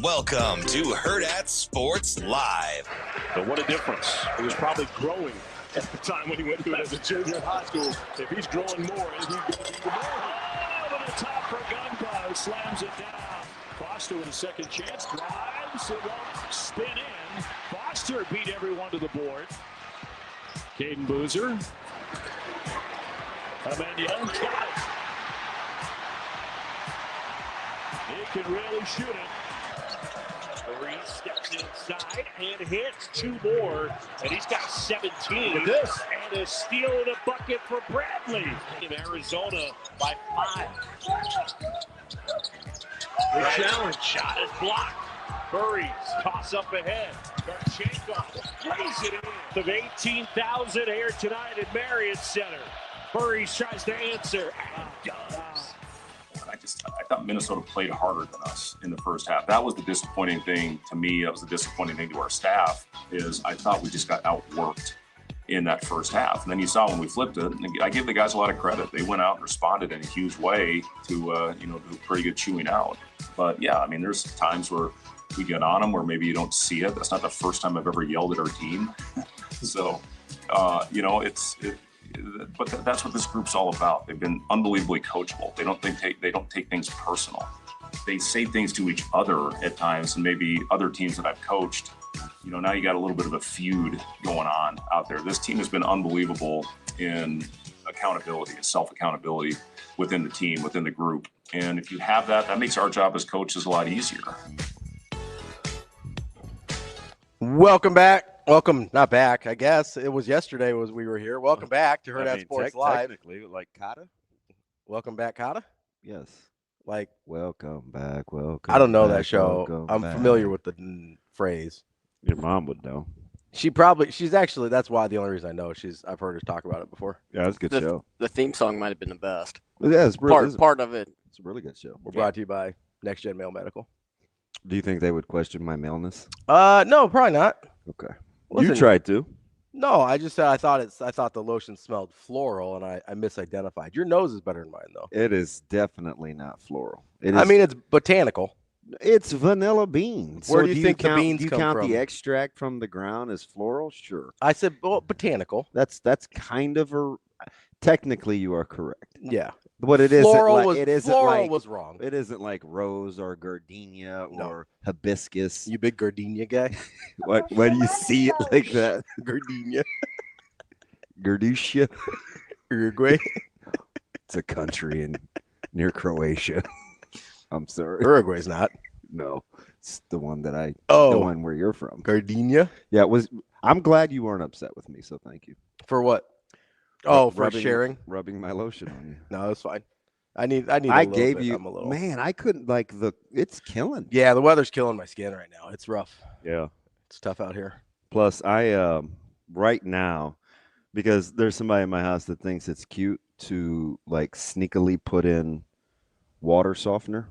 Welcome to Hurrdat Sports Live. But what a difference. He was probably growing at the time when he went to it as a junior in high school. If he's growing more, he's going to be more. Oh, over the top for Gunpowder, slams it down. Foster with a second chance, drives, it won't spin in. Foster beat everyone to the board. Caden Boozer. Amanda got it. He can really shoot it. Marie steps inside and hits two more, and he's got 17. Look at this. And a steal and a bucket for Bradley. In Arizona by 5. The challenge shot is blocked. Murray's toss up ahead. Garchenko lays it in. Of 18,000 here tonight at Marriott Center. Murray tries to answer. I thought Minnesota played harder than us in the first half. That was the disappointing thing to me. That was the disappointing thing to our staff, is I thought we just got outworked in that first half. And then you saw when we flipped it, and I give the guys a lot of credit. They went out and responded in a huge way to do a pretty good chewing out. But yeah, I mean, there's times where we get on them where maybe you don't see it. That's not the first time I've ever yelled at our team. So, but that's what this group's all about. They've been unbelievably coachable. They don't take things personal. They say things to each other at times, and maybe other teams that I've coached, now you got a little bit of a feud going on out there. This team has been unbelievable in accountability, self-accountability within the team, within the group. And if you have that, that makes our job as coaches a lot easier. Welcome back. Welcome, not back. I guess it was yesterday we were here. Welcome back to Hurrdat Sports Live. Technically, like Kata. Welcome back, Kata. Yes. Like welcome back. Welcome. I don't know back, that show. I'm familiar with the phrase. Your mom would know. She's actually. That's why the only reason I know I've heard her talk about it before. Yeah, it's a good show. The theme song might have been the best. Yeah, it's part of it. It's a really good show. We're brought to you by Next Gen Male Medical. Do you think they would question my maleness? No, probably not. Okay. Listen, you tried to. No, I just said I thought the lotion smelled floral, and I misidentified. Your nose is better than mine, though. It is definitely not floral. It's botanical. It's vanilla beans. Where do you think the beans come from? Do you count the extract from the ground as floral? Sure. I said, well, botanical. That's kind of technically you are correct. Yeah. But floral was wrong. It isn't like rose or gardenia or hibiscus. You big gardenia guy? What? Why do you see it like that? Gardenia. Gardusia. Uruguay. It's a country near Croatia. I'm sorry. Uruguay's not. No. It's the one the one where you're from. Gardenia? Yeah, I'm glad you weren't upset with me, so thank you. For what? For sharing, rubbing my lotion on you. No, that's fine. I gave you. Man, I couldn't it's killing. Yeah, the weather's killing my skin right now. It's rough. Yeah, it's tough out here. Plus, I right now, because there's somebody in my house that thinks it's cute to sneakily put in water softener.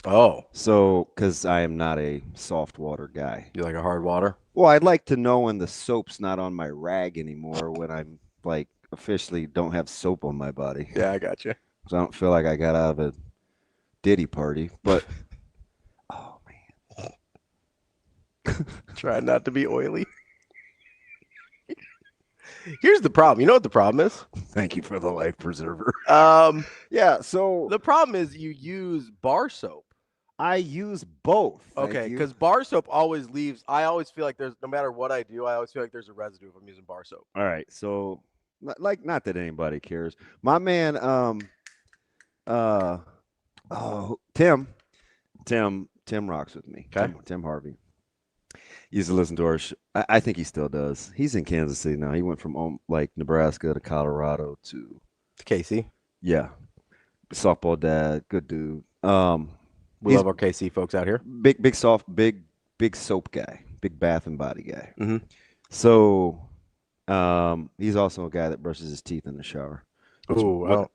Oh, so because I am not a soft water guy. You like a hard water? Well, I'd like to know when the soap's not on my rag anymore. When I'm officially don't have soap on my body. Yeah, I got you. So I don't feel like I got out of a Diddy party, but oh man. Try not to be oily. Here's the problem. You know what the problem is? Thank you for the life preserver. Yeah, so the problem is you use bar soap. I use both. Okay, because bar soap always leaves. I always feel like no matter what I do, I always feel like there's a residue if I'm using bar soap. All right, so not that anybody cares. My man, Tim rocks with me. Okay. Tim Harvey. He used to listen to our show. I think he still does. He's in Kansas City now. He went from Nebraska to Colorado to KC. Yeah, softball dad, good dude. We love our KC folks out here. Big soap guy, big bath and body guy. Mm-hmm. So. He's also a guy that brushes his teeth in the shower. Ooh, I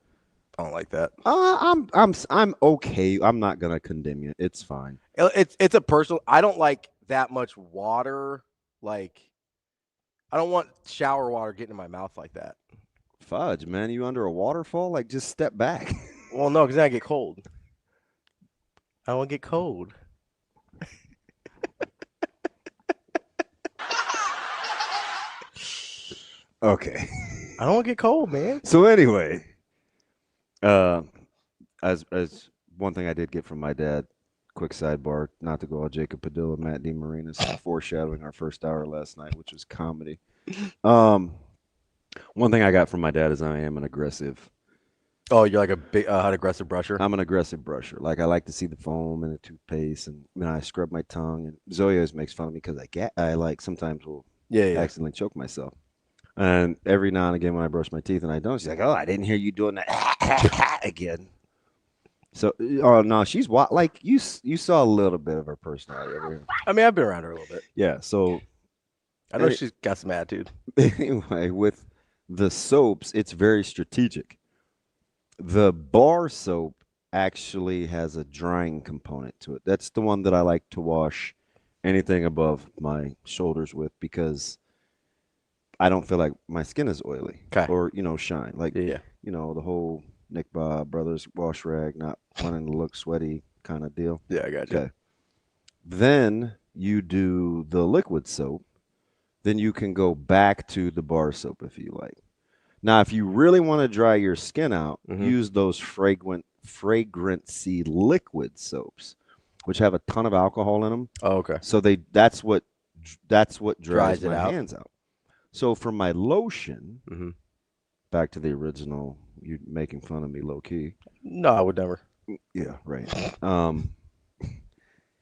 don't like that. I'm okay. I'm not gonna condemn you. It's fine. It's a personal. I don't like that much water. I don't want shower water getting in my mouth like that. Fudge, man, you under a waterfall? Just step back. Well, no, because then I get cold. I don't want to get cold. Okay. I don't want to get cold, man. So anyway, as one thing I did get from my dad, quick sidebar, not to go all Jacob Padilla, Matt DeMarinis, foreshadowing our first hour last night, which was comedy. One thing I got from my dad is I am an aggressive. Oh, you're like a big, an aggressive brusher. I'm an aggressive brusher. Like I like to see the foam and the toothpaste, and I scrub my tongue. And Zoe always makes fun of me because I like sometimes will accidentally choke myself. And every now and again when I brush my teeth and I don't, she's like, "Oh, I didn't hear you doing that again." So, oh no, she's like you saw a little bit of her personality over here. I mean, I've been around her a little bit. Yeah. So I know she's got some attitude. Anyway, with the soaps, it's very strategic. The bar soap actually has a drying component to it. That's the one that I like to wash anything above my shoulders with because I don't feel like my skin is oily or, shine. Like, the whole Nick Bob Brothers wash rag, not wanting to look sweaty kind of deal. Yeah, I got you. Okay. Then you do the liquid soap. Then you can go back to the bar soap if you like. Now, if you really want to dry your skin out, use those fragrancy liquid soaps, which have a ton of alcohol in them. Oh, okay. So that's what dries my hands out. So for my lotion, back to the original, you making fun of me low key. No, I would never. Yeah, right.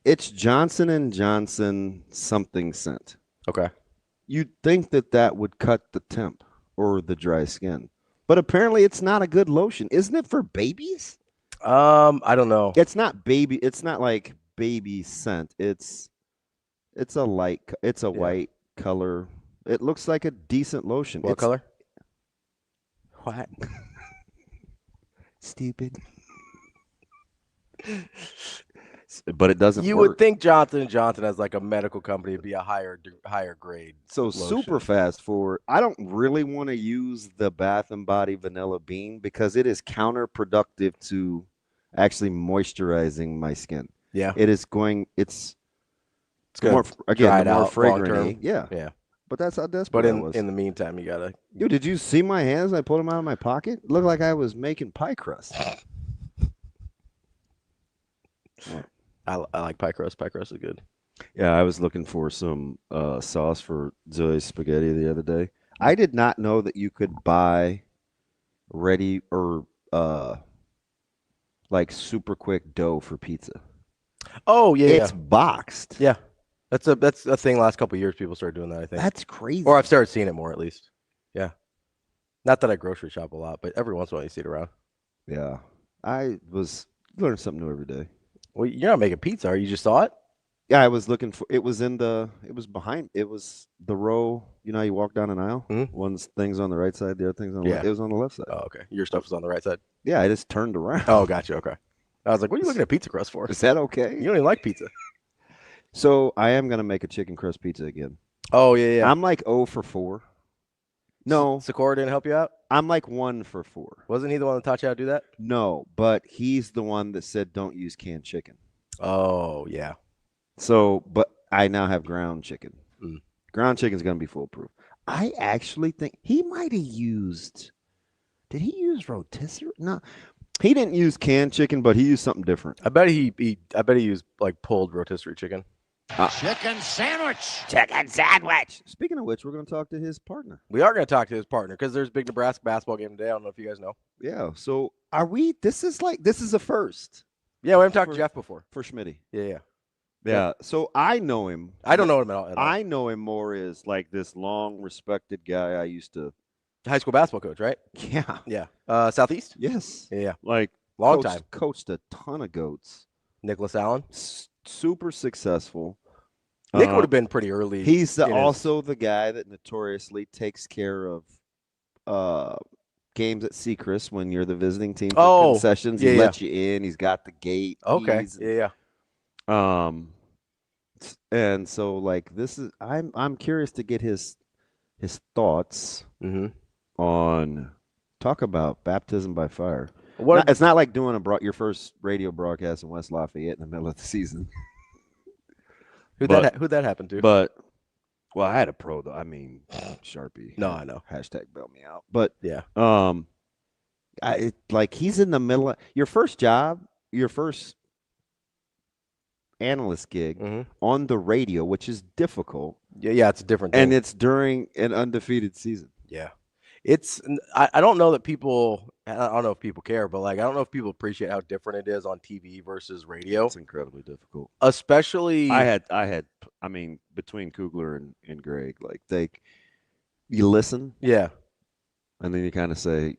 It's Johnson & Johnson something scent. Okay. You'd think that would cut the temp or the dry skin. But apparently it's not a good lotion. Isn't it for babies? I don't know. It's not like baby scent. It's a white color. It looks like a decent lotion. What color? What? Stupid. But it doesn't. You work. would think Johnson & Johnson as like a medical company would be a higher grade. So lotion. super fast forward. I don't really want to use the Bath and Body Vanilla Bean because it is counterproductive to actually moisturizing my skin. Yeah, it is going. It's good. More fragrant. Long-term. Yeah. But that's how desperate I was. But in the meantime, you gotta. Yo, did you see my hands? I pulled them out of my pocket. It looked like I was making pie crust. I like pie crust. Pie crust is good. Yeah, I was looking for some sauce for Zoe's spaghetti the other day. I did not know that you could buy ready or like super quick dough for pizza. Oh yeah, it's boxed. Yeah, that's a thing. Last couple of years, people started doing that. I think that's crazy. Or I've started seeing it more, at least. Yeah, not that I grocery shop a lot, but every once in a while you see it around. Yeah, I was learning something new every day. Well, you're not making pizza, are you? Just saw it? Yeah, I was looking for it. It was behind. It was the row. You know, how you walk down an aisle. One thing's on the right side, the other thing's on the left. It was on the left side. Oh, okay. Your stuff was on the right side. Yeah, I just turned around. Oh, gotcha. Okay. I was like, what are you looking at pizza crust for? Is that okay? You don't even like pizza. So I am gonna make a chicken crust pizza again. Oh yeah. I'm like 0 for 4. No, Sikora didn't help you out. I'm like 1 for 4. Wasn't he the one that taught you how to do that? No, but he's the one that said don't use canned chicken. Oh yeah. So, but I now have ground chicken. Ground chicken is going to be foolproof. I actually think he might have used. Did he use rotisserie? No, he didn't use canned chicken, but he used something different. I bet he used like pulled rotisserie chicken. Chicken sandwich. Chicken sandwich. Speaking of which, we're going to talk to his partner. We are going to talk to his partner because there's a big Nebraska basketball game today. I don't know if you guys know. Yeah. So are we? This is a first. Yeah, we haven't talked to Jeff before. For Schmitty. Yeah. So I know him. I don't know him at all. I know him more as like this long respected guy I used to. High school basketball coach, right? Yeah. Yeah. Southeast? Yes. Yeah. Like long time. Coached a ton of goats. Nicholas Allen. Super successful. Nick would have been pretty early. He's also the guy that notoriously takes care of games at Sechrist when you're the visiting team for concessions. He lets you in. He's got the gate. Okay. Yeah. And so like this is I'm curious to get his thoughts on talk about baptism by fire. It's not like doing your first radio broadcast in West Lafayette in the middle of the season. Who'd that happen to? But Well, I had a pro though. I mean, Sharpie. No, I know. Hashtag bail me out. But Yeah. like he's in the middle of your first job, your first analyst gig on the radio, which is difficult. Yeah, it's a different thing. And it's during an undefeated season. Yeah. I don't know that people, I don't know if people care, but like, I don't know if people appreciate how different it is on TV versus radio. It's incredibly difficult. Especially. I mean, between Kugler and Greg, like you listen. Yeah. And then you kind of say,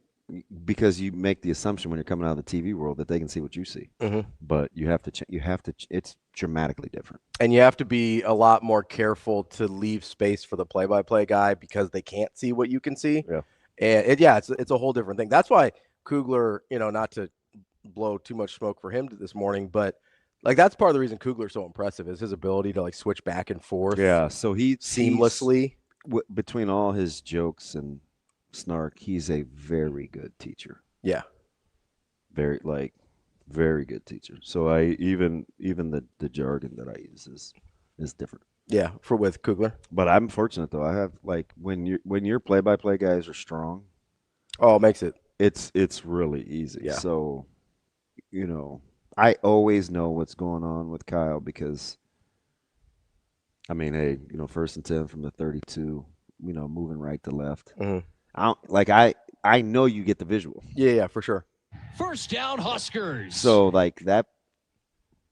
because you make the assumption when you're coming out of the TV world that they can see what you see. But you have to, it's dramatically different. And you have to be a lot more careful to leave space for the play-by-play guy because they can't see what you can see. Yeah. And it's a whole different thing. That's why Kugler, not to blow too much smoke for him this morning, but like that's part of the reason Kugler's so impressive is his ability to like switch back and forth. Yeah. So seamlessly between all his jokes and snark, he's a very good teacher. Yeah. Very good teacher. So even the jargon that I use is different. Yeah, with Kugler. But I'm fortunate though. I have like when your play-by-play guys are strong. Oh, it makes it. It's really easy. Yeah. So, I always know what's going on with Kyle because, I mean, hey, first and 10 from the 32, moving right to left. I know you get the visual. Yeah, for sure. First down, Huskers. So like that.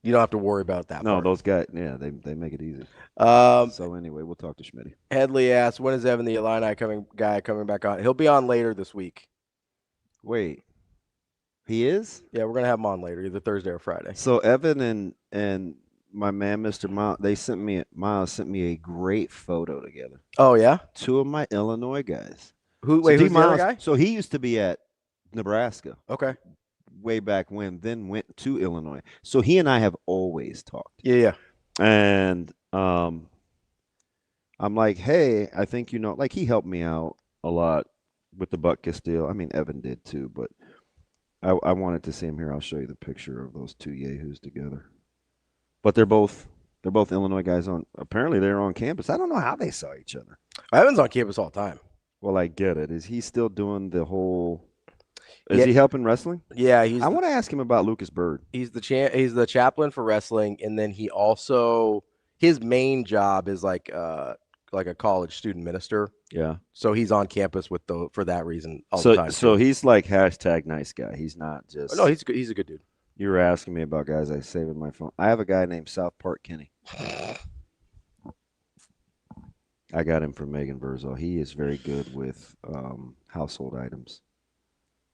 You don't have to worry about that. No, part. those guys, yeah, they make it easy. So anyway, we'll talk to Schmitty. Headley asks, when is Evan the Illini coming back on? He'll be on later this week. Wait, he is? Yeah, we're gonna have him on later, either Thursday or Friday. So Evan and my man, Mr. Miles sent me a great photo together. Oh yeah, 2 of my Illinois guys. Who's the other guy? So he used to be at Nebraska. Okay. Way back when, then went to Illinois. So he and I have always talked. Yeah. And I'm like, hey, I think like he helped me out a lot with the Butkus deal. I mean, Evan did too, but I wanted to see him here. I'll show you the picture of those 2 yahoos together. But they're both Illinois guys apparently they're on campus. I don't know how they saw each other. Evan's on campus all the time. Well, I get it. Is he still doing the whole? Is he helping wrestling? Yeah, I want to ask him about Lucas Bird. He's the chaplain for wrestling, and then he also his main job is like a college student minister. Yeah. So he's on campus for that reason all the time. So he's like #nice guy. He's not just. No, he's good. He's a good dude. You were asking me about guys I save in my phone. I have a guy named South Park Kenny. I got him from Megan Verzo. He is very good with household items.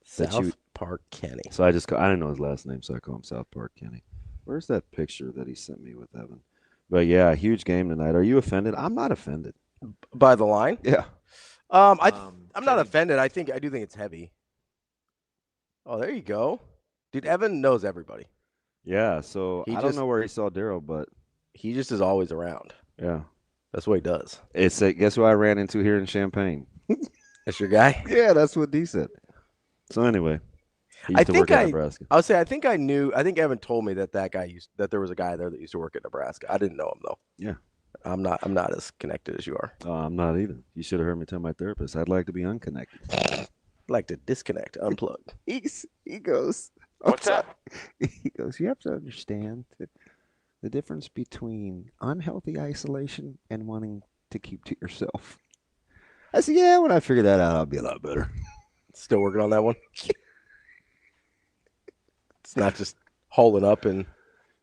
South Park Kenny. So I didn't know his last name, so I call him South Park Kenny. Where's that picture that he sent me with Evan? But yeah, huge game tonight. Are you offended? I'm not offended. By the line? Yeah. I'm not offended. I do think it's heavy. Oh, there you go. Dude, Evan knows everybody. Yeah, so I don't know where he saw Daryl, but he just is always around. Yeah. That's what he does. Guess who I ran into here in Champaign? That's your guy? Yeah, that's what D said. So anyway, he used to work at Nebraska. I would say I think Evan told me that there was a guy there that used to work at Nebraska. I didn't know him though. Yeah. I'm not as connected as you are. I'm not either. You should have heard me tell my therapist I'd like to be unconnected. I'd like to disconnect, unplug. He goes, what's that? He goes, you have to understand the difference between unhealthy isolation and wanting to keep to yourself. I said, yeah, when I figure that out, I'll be a lot better. Still working on that one. It's not just holding up and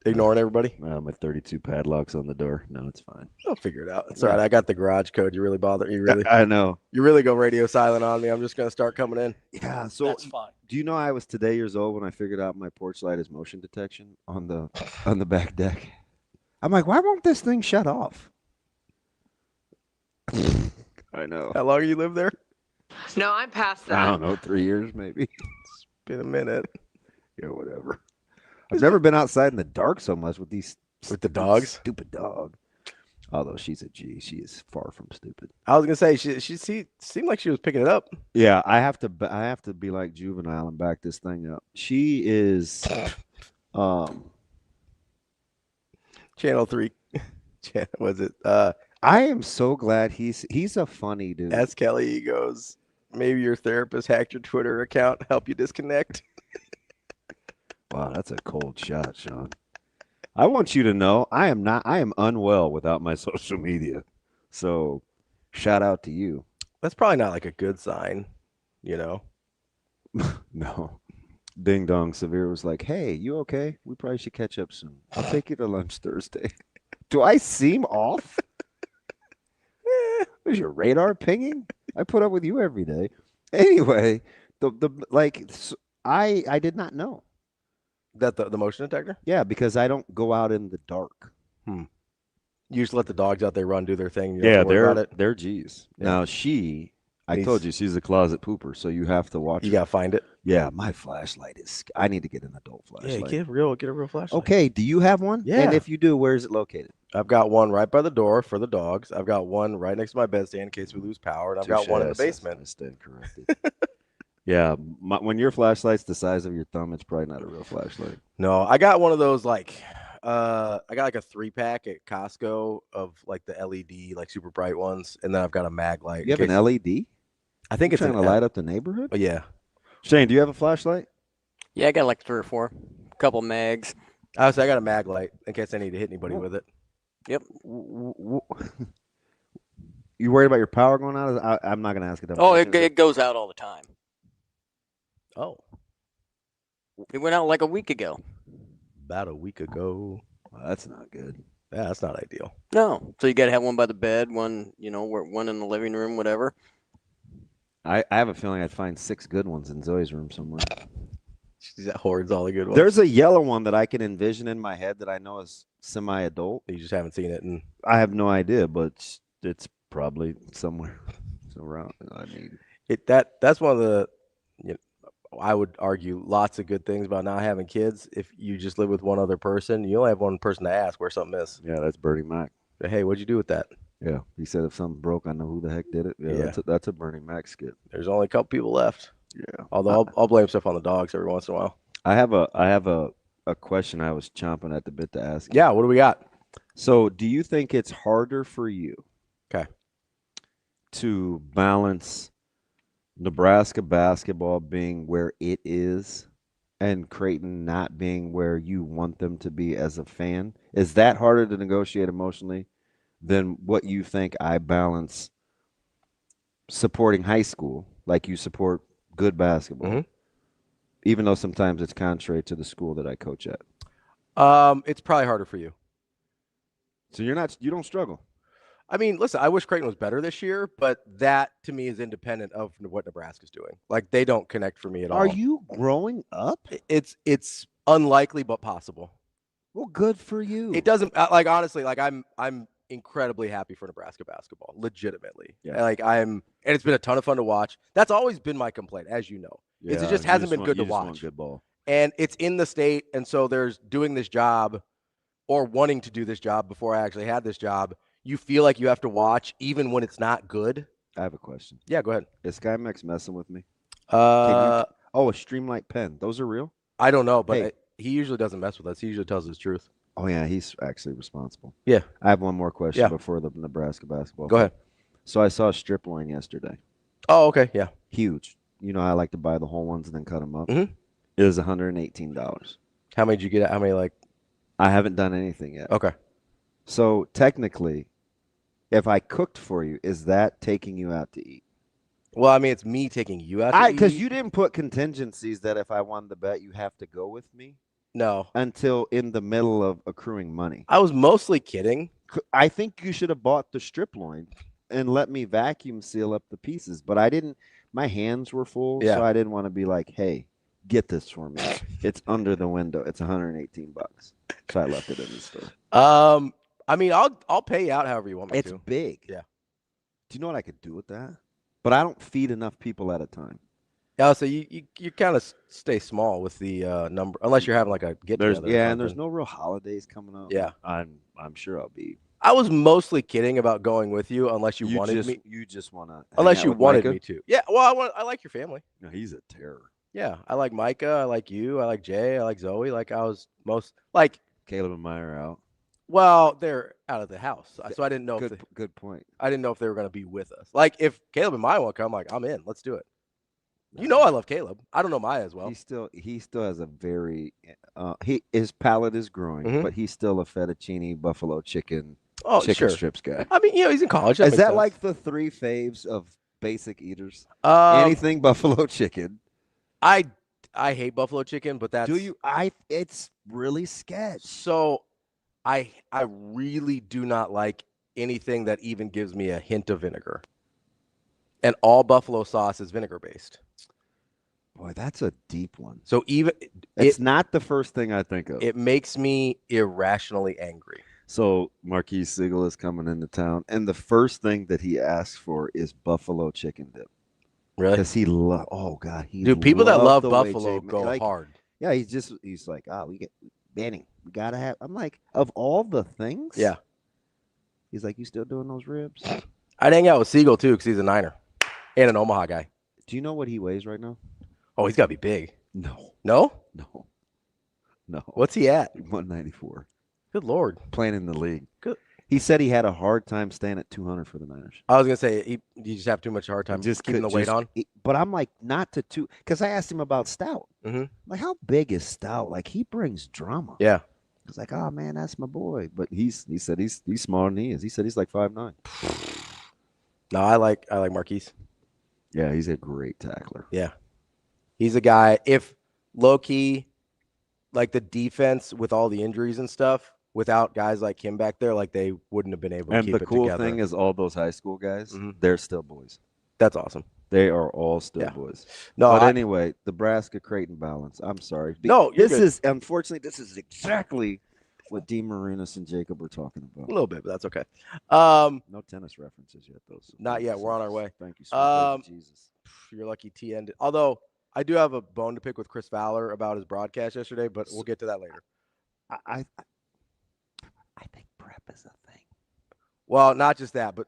ignoring everybody. My 32 padlocks on the door. No, it's fine. I'll figure it out. It's all right. I got the garage code. You really bother? You really? I know. You really go radio silent on me. I'm just gonna start coming in. Yeah. So that's fine. Do you know I was today years old when I figured out my porch light is motion detection on the back deck? I'm like, why won't this thing shut off? I know. How long you live there? No, I'm past that. I don't know, 3 years maybe. It's been a minute. Yeah, whatever. I've never been outside in the dark so much with the dogs. Stupid dog. Although she's a G, she is far from stupid. I was gonna say she seemed like she was picking it up. Yeah, I have to be like Juvenile and back this thing up. She is, Channel 3. Was it? I am so glad he's a funny dude. As Kelly goes, maybe your therapist hacked your Twitter account, help you disconnect. Wow, that's a cold shot, Sean. I want you to know I am unwell without my social media. So shout out to you. That's probably not like a good sign, you know. No. Ding dong Severe was like, hey, you okay? We probably should catch up soon. I'll take you to lunch Thursday. Do I seem off? Was your radar pinging? I put up with you every day. Anyway, I did not know. That the motion detector? Yeah, because I don't go out in the dark. You just let the dogs out there run, do their thing. You don't have to worry about it. They're G's. Yeah. Now I told you she's a closet pooper, so you have to watch. You gotta find it. Yeah, my flashlight is. I need to get an adult flashlight. Yeah, get a real flashlight. Okay, do you have one? Yeah. And if you do, where is it located? I've got one right by the door for the dogs. I've got one right next to my bedstand in case we lose power, and I've got one in the basement. I stand corrected. Yeah, when your flashlight's the size of your thumb, it's probably not a real flashlight. No, I got one of those I got like a 3-pack at Costco of like the LED, like super bright ones, and then I've got a mag light. You have an LED? I think it's trying to light up the neighborhood. Oh, yeah. Shane, do you have a flashlight? Yeah, I got like 3 or 4. Couple mags. I got a mag light in case I need to hit anybody with it. Yep. You worried about your power going out? I'm not going to ask it. Oh, it goes out all the time. Oh. It went out like a week ago. About a week ago. Well, that's not good. Yeah, that's not ideal. No. So you got to have one by the bed, one, one in the living room, whatever. I have a feeling I'd find 6 good ones in Zoe's room somewhere. She's hoards all the good ones. There's a yellow one that I can envision in my head that I know is semi-adult. You just haven't seen it. And I have no idea, but it's probably somewhere around. I mean, that's one of the, I would argue lots of good things about not having kids. If you just live with one other person, you only have one person to ask where something is. Yeah, that's Bernie Mac. Hey, what'd you do with that? Yeah, he said if something broke, I know who the heck did it. Yeah. That's a Bernie Mac skit. There's only a couple people left. Yeah. Although I'll blame stuff on the dogs every once in a while. I have a question I was chomping at the bit to ask. Yeah, what do we got? So, do you think it's harder for you to balance Nebraska basketball being where it is and Creighton not being where you want them to be as a fan? Is that harder to negotiate emotionally than what you think I balance supporting high school, like you support good basketball, even though sometimes it's contrary to the school that I coach at? It's probably harder for you. So you don't struggle. I mean, listen, I wish Creighton was better this year, but that to me is independent of what Nebraska's doing. Like, they don't connect for me at all. Are you growing up? It's unlikely but possible. Well, good for you. It doesn't honestly, I'm incredibly happy for Nebraska basketball, legitimately. Yeah. And it's been a ton of fun to watch. That's always been my complaint, as you know. Yeah, it just hasn't been good to watch. Good ball. And it's in the state, and so there's doing this job or wanting to do this job before I actually had this job. You feel like you have to watch even when it's not good. I have a question. Yeah, go ahead. Is SkyMax messing with me? A Streamlight pen. Those are real? I don't know, but he usually doesn't mess with us. He usually tells us the truth. Oh, yeah, he's actually responsible. Yeah. I have one more question before the Nebraska basketball. Go ahead. So I saw a strip loin yesterday. Oh, okay, yeah. Huge. You know, I like to buy the whole ones and then cut them up. Mm-hmm. It was $118. How many did you get? How many, I haven't done anything yet. Okay. So technically, if I cooked for you, is that taking you out to eat? Well, I mean, it's me taking you out to eat. Because you didn't put contingencies that if I won the bet, you have to go with me. No. Until in the middle of accruing money. I was mostly kidding. I think you should have bought the strip loin and let me vacuum seal up the pieces. But I didn't. My hands were full, so I didn't want to be like, hey, get this for me. It's under the window. It's $118. So I left it in the store. I mean, I'll pay you out however you want me to. It's big. Yeah. Do you know what I could do with that? But I don't feed enough people at a time. Yeah, so you kind of stay small with the number, unless you're having like a get together. Yeah, and there's no real holidays coming up. Yeah, I'm sure I'll be. I was mostly kidding about going with you, unless you wanted me. You just want to. Unless you wanted me to. Yeah. Well, I like your family. No, he's a terror. Yeah, I like Micah. I like you. I like Jay. I like Zoe. Caleb and Meyer out. Well, they're out of the house, so I didn't know. Good point. I didn't know if they were going to be with us. Like if Caleb and Maya want to come, like I'm in. Let's do it. You know I love Caleb. I don't know Maya as well. He still has a very his palate is growing, but he's still a fettuccine buffalo chicken chicken strips guy. I mean, he's in college. Is that like the 3 faves of basic eaters? Anything buffalo chicken. I hate buffalo chicken, but that's do you? It's really sketch. So I really do not like anything that even gives me a hint of vinegar. And all buffalo sauce is vinegar based. Boy, that's a deep one. So it's not the first thing I think of. It makes me irrationally angry. So Marquise Siegel is coming into town, and the first thing that he asks for is buffalo chicken dip. Really? Because dude, people that love buffalo go hard. Yeah, he's like, Benny, we gotta have. I'm like, of all the things. Yeah. He's like, you still doing those ribs? I'd hang out with Siegel too, because he's a Niner and an Omaha guy. Do you know what he weighs right now? Oh, he's got to be big. No. No? No. What's he at? 194. Good Lord. Playing in the league. Good. He said he had a hard time staying at 200 for the Niners. I was going to say, you just have too much hard time just keeping the weight on. But I'm like, not to two, because I asked him about Stout. Mm-hmm. Like, how big is Stout? Like, he brings drama. Yeah. I was like, oh, man, that's my boy. But he said he's smaller than he is. He said he's like 5'9". No, I like Marquise. Yeah, he's a great tackler. Yeah. He's a guy, if low-key, like the defense with all the injuries and stuff, without guys like him back there, like they wouldn't have been able to keep it together. And the cool thing is all those high school guys, they're still boys. That's awesome. They are all still boys. No, but anyway, Nebraska Creighton balance. I'm sorry. No, this is exactly what Dean Marinas and Jacob were talking about. A little bit, but that's okay. No tennis references yet, though. So not yet. We're on our way. Thank you, sir. Jesus. You're lucky T ended. Although I do have a bone to pick with Chris Fowler about his broadcast yesterday, but we'll get to that later. I think prep is a thing. Well, not just that, but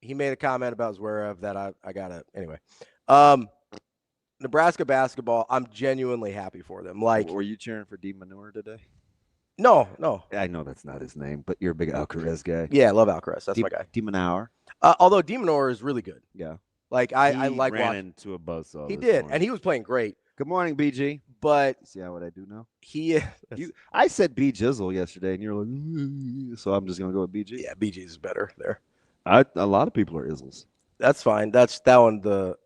he made a comment about Zverev that I got to – anyway. Nebraska basketball, I'm genuinely happy for them. Like, were you cheering for D. Manure today? No. I know that's not his name, but you're a big Alcaraz guy. Yeah, I love Alcaraz. That's my guy. D. Manure. Although D. Manure is really good. Yeah. Like, I like watching. He ran into a buzzsaw. He did, and he was playing great. Good morning, BG. But see what I do now? I said B Jizzle yesterday, and you're like, so I'm just gonna go with BG. Yeah, BG is better there. A lot of people are Izzles. That's fine. That one. The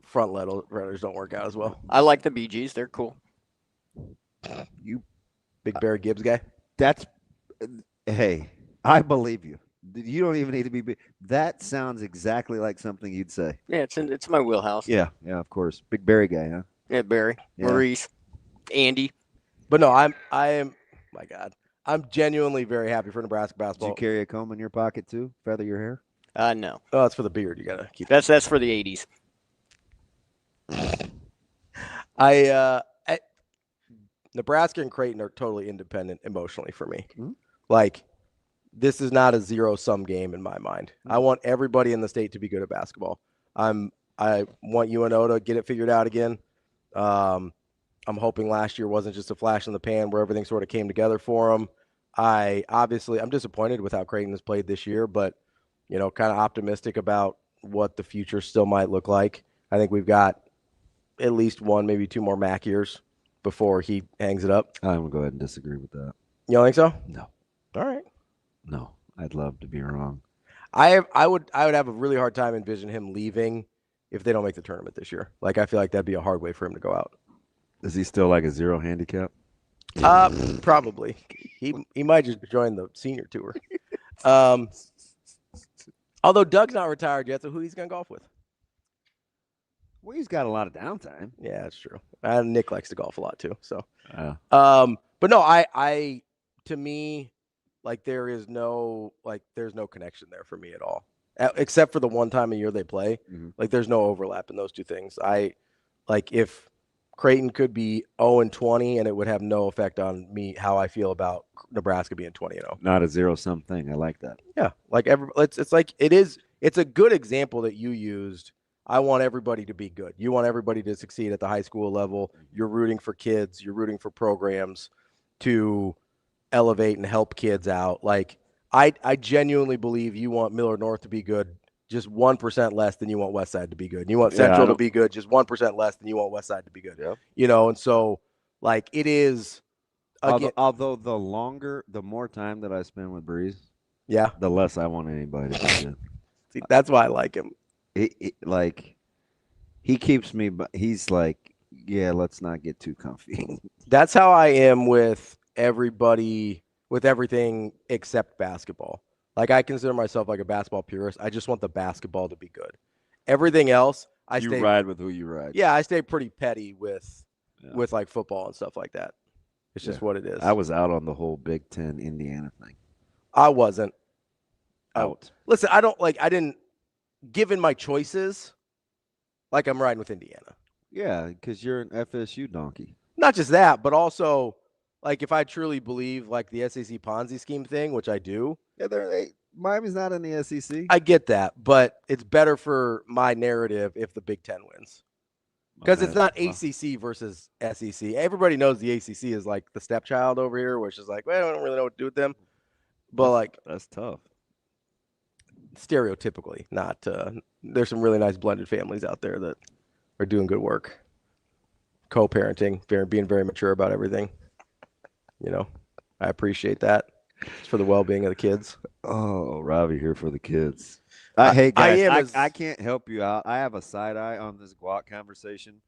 front letters don't work out as well. I like the BGs. They're cool. You big Barry Gibbs guy. Hey, I believe you. You don't even need to be. That sounds exactly like something you'd say. Yeah, it's my wheelhouse. Yeah, of course. Big Barry guy, huh? Yeah, Barry, Maurice, Andy. But no, I am. My God, I'm genuinely very happy for Nebraska basketball. Did you carry a comb in your pocket too? Feather your hair? No. Oh, it's for the beard. You gotta keep. That's for the '80s. Nebraska and Creighton are totally independent emotionally for me. Mm-hmm. Like, this is not a zero-sum game in my mind. I want everybody in the state to be good at basketball. I want UNO to get it figured out again. I'm hoping last year wasn't just a flash in the pan where everything sort of came together for them. I'm disappointed with how Creighton has played this year, but kind of optimistic about what the future still might look like. I think we've got at least one, maybe two more MAC years before he hangs it up. I'm gonna go ahead and disagree with that. You don't think so? No. All right. No, I'd love to be wrong. I would have a really hard time envisioning him leaving if they don't make the tournament this year. Like, I feel like that'd be a hard way for him to go out. Is he still like a 0 handicap? Probably. He might just join the senior tour. Although Doug's not retired yet, so who he's gonna golf with? Well, he's got a lot of downtime. Yeah, that's true. Nick likes to golf a lot too. So, but no, I to me, like, there's no connection there for me at all, except for the one time a year they play. Mm-hmm. Like, there's no overlap in those two things. If Creighton could be 0-20 and it would have no effect on me how I feel about Nebraska being 20-0. Not a zero-sum thing. I like that. Yeah, like it's a good example that you used. I want everybody to be good. You want everybody to succeed at the high school level. You're rooting for kids. You're rooting for programs to elevate and help kids out. Like I genuinely believe you want Miller North to be good just 1% less than you want West Side to be good. And you want Central to be good just 1% less than you want West Side to be good. Yep. You know, and so like it is. Again, Although the more time that I spend with Breeze, yeah, the less I want anybody to be good. See, that's why I like him. Like he keeps me, but he's like, yeah, let's not get too comfy. That's how I am with everybody, with everything except basketball. Like I consider myself like a basketball purist. I just want the basketball to be good. Everything else, you ride with who you ride. Yeah, I stay pretty petty with like football and stuff like that. It's just what it is. I was out on the whole Big Ten Indiana thing. I wasn't. Out. Listen, I didn't, given my choices, like I'm riding with Indiana. Yeah, because you're an FSU donkey. Not just that, but also, like, if I truly believe, like, the SEC Ponzi scheme thing, which I do. Yeah, Miami's not in the SEC. I get that, but it's better for my narrative if the Big Ten wins. Because it's not ACC versus SEC. Everybody knows the ACC is, like, the stepchild over here, which is like, well, I don't really know what to do with them. But, that's tough. Stereotypically, not. There's some really nice blended families out there that are doing good work. Co-parenting, being very mature about everything. You know, I appreciate that. It's for the well-being of the kids. Oh, Ravi here for the kids. Hey, guys, I can't help you out. I have a side eye on this guac conversation.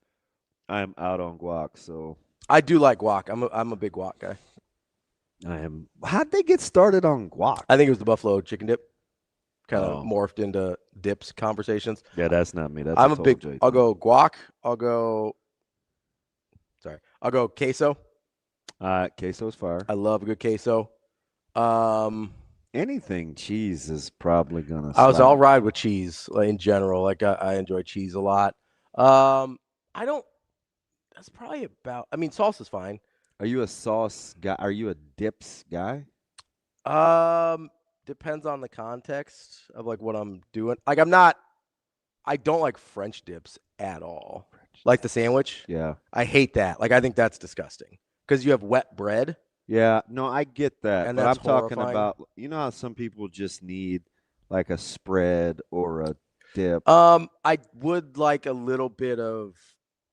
I'm out on guac, so. I do like guac. I'm a big guac guy. I am. How'd they get started on guac? I think it was the buffalo chicken dip. Kind of morphed into dips conversations. Yeah, that's not me. That's I'm a big. I'll go guac. I'll go queso. Queso's fire. I love a good queso. Anything cheese is probably gonna. I'll ride with cheese in general. Like I enjoy cheese a lot. I don't. That's probably about. I mean, salsa's fine. Are you a sauce guy? Are you a dips guy? Depends on the context of like what I'm doing. Like I don't like French dips at all. Like the sandwich. Yeah. I hate that. Like I think that's disgusting because you have wet bread. Yeah, no, I get that. And but that's I'm talking horrifying. about, you know how some people just need like a spread or a dip. I would like a little bit of,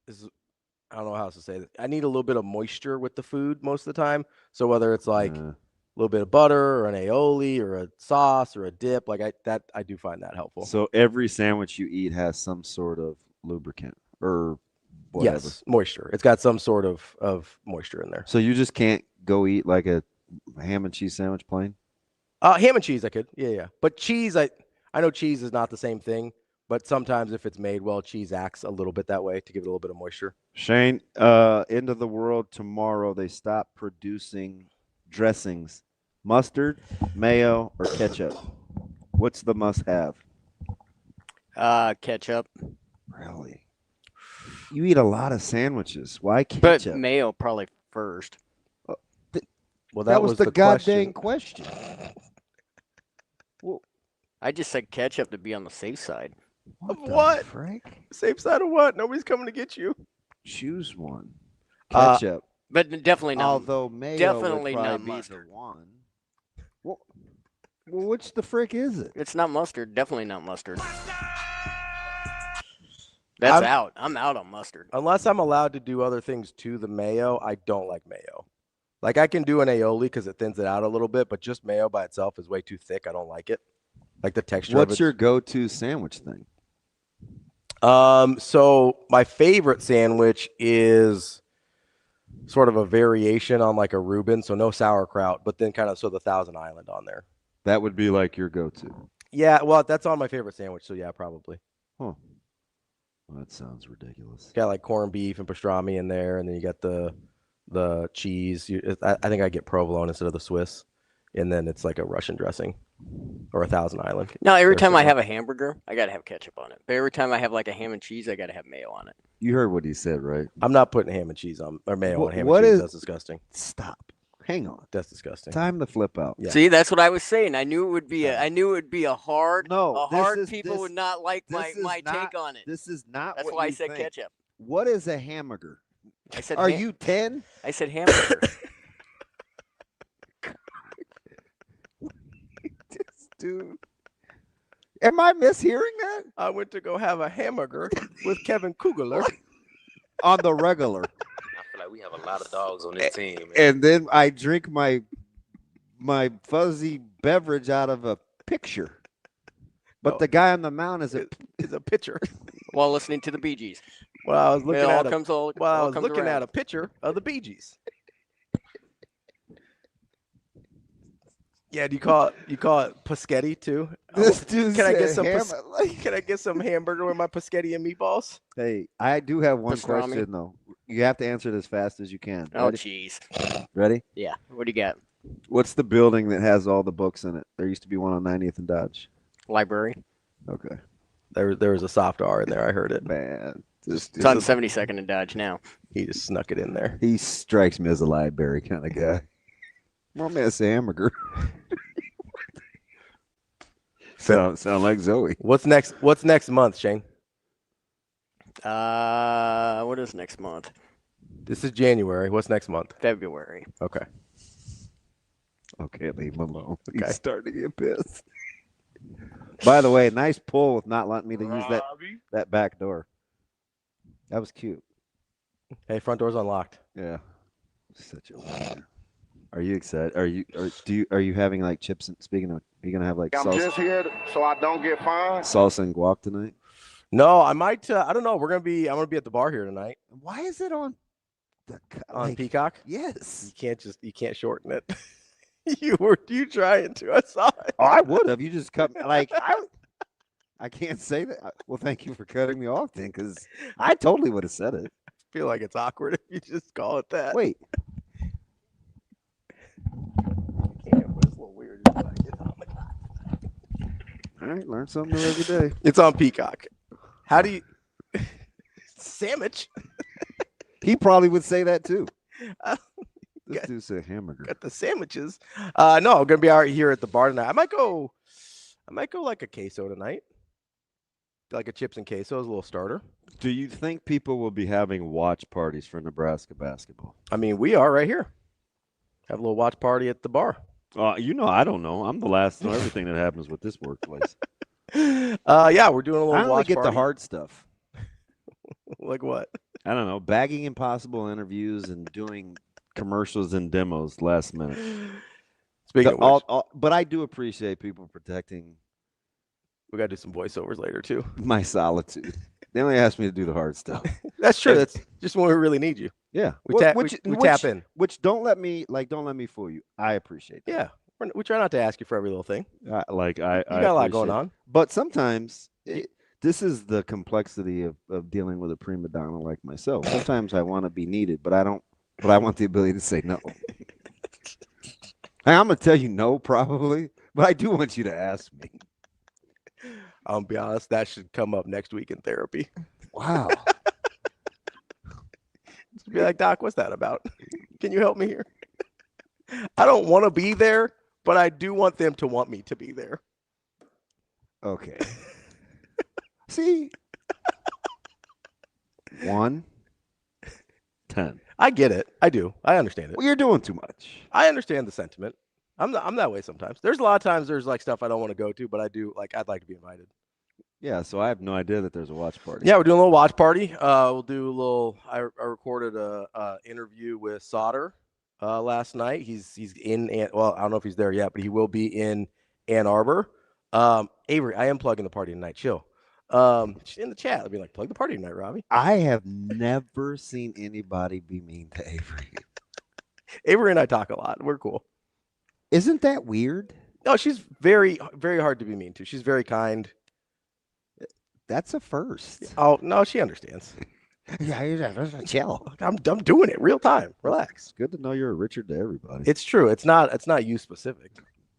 I don't know how else to say this. I need a little bit of moisture with the food most of the time. So whether it's like a little bit of butter or an aioli or a sauce or a dip, like I do find that helpful. So every sandwich you eat has some sort of lubricant or whatever. Yes, moisture. It's got some sort of moisture in there. So you just can't go eat like a ham and cheese sandwich plain? Ham and cheese I could. Yeah. But cheese, I know cheese is not the same thing, but sometimes if it's made well, cheese acts a little bit that way to give it a little bit of moisture. Shane, end of the world tomorrow. They stop producing dressings. Mustard, mayo, or ketchup? What's the must-have? Ketchup. Really? You eat a lot of sandwiches. Why ketchup? But mayo probably first. Well, that was the goddamn question. Well, I just said ketchup to be on the safe side. What? Safe side of what? Nobody's coming to get you. Choose one. Ketchup. But definitely not. Although mayo definitely would not probably be mustard. the one. Well, which the frick is it? It's not mustard. Definitely not mustard. That's out. I'm out on mustard. Unless I'm allowed to do other things to the mayo, I don't like mayo. Like I can do an aioli because it thins it out a little bit, but just mayo by itself is way too thick. I don't like it. Like the texture. What's your go-to sandwich thing? So my favorite sandwich is sort of a variation on like a Reuben, so no sauerkraut, but then kind of the Thousand Island on there. That would be like your go-to. Yeah, well, that's on my favorite sandwich, so yeah, probably. Huh. Well, that sounds ridiculous. Got like corned beef and pastrami in there, and then you got the cheese. I think I get provolone instead of the Swiss, and then it's like a Russian dressing or a Thousand Island. No, every time I have a hamburger, I got to have ketchup on it. But every time I have like a ham and cheese, I got to have mayo on it. You heard what he said, right? I'm not putting ham and cheese on, or mayo on ham and cheese. That's disgusting. Stop. Hang on. That's disgusting. Time to flip out. Yeah. See, that's what I was saying. I knew it would be a hard. People would not like my take on it. This is not. That's why I said ketchup. What is a hamburger? I said. Are you 10? I said hamburger. dude. Am I mishearing that? I went to go have a hamburger with Kevin Kugler on the regular. I feel like we have a lot of dogs on this team. Man. And then I drink my fuzzy beverage out of a picture. But the guy on the mound is a pitcher. While listening to the Bee Gees. Well, I was looking at at a picture of the Bee Gees. Yeah, do you call it Paschetti too? This dude can I get some hamburger with my Paschetti and meatballs? Hey, I do have one Pastrami. question though. You have to answer it as fast as you can. Oh, jeez. Ready? Yeah. What do you got? What's the building that has all the books in it? There used to be one on 90th and Dodge. Library. Okay. There was a soft R in there. I heard it. Man, it's on 72nd and Dodge now. He just snuck it in there. He strikes me as a library kind of guy. Well, man, it's a hamburger. Sound like Zoe. What's next month, Shane? What is next month? This is January. What's next month? February. Okay. Okay, leave him alone. Okay. He's starting to get pissed. By the way, nice pull with not letting me to use that back door. That was cute. Hey, front door's unlocked. Yeah. Such a liar. Are you excited? Are you having like chips? Speaking of, are you gonna have like I'm salsa? just here so I don't get fined. Salsa and guac tonight? No, I might. I don't know. I'm gonna be at the bar here tonight. Why is it on on Peacock? Yes. You can't shorten it. you trying to? I saw it. Oh, I would have. You just cut me like I can't say that. Well, thank you for cutting me off then, because I totally would have said it. I feel like it's awkward if you just call it that. Wait. It's a little weird. All right, learn something new every day. It's on Peacock. How do you sandwich? He probably would say that too. This dude said hamburger. Got the sandwiches. No, I'm gonna be out here at the bar tonight. I might go like a queso tonight. Like a chips and queso as a little starter. Do you think people will be having watch parties for Nebraska basketball? I mean, we are right here. Have a little watch party at the bar. I don't know. I'm the last to know everything that happens with this workplace. Yeah, we're doing a little I only watch get party. the hard stuff. Like what? I don't know. Bagging impossible interviews and doing commercials and demos last minute. Speaking of which, but I do appreciate people protecting. We got to do some voiceovers later too. My solitude. They only asked me to do the hard stuff. That's true. That's just when we really need you. Yeah, we tap in. Which don't let me fool you. I appreciate that. Yeah, we try not to ask you for every little thing. You got a lot going on. But sometimes this is the complexity of dealing with a prima donna like myself. Sometimes I want to be needed, but I don't. But I want the ability to say no. I'm gonna tell you no, probably, but I do want you to ask me. I'll be honest, that should come up next week in therapy. Wow. Just be like, Doc, what's that about? Can you help me here? I don't want to be there, but I do want them to want me to be there. Okay. See? 1, 10. I get it. I do. I understand it. Well, you're doing too much. I understand the sentiment. I'm that way sometimes. There's a lot of times there's like stuff I don't want to go to, but I do like I'd like to be invited. Yeah, so I have no idea that there's a watch party. Yeah, we're doing a little watch party. We'll do a little. I recorded a interview with Sauter last night. He's in. Well, I don't know if he's there yet, but he will be in Ann Arbor. Avery, I am plugging the party tonight. Chill. She's in the chat. I'll be like, plug the party tonight, Ravi. I have never seen anybody be mean to Avery. Avery and I talk a lot. We're cool. Isn't that weird? No, she's very, very hard to be mean to. She's very kind. That's a first. Oh no, she understands. Yeah, chill. I'm doing it real time. Relax. It's good to know you're a Richard to everybody. It's true. It's not you specific.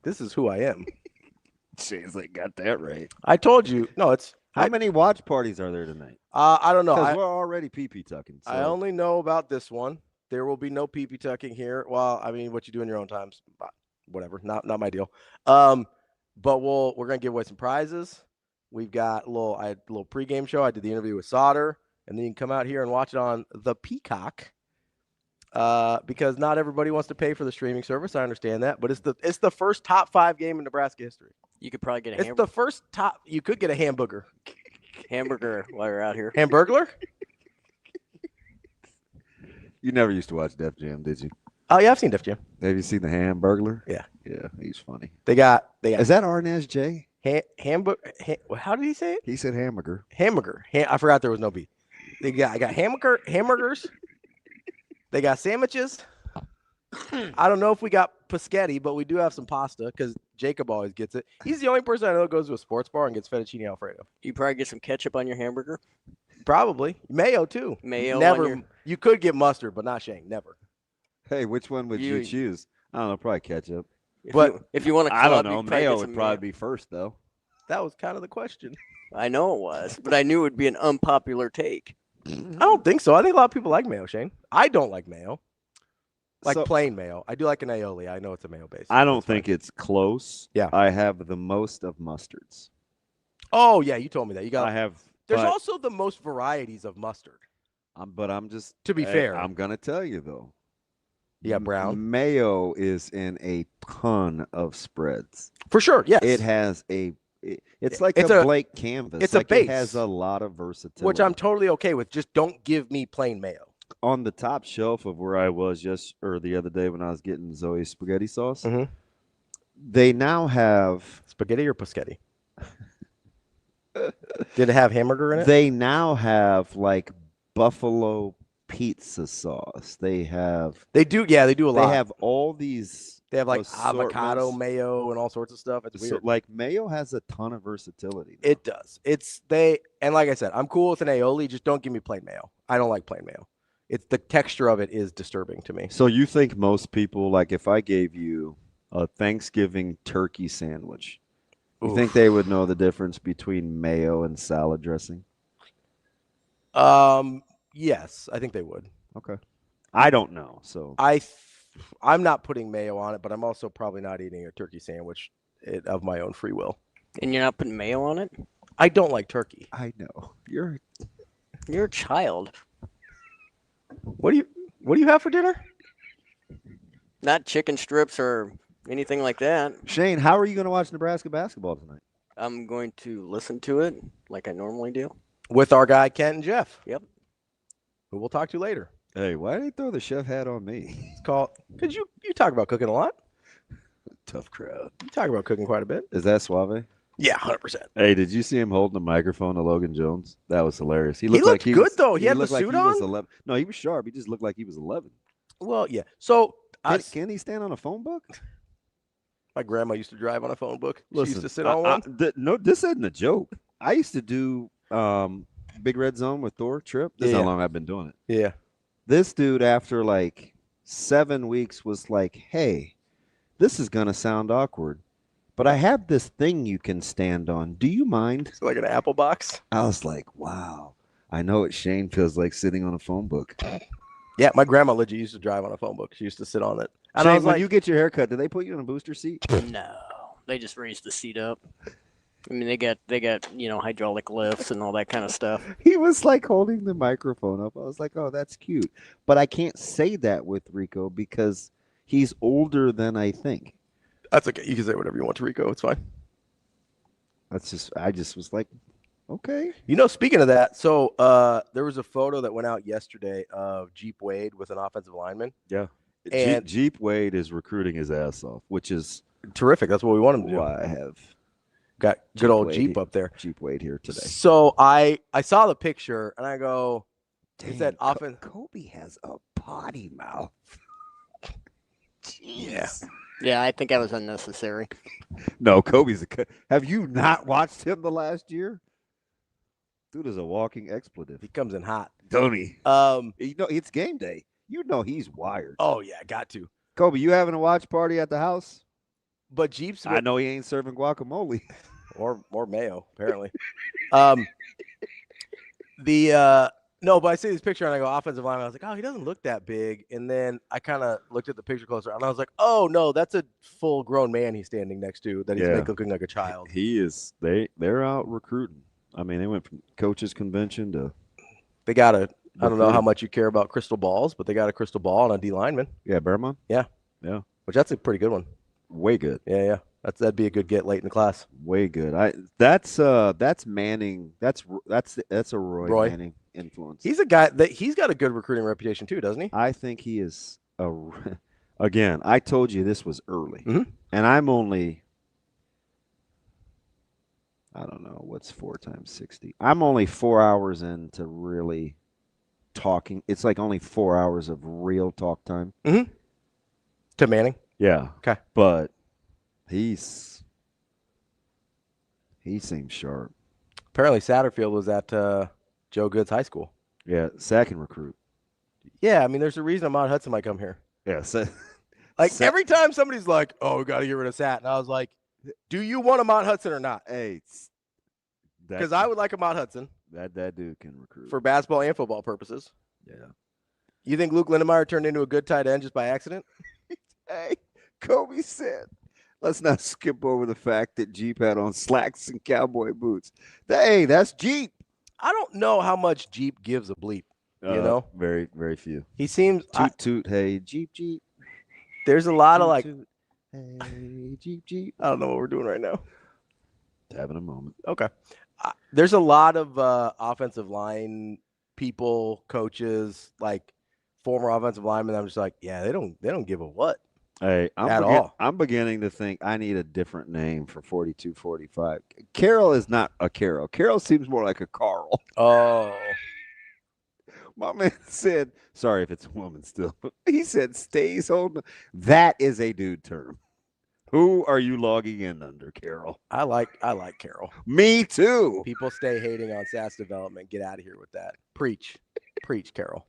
This is who I am. Shane's like got that right. I told you. No, it's how many watch parties are there tonight? I don't know. Because we're already pee-pee tucking. So. I only know about this one. There will be no pee-pee tucking here. Well, I mean, what you do in your own times, whatever. Not my deal. But we're gonna give away some prizes. We've got I had a little pregame show. I did the interview with Sauter, and then you can come out here and watch it on the Peacock. Because not everybody wants to pay for the streaming service. I understand that, but it's the first top 5 game in Nebraska history. You could probably get a It's the first top. You could get a hamburger. Hamburger while you're out here. Hamburglar? You never used to watch Def Jam, did you? Oh yeah, I've seen Def Jam. Have you seen the Hamburglar? Yeah. Yeah, he's funny. They got. Is that Arnaz J? Hamburger. How did he say it? He said hamburger. Hamburger. I forgot there was no B. I got hamburgers. They got sandwiches. I don't know if we got paschetti, but we do have some pasta because Jacob always gets it. He's the only person I know that goes to a sports bar and gets fettuccine Alfredo. You probably get some ketchup on your hamburger. Probably mayo too. Mayo. Never. You could get mustard, but not Shane. Never. Hey, which one would you choose? I don't know. Probably ketchup. If you want to, I don't know. Mayo would probably be first, though. That was kind of the question. I know it was, but I knew it would be an unpopular take. I don't think so. I think a lot of people like mayo, Shane. I don't like mayo. Like plain mayo. I do like an aioli. I know it's a mayo base. I don't think it's close. Yeah. I have the most of mustards. Oh, yeah. You told me that. You got. I have. There's also the most varieties of mustard. But I'm just. To be fair. I'm going to tell you, though. Yeah, brown. Mayo is in a ton of spreads. For sure, yes. It has it's like a blank canvas. It's a base. It has a lot of versatility. Which I'm totally okay with. Just don't give me plain mayo. On the top shelf of where I was the other day when I was getting Zoe's spaghetti sauce, they now have... Spaghetti or paschetti? Did it have hamburger in it? They now have like buffalo pizza sauce. They do a lot. They have all these. They have like avocado mayo and all sorts of stuff. It's weird. Like mayo has a ton of versatility. It does. And like I said, I'm cool with an aioli. Just don't give me plain mayo. I don't like plain mayo. It's the texture of it is disturbing to me. So you think most people, like if I gave you a Thanksgiving turkey sandwich, you think they would know the difference between mayo and salad dressing? Yes, I think they would. Okay. I don't know. So I'm not putting mayo on it, but I'm also probably not eating a turkey sandwich of my own free will. And you're not putting mayo on it? I don't like turkey. I know. You're a child. What do you have for dinner? Not chicken strips or anything like that. Shane, how are you going to watch Nebraska basketball tonight? I'm going to listen to it like I normally do. With our guy Kent and Jeff. Yep. Who we'll talk to later. Hey, why did they throw the chef hat on me? It's called because you talk about cooking a lot. Tough crowd. You talk about cooking quite a bit. Is that Suave? Yeah, 100%. Hey, did you see him holding the microphone to Logan Jones? That was hilarious. He looked good though. He had the suit on. No, he was sharp. He just looked like he was 11. Well, yeah. So can he stand on a phone book? My grandma used to drive on a phone book. She Listen, used to sit on one. No, this isn't a joke. I used to do Big Red Zone with Thor Trip. This is how long I've been doing it. Yeah. This dude, after like 7 weeks, was like, hey, this is going to sound awkward, but I have this thing you can stand on. Do you mind? It's like an Apple box. I was like, wow. I know what Shane feels like sitting on a phone book. Yeah, my grandma legit used to drive on a phone book. She used to sit on it. And Shane, I was when you get your hair cut, do they put you in a booster seat? No, they just raised the seat up. I mean, they got hydraulic lifts and all that kind of stuff. He was like holding the microphone up. I was like, oh, that's cute. But I can't say that with Rico because he's older than I think. That's okay. You can say whatever you want to Rico. It's fine. I just was like, okay. Speaking of that, so there was a photo that went out yesterday of Jeep Wade with an offensive lineman. Yeah. And Jeep Wade is recruiting his ass off, which is terrific. That's what we want him to do. I have got good Jeep old Wade Jeep up there. Jeep Wade here today. So I saw the picture and I go, Dang, is that often Kobe has a potty mouth. Jeez. Yeah, I think that was unnecessary. No, Kobe's have you not watched him the last year? Dude is a walking expletive. He comes in hot. Don't he? It's game day. You know he's wired. Oh yeah, got to. Kobe, you having a watch party at the house? But Jeep's I know he ain't serving guacamole. or mayo, apparently. No, but I see this picture and I go offensive line. I was like, oh, he doesn't look that big. And then I kind of looked at the picture closer and I was like, oh no, that's a full grown man he's standing next to that he's looking like a child. He is. They're out recruiting. I mean, they went from coaches convention to. They got a. I don't know how much you care about crystal balls, but they got a crystal ball and a D lineman. Yeah, Bearmont. Yeah. Yeah. Which that's a pretty good one. Way good. Yeah, yeah. That'd be a good get late in the class. Way good. That's Manning. That's a Roy Manning influence. He's a guy that he's got a good recruiting reputation too, doesn't he? I think he is again, I told you this was early. Mm-hmm. And I'm only, I don't know, what's 4 times 60? I'm only 4 hours into really talking. It's like only 4 hours of real talk time. Mm-hmm. To Manning? Yeah. Okay. But he seems sharp. Apparently Satterfield was at Joe Good's high school. Yeah, second recruit. Yeah, I mean, there's a reason Ahmad Hudson might come here. Yeah. Every time somebody's like, oh, we got to get rid of Sat. And I was like, do you want Ahmad Hudson or not? Hey. Because I would like Ahmad Hudson. That dude can recruit. For basketball and football purposes. Yeah. You think Luke Lindemeyer turned into a good tight end just by accident? Hey, Kobe said, let's not skip over the fact that Jeep had on slacks and cowboy boots. Hey, that's Jeep. I don't know how much Jeep gives a bleep, you know? Very, very few. He seems – toot, hey, Jeep. There's a lot toot, of like toot, hey, Jeep. I don't know what we're doing right now. Having a moment. Okay. There's a lot of offensive line people, coaches, like former offensive linemen. I'm just like, yeah, they don't give a what. Hey, I'm beginning to think I need a different name for 42-45. Carroll is not a Carroll. Carroll seems more like a Carl. Oh. My man said, sorry if it's a woman still, but he said stays home. That is a dude term. Who are you logging in under, Carroll? I like Carroll. Me too. People stay hating on SAS development. Get out of here with that. Preach, Carroll.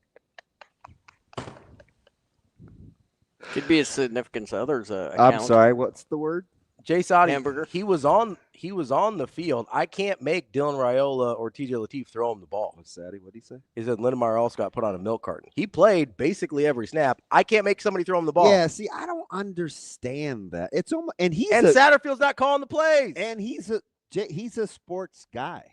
Could be a significant other's account. I'm sorry, what's the word? Jay Sadi, Hamburger. He was on the field. I can't make Dylan Raiola or TJ Lateef throw him the ball. What's Sadi? What'd he say? He said Lindemeyer also got put on a milk carton. He played basically every snap. I can't make somebody throw him the ball. Yeah, see, I don't understand that. It's almost and Satterfield's not calling the plays. And he's a sports guy.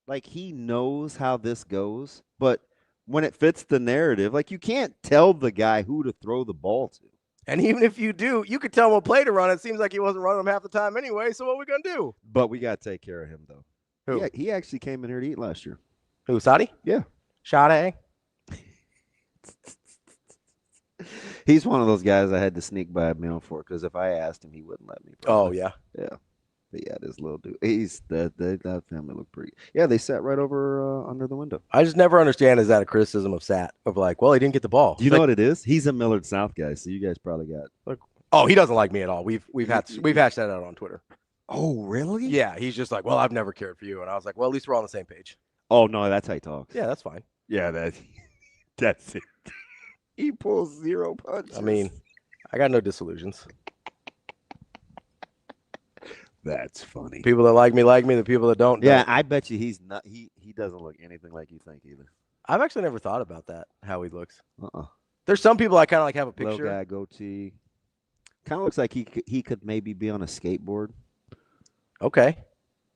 Like he knows how this goes, but when it fits the narrative, like you can't tell the guy who to throw the ball to. And even if you do, you could tell him what play to run. It seems like he wasn't running them half the time anyway. So what are we going to do? But we got to take care of him, though. Who? He actually came in here to eat last year. Who, Sadi? Yeah. Sade? He's one of those guys I had to sneak by a meal for because if I asked him, he wouldn't let me. Probably. Oh, yeah. Yeah. But yeah, this little dude. That family looked pretty. Yeah, they sat right over under the window. I just never understand, is that a criticism of Sat? Of like, well, he didn't get the ball. You know what it is? He's a Millard South guy, so you guys probably got. Oh, he doesn't like me at all. We've hashed that out on Twitter. Oh, really? Yeah, he's just like, well, I've never cared for you. And I was like, well, at least we're on the same page. Oh, no, that's how he talks. Yeah, that's fine. Yeah, that's it. He pulls zero punches. I mean, I got no disillusions. That's funny. People that like me. The people that don't. Yeah, I bet you he's not. He doesn't look anything like you think either. I've actually never thought about that. How he looks. Uh-uh. There's some people I kind of like have a picture. Little guy, goatee. Kind of looks like he could maybe be on a skateboard. Okay,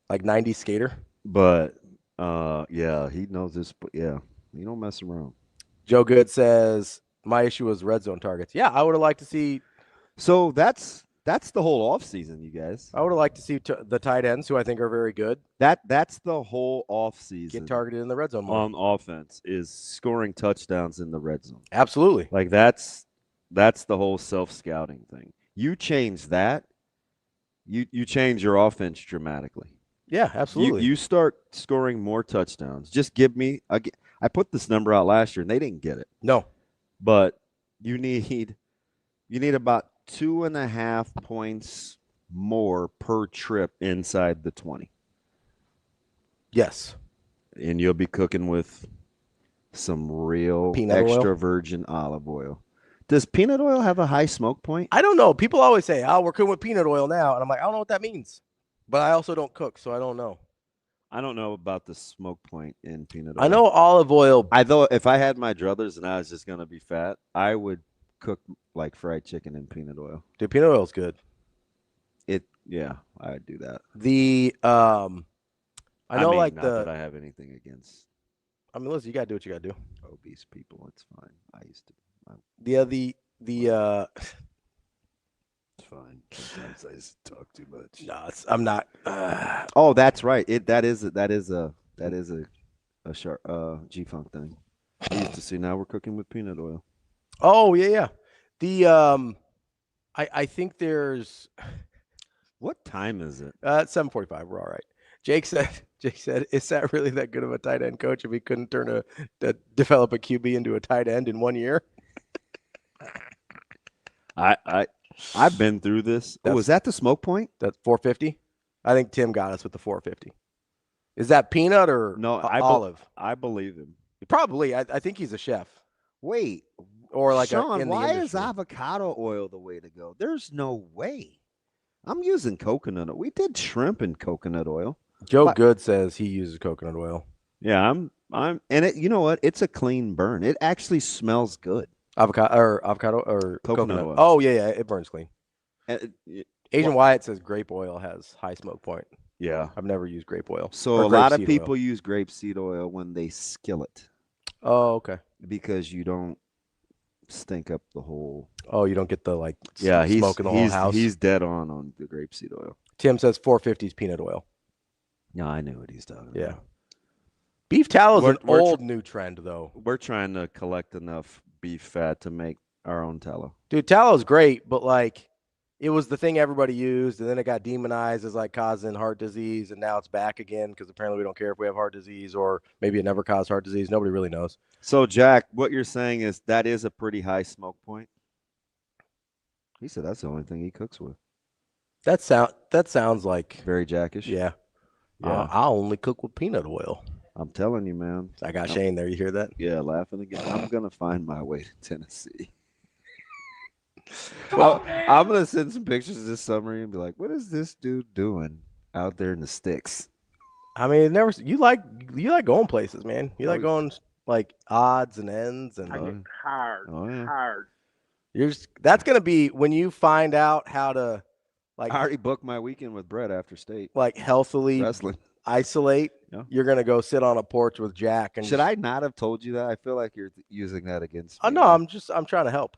like 90s skater. But yeah, he knows this. But yeah, you don't mess around. Joe Good says my issue was red zone targets. Yeah, I would have liked to see. So that's the whole offseason, you guys. I would have liked to see the tight ends, who I think are very good. That's the whole offseason. Get targeted in the red zone more. On offense is scoring touchdowns in the red zone. Absolutely. Like that's the whole self-scouting thing. You change that, you change your offense dramatically. Yeah, absolutely. You start scoring more touchdowns. Just give me I put this number out last year and they didn't get it. No. But you need about 2.5 points more per trip inside the 20. Yes. And you'll be cooking with some real peanut extra oil? Virgin olive oil. Does peanut oil have a high smoke point? I don't know. People always say, oh, we're cooking with peanut oil now. And I'm like, I don't know what that means. But I also don't cook, so I don't know. I don't know about the smoke point in peanut oil. I know olive oil. If I had my druthers and I was just going to be fat, I would cook like fried chicken in peanut oil. Dude, peanut oil is good. Yeah, I'd do that. I know, like not that I have anything against. I mean, listen, you gotta do what you gotta do. Obese people, it's fine. I used to. fine. Sometimes I just talk too much. No, I'm not. Oh, that's right. That is a sharp G-Funk thing. I used to see. Now we're cooking with peanut oil. Oh yeah. The I think there's. What time is it? 7:45. We're all right. Jake said, is that really that good of a tight end coach if he couldn't develop a QB into a tight end in 1 year? I've been through this. Was that the smoke point? That's 450. I think Tim got us with the 450. Is that peanut or no? Olive. I believe him. Probably. I think he's a chef. Wait, or like Sean, why is avocado oil the way to go? There's no way. I'm using coconut oil. We did shrimp in coconut oil. Joe Good says he uses coconut oil. Yeah, I'm and it, you know what? It's a clean burn. It actually smells good. Avocado or coconut oil. Oh yeah, it burns clean. Asian Wyatt says grape oil has high smoke point. Yeah, I've never used grape oil. So a lot of people use grapeseed oil when they skillet. Oh, okay. Because you don't stink up the whole. Oh, you don't get the smoke in the whole house. He's dead on the grapeseed oil. Tim says 450 is peanut oil. No, I knew what he's talking about. Yeah. Beef tallow is an old new trend, though. We're trying to collect enough beef fat to make our own tallow. Dude, tallow is great, but it was the thing everybody used, and then it got demonized as causing heart disease, and now it's back again because apparently we don't care if we have heart disease, or maybe it never caused heart disease. Nobody really knows. So, Jack, what you're saying is that is a pretty high smoke point? He said that's the only thing he cooks with. That sounds like very Jackish. Yeah. I only cook with peanut oil. I'm telling you, man. I got Shane there. You hear that? Yeah, laughing again. I'm going to find my way to Tennessee. I'm going to send some pictures this summer and be like, what is this dude doing out there in the sticks? I mean, you like going places, man. You like going odds and ends. And I get tired. That's going to be when you find out how to I already booked my weekend with Brett after state. Healthily wrestling. Isolate. Yeah. You're going to go sit on a porch with Jack. And should I not have told you that? I feel like you're using that against me. No, I'm trying to help.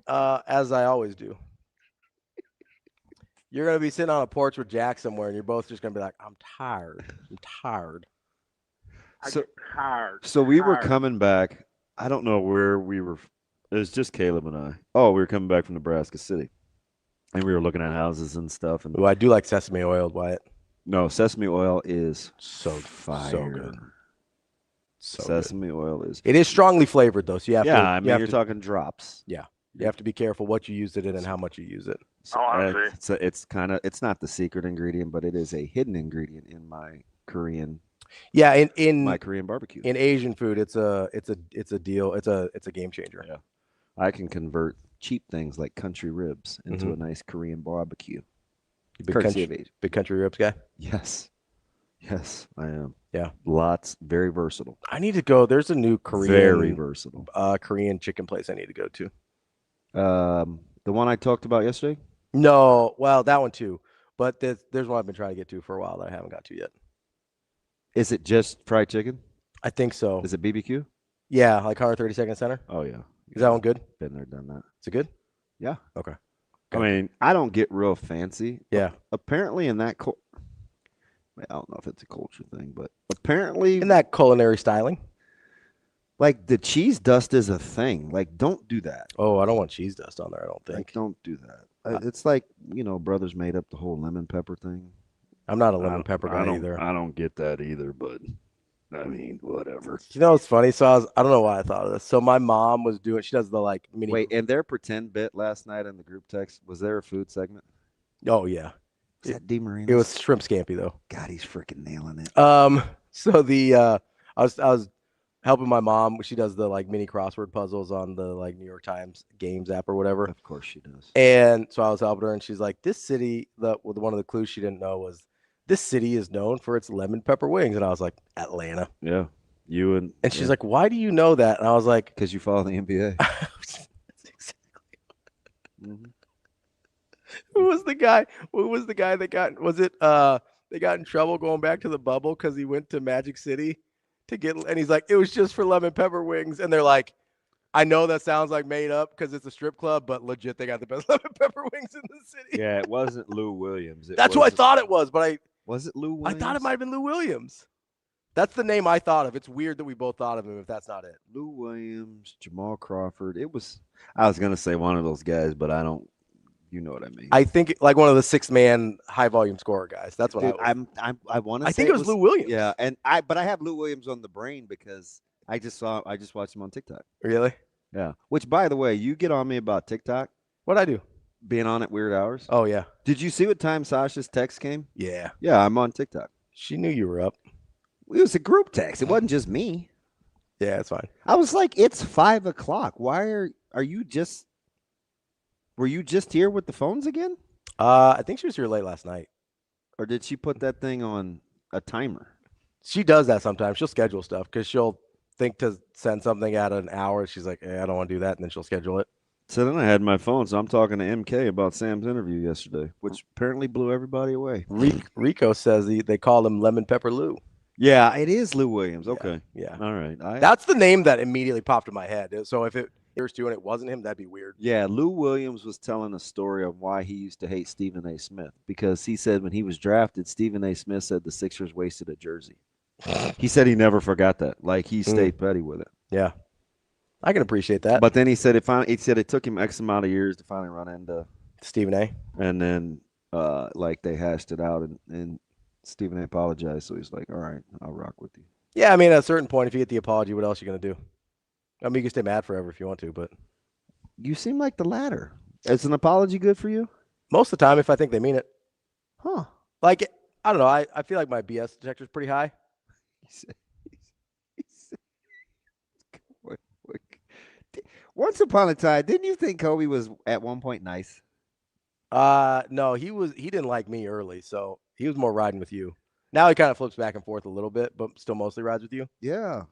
As I always do. You're going to be sitting on a porch with Jack somewhere, and you're both just going to be like, I'm tired. I get tired. So we were coming back. I don't know where we were. It was just Caleb and I. Oh, we were coming back from Nebraska City. And we were looking at houses and stuff. And I do like sesame oil, Wyatt. No, sesame oil is so fire. So good. Sesame oil is. It is strongly flavored, though. So you have to. Yeah, I mean, you're talking drops. Yeah. You have to be careful what you use it in and how much you use it. So, it's not the secret ingredient, but it is a hidden ingredient in my Korean. Yeah, in my Korean barbecue. In Asian food, it's a deal. It's a game changer. Yeah, I can convert cheap things like country ribs into a nice Korean barbecue. Big country ribs guy? Yes, I am. Yeah, very versatile. I need to go. There's a new Korean, very versatile Korean chicken place I need to go to. The one I talked about yesterday? No, well, that one too. But there's one I've been trying to get to for a while that I haven't got to yet. Is it just fried chicken? I think so. Is it BBQ? Yeah, 132nd Center. Oh yeah. Is that one good? Been there, done that. Is it good? Yeah. Okay. I mean, I don't get real fancy. Yeah. Apparently in that I don't know if it's a culture thing, but apparently in that culinary styling, the cheese dust is a thing. Don't do that. Oh, I don't want cheese dust on there. I don't think. Don't do that. It's brothers made up the whole lemon pepper thing. I'm not a lemon pepper guy either. I don't get that either, but I mean, whatever. You know what's funny? So I don't know why I thought of this. So my mom was doing. She does the mini. Wait, and their pretend bit last night in the group text, was there a food segment? Oh yeah. Was that DeMarine? It was shrimp scampi though. God, he's freaking nailing it. So I was helping my mom. She does the mini crossword puzzles on the New York Times Games app or whatever. Of course she does. And so I was helping her, and she's like, "This city." One of the clues she didn't know was this city is known for its lemon pepper wings, and I was like, Atlanta. Yeah, you and she's like, "Why do you know that?" And I was like, "Because you follow the NBA." That's exactly. Who was the guy? Who was the guy that got? Was it? They got in trouble going back to the bubble because he went to Magic City to get, and he's like, it was just for lemon pepper wings, and they're like, I know that sounds like made up because it's a strip club, but legit, they got the best lemon pepper wings in the city. Yeah, it wasn't Lou Williams. That's what I thought it was, but was it Lou Williams? I thought it might have been Lou Williams. That's the name I thought of. It's weird that we both thought of him if that's not it. Lou Williams, Jamal Crawford. I was gonna say one of those guys, but I don't. You know what I mean? I think like one of the 6-man high volume scorer guys. That's what Dude, I want to. I think it was Lou Williams. Yeah, but I have Lou Williams on the brain because I just watched him on TikTok. Really? Yeah. Which, by the way, you get on me about TikTok. What'd I do? Being on at weird hours. Oh yeah. Did you see what time Sasha's text came? Yeah. Yeah, I'm on TikTok. She knew you were up. It was a group text. It wasn't just me. Yeah, it's fine. I was like, it's 5:00. Why are you just? Were you just here with the phones again? I think she was here late last night. Or did she put that thing on a timer? She does that sometimes. She'll schedule stuff because she'll think to send something at an hour. She's like, I don't want to do that. And then she'll schedule it. So then I had my phone. So I'm talking to MK about Sam's interview yesterday, which apparently blew everybody away. Rico says they call him Lemon Pepper Lou. Yeah, it is Lou Williams. Okay. Yeah. All right. That's the name that immediately popped in my head. So if here's two and it wasn't him, that'd be weird. Yeah, Lou Williams was telling a story of why he used to hate Stephen A. Smith because he said when he was drafted, Stephen A. Smith said the Sixers wasted a jersey. He said he never forgot that. Like he stayed petty with it. Yeah, I can appreciate that. But then he said it took him X amount of years to finally run into Stephen A. And then like they hashed it out and Stephen A. apologized. So he's like, all right, I'll rock with you. Yeah, I mean, at a certain point, if you get the apology, what else are you going to do? I mean, you can stay mad forever if you want to, but you seem like the latter. Is an apology good for you? Most of the time, if I think they mean it. Huh. Like, I don't know. I feel like my BS detector is pretty high. Once upon a time, didn't you think Kobe was at one point nice? No, he didn't like me early, so he was more riding with you. Now he kind of flips back and forth a little bit, but still mostly rides with you. Yeah.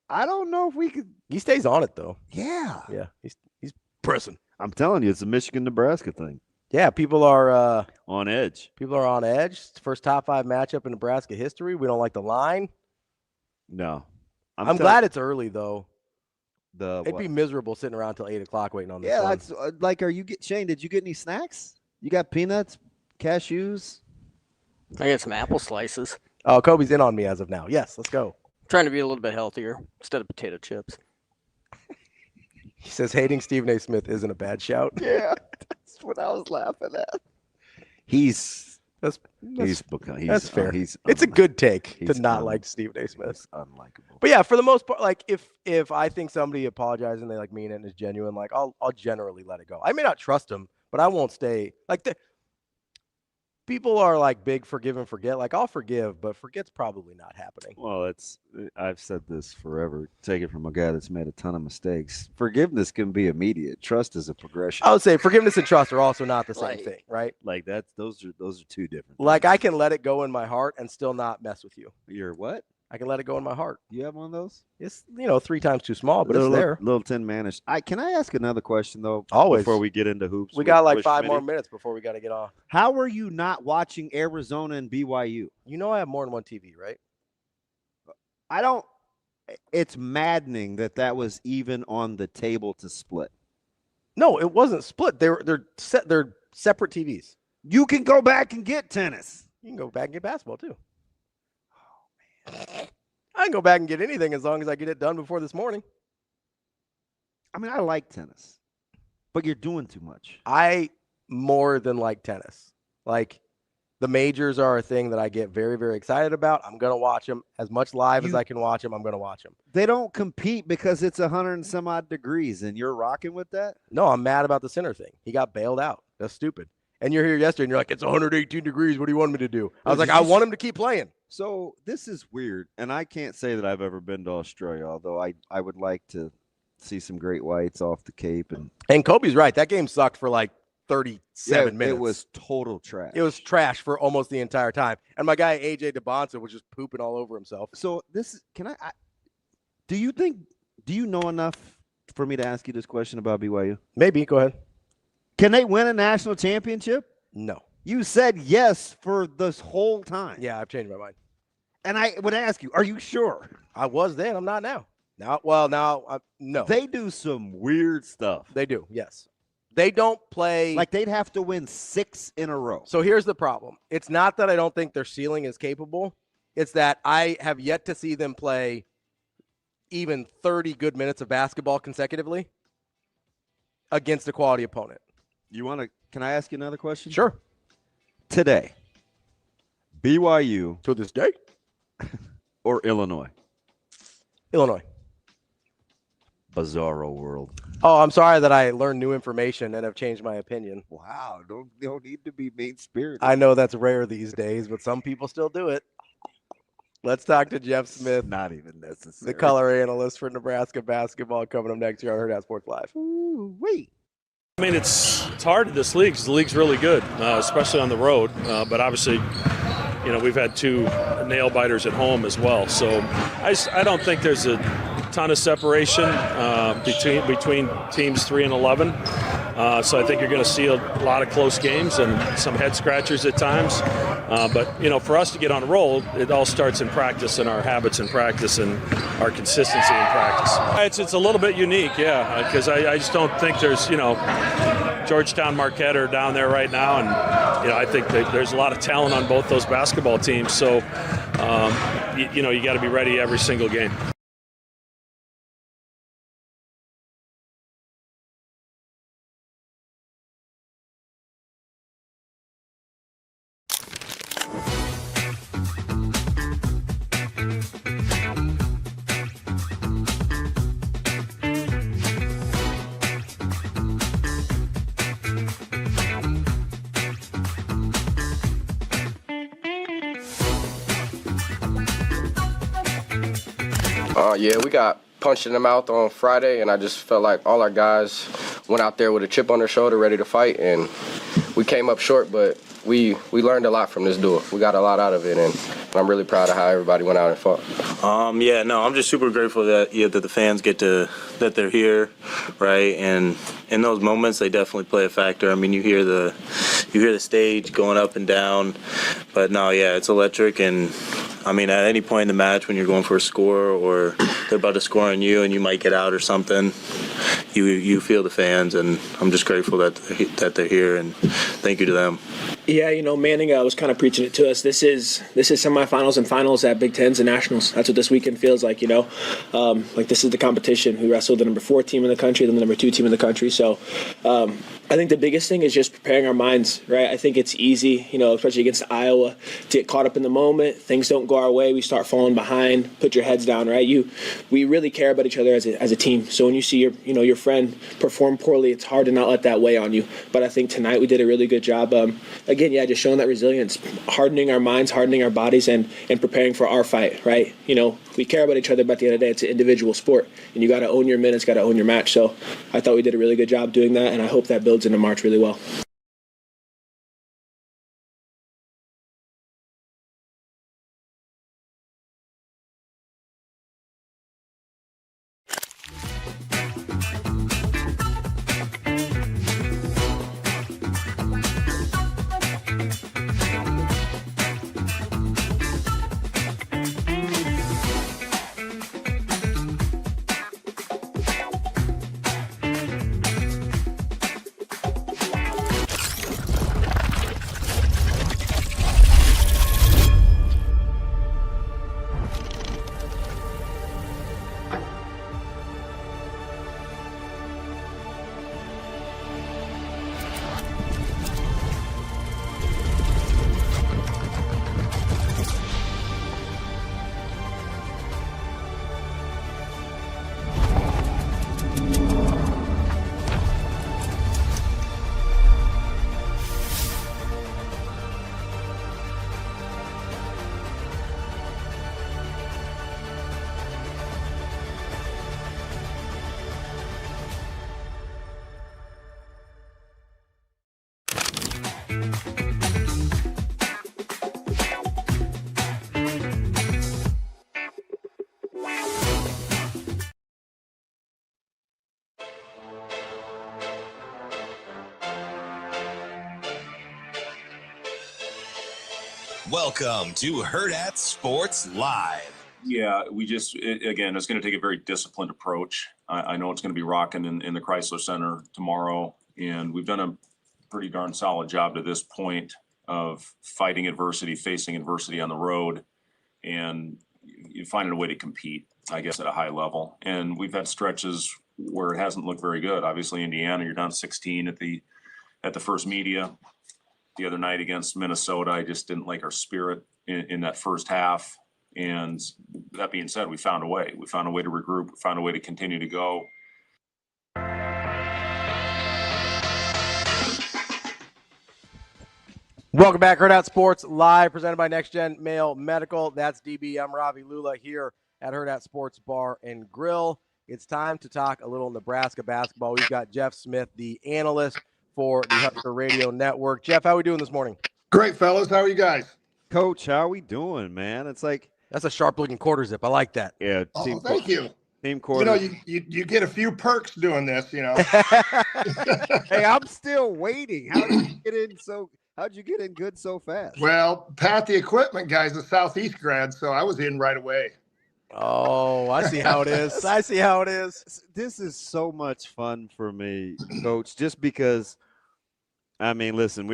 I don't know if we could. He stays on it though. Yeah. Yeah. He's pressing. I'm telling you, it's a Michigan-Nebraska thing. Yeah, people are on edge. People are on edge. It's the first top 5 matchup in Nebraska history. We don't like the line. No. I'm glad it's early though. It'd be miserable sitting around till 8 o'clock waiting on this. Yeah, one. that's like, Shane? Did you get any snacks? You got peanuts, cashews? I got some apple slices. Oh, Kobe's in on me as of now. Yes, let's go. Trying to be a little bit healthier instead of potato chips. He says hating Stephen A. Smith isn't a bad shout. Yeah, that's what I was laughing at. That's fair. It's a good take to not like Stephen A. Smith. Unlikable. But yeah, for the most part, like if I think somebody apologizes and they like mean it and is genuine, like I'll generally let it go. I may not trust them, but I won't stay like people are like big forgive and forget. Like I'll forgive, but forget's probably not happening. Well, I've said this forever. Take it from a guy that's made a ton of mistakes. Forgiveness can be immediate. Trust is a progression. I would say forgiveness and trust are also not the same thing, right? Like those are two different. Like I can let it go in my heart and still not mess with you. You're what? I can let it go in my heart. You have one of those? It's 3 times too small, but it's there. Little 10-manish. Can I ask another question though? Always. Before we get into hoops. We got like 5 more minutes before we got to get off. How are you not watching Arizona and BYU? You know I have more than one TV, right? I don't. It's maddening that was even on the table to split. No, it wasn't split. They're separate TVs. You can go back and get tennis. You can go back and get basketball too. I can go back and get anything as long as I get it done before this morning. I mean, I like tennis, but you're doing too much. I more than like tennis. Like the majors are a thing that I get very, very excited about. I'm going to watch them as much live as I can watch them. I'm going to watch them. They don't compete because it's 100 and some odd degrees and you're rocking with that? No, I'm mad about the center thing. He got bailed out. That's stupid. And you're here yesterday and you're like, it's 118 degrees. What do you want me to do? I was like, I want him to keep playing. So this is weird, and I can't say that I've ever been to Australia, although I would like to see some great whites off the Cape. And Kobe's right. That game sucked for like 37 minutes. It was total trash. It was trash for almost the entire time. And my guy, AJ DeBonsa, was just pooping all over himself. So do you know enough for me to ask you this question about BYU? Maybe. Go ahead. Can they win a national championship? No. You said yes for this whole time. Yeah, I've changed my mind. And I would ask you, are you sure? I was then. I'm not now. No. They do some weird stuff. They do, yes. They don't play. Like they'd have to win 6 in a row. So here's the problem. It's not that I don't think their ceiling is capable. It's that I have yet to see them play even 30 good minutes of basketball consecutively against a quality opponent. Can I ask you another question? Sure. Today, BYU. To this day? Or Illinois? Illinois. Bizarro world. Oh, I'm sorry that I learned new information and have changed my opinion. Wow, don't need to be mean-spirited. I know that's rare these days, but some people still do it. Let's talk to Jeff Smith. Not even necessary. The color analyst for Nebraska basketball, coming up next year on Hurrdat Sports Live. Ooh-wee. I mean, it's hard in this league because the league's really good, especially on the road. But obviously, we've had 2 nail biters at home as well. So I don't think there's a ton of separation between teams 3 and 11. So I think you're going to see a lot of close games and some head scratchers at times. But for us to get on a roll, it all starts in practice and our habits in practice and our consistency in practice. It's a little bit unique, yeah, because I just don't think there's Georgetown, Marquette are down there right now, and I think that there's a lot of talent on both those basketball teams. So you got to be ready every single game. Yeah, we got punched in the mouth on Friday, and I just felt like all our guys went out there with a chip on their shoulder, ready to fight, and we came up short, but we learned a lot from this duel. We got a lot out of it, and I'm really proud of how everybody went out and fought. I'm just super grateful that the fans that they're here, right? And in those moments, they definitely play a factor. I mean, you hear the stage going up and down, but it's electric. And I mean, at any point in the match when you're going for a score or they're about to score on you and you might get out or something, you feel the fans, and I'm just grateful that they're here, and thank you to them. Yeah, Manning was kind of preaching it to us. This is semifinals and finals at Big Tens and Nationals. That's what this weekend feels like, like this is the competition. We wrestled the number 4 team in the country, then the number 2 team in the country. So I think the biggest thing is just preparing our minds, right? I think it's easy, especially against Iowa, to get caught up in the moment. Things don't go our way. We start falling behind. Put your heads down, right? We really care about each other as a team. So when you see your friend perform poorly, it's hard to not let that weigh on you. But I think tonight we did a really good job. Again, just showing that resilience, hardening our minds, hardening our bodies, and preparing for our fight, right? We care about each other, but at the end of the day, it's an individual sport, and you got to own your minutes, got to own your match. So I thought we did a really good job doing that, and I hope that builds into March really well. Welcome to Hurrdat Sports Live. Yeah, again, it's going to take a very disciplined approach. I know it's going to be rocking in the Chrysler Center tomorrow, and we've done a pretty darn solid job to this point of fighting adversity, facing adversity on the road, and finding a way to compete, I guess, at a high level. And we've had stretches where it hasn't looked very good. Obviously, Indiana, you're down 16 at the first media. The other night against Minnesota, I just didn't like our spirit in that first half. And that being said, we found a way. We found a way to regroup. We found a way to continue to go. Welcome back, Hurrdat Sports Live, presented by Next Gen Male Medical. That's DB. I'm Ravi, Lulla here at Hurrdat Sports Bar and Grill. It's time to talk a little Nebraska basketball. We've got Jeff Smith, the analyst for the Husker Radio Network. Jeff, how are we doing this morning? Great, fellas. How are you guys? Coach, how are we doing, man? It's like that's a sharp-looking quarter zip. I like that. Yeah. Thank you. Team quarter. You know, you get a few perks doing this. You know. Hey, I'm still waiting. How'd you get in good so fast? Well, Pat, the equipment guy's a Southeast grad, so I was in right away. Oh, I see how it is. I see how it is. This is so much fun for me, Coach, just because. I mean, listen,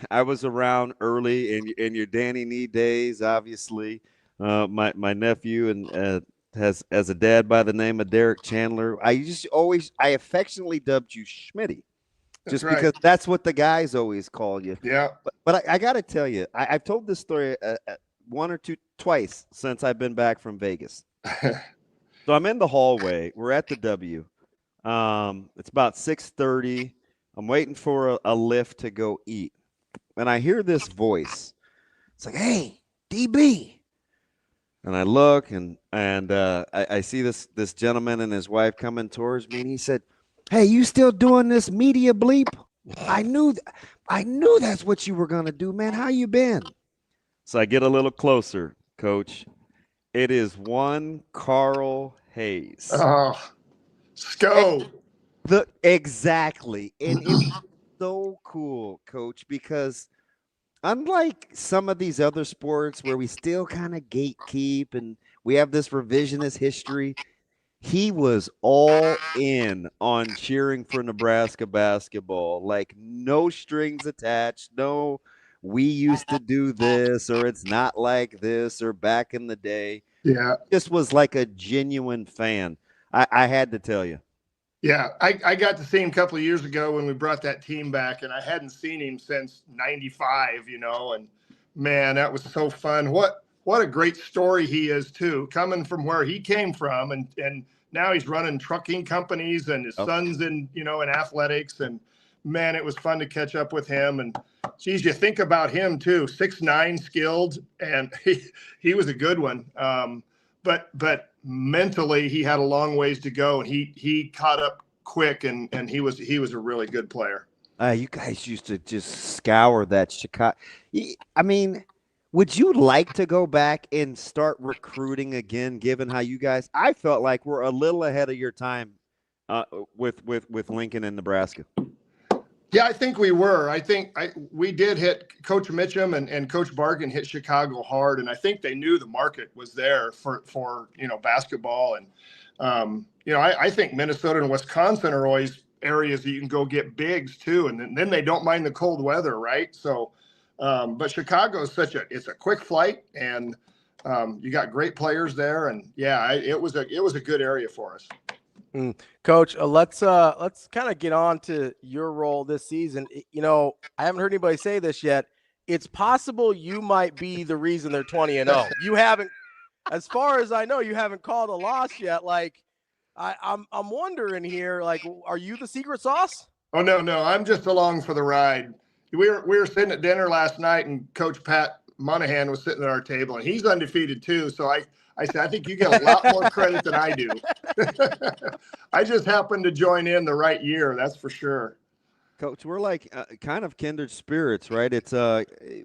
I was around early in your Danny Nee days, obviously. My nephew and has a dad by the name of Derek Chandler. I affectionately dubbed you Schmitty, just right. because that's what the guys always call you. Yeah. But I got to tell you, I've told this story twice since I've been back from Vegas. So I'm in the hallway. We're at the W. It's about 6:30. I'm waiting for a lift to go eat. And I hear this voice. It's like, hey, DB. And I look and I see this gentleman and his wife coming towards me. And he said, hey, you still doing this media bleep? I knew that's what you were going to do, man. How you been? So I get a little closer, Coach. It is one Carl Hayes. Oh, Sco. Exactly. And it's so cool, Coach, because unlike some of these other sports where we still kind of gatekeep and we have this revisionist history, he was all in on cheering for Nebraska basketball. Like no strings attached, no we used to do this or it's not like this or back in the day. Yeah. This was like a genuine fan. I had to tell you. Yeah, I got to see him a couple of years ago when we brought that team back, and I hadn't seen him since '95, you know, and man, that was so fun. What a great story he is too, coming from where he came from, and now he's running trucking companies, and his son's in athletics, and man, it was fun to catch up with him. And geez, you think about him too, 6'9", skilled, and he was a good one. But mentally, he had a long ways to go, and he caught up quick, and he was a really good player. You guys used to just scour that Chicago. I mean, would you like to go back and start recruiting again? Given how you guys, I felt like we're a little ahead of your time with Lincoln and Nebraska. Yeah, I think we were. We did hit Coach Mitchum and Coach Bargan hit Chicago hard, and I think they knew the market was there for basketball. And I think Minnesota and Wisconsin are always areas that you can go get bigs too, and then they don't mind the cold weather, right? So, but Chicago is it's a quick flight, and you got great players there, and yeah, it was a good area for us. Coach, let's kind of get on to your role this season. I haven't heard anybody say this yet. It's possible you might be the reason they're 20-0. You haven't, as far as I know, you haven't called a loss yet. Like, I'm wondering here, like, are you the secret sauce? Oh no, I'm just along for the ride. We were sitting at dinner last night, and Coach Pat Monahan was sitting at our table, and he's undefeated too. So I said, I think you get a lot more credit than I do. I just happened to join in the right year, that's for sure. Coach, we're like kind of kindred spirits, right? It's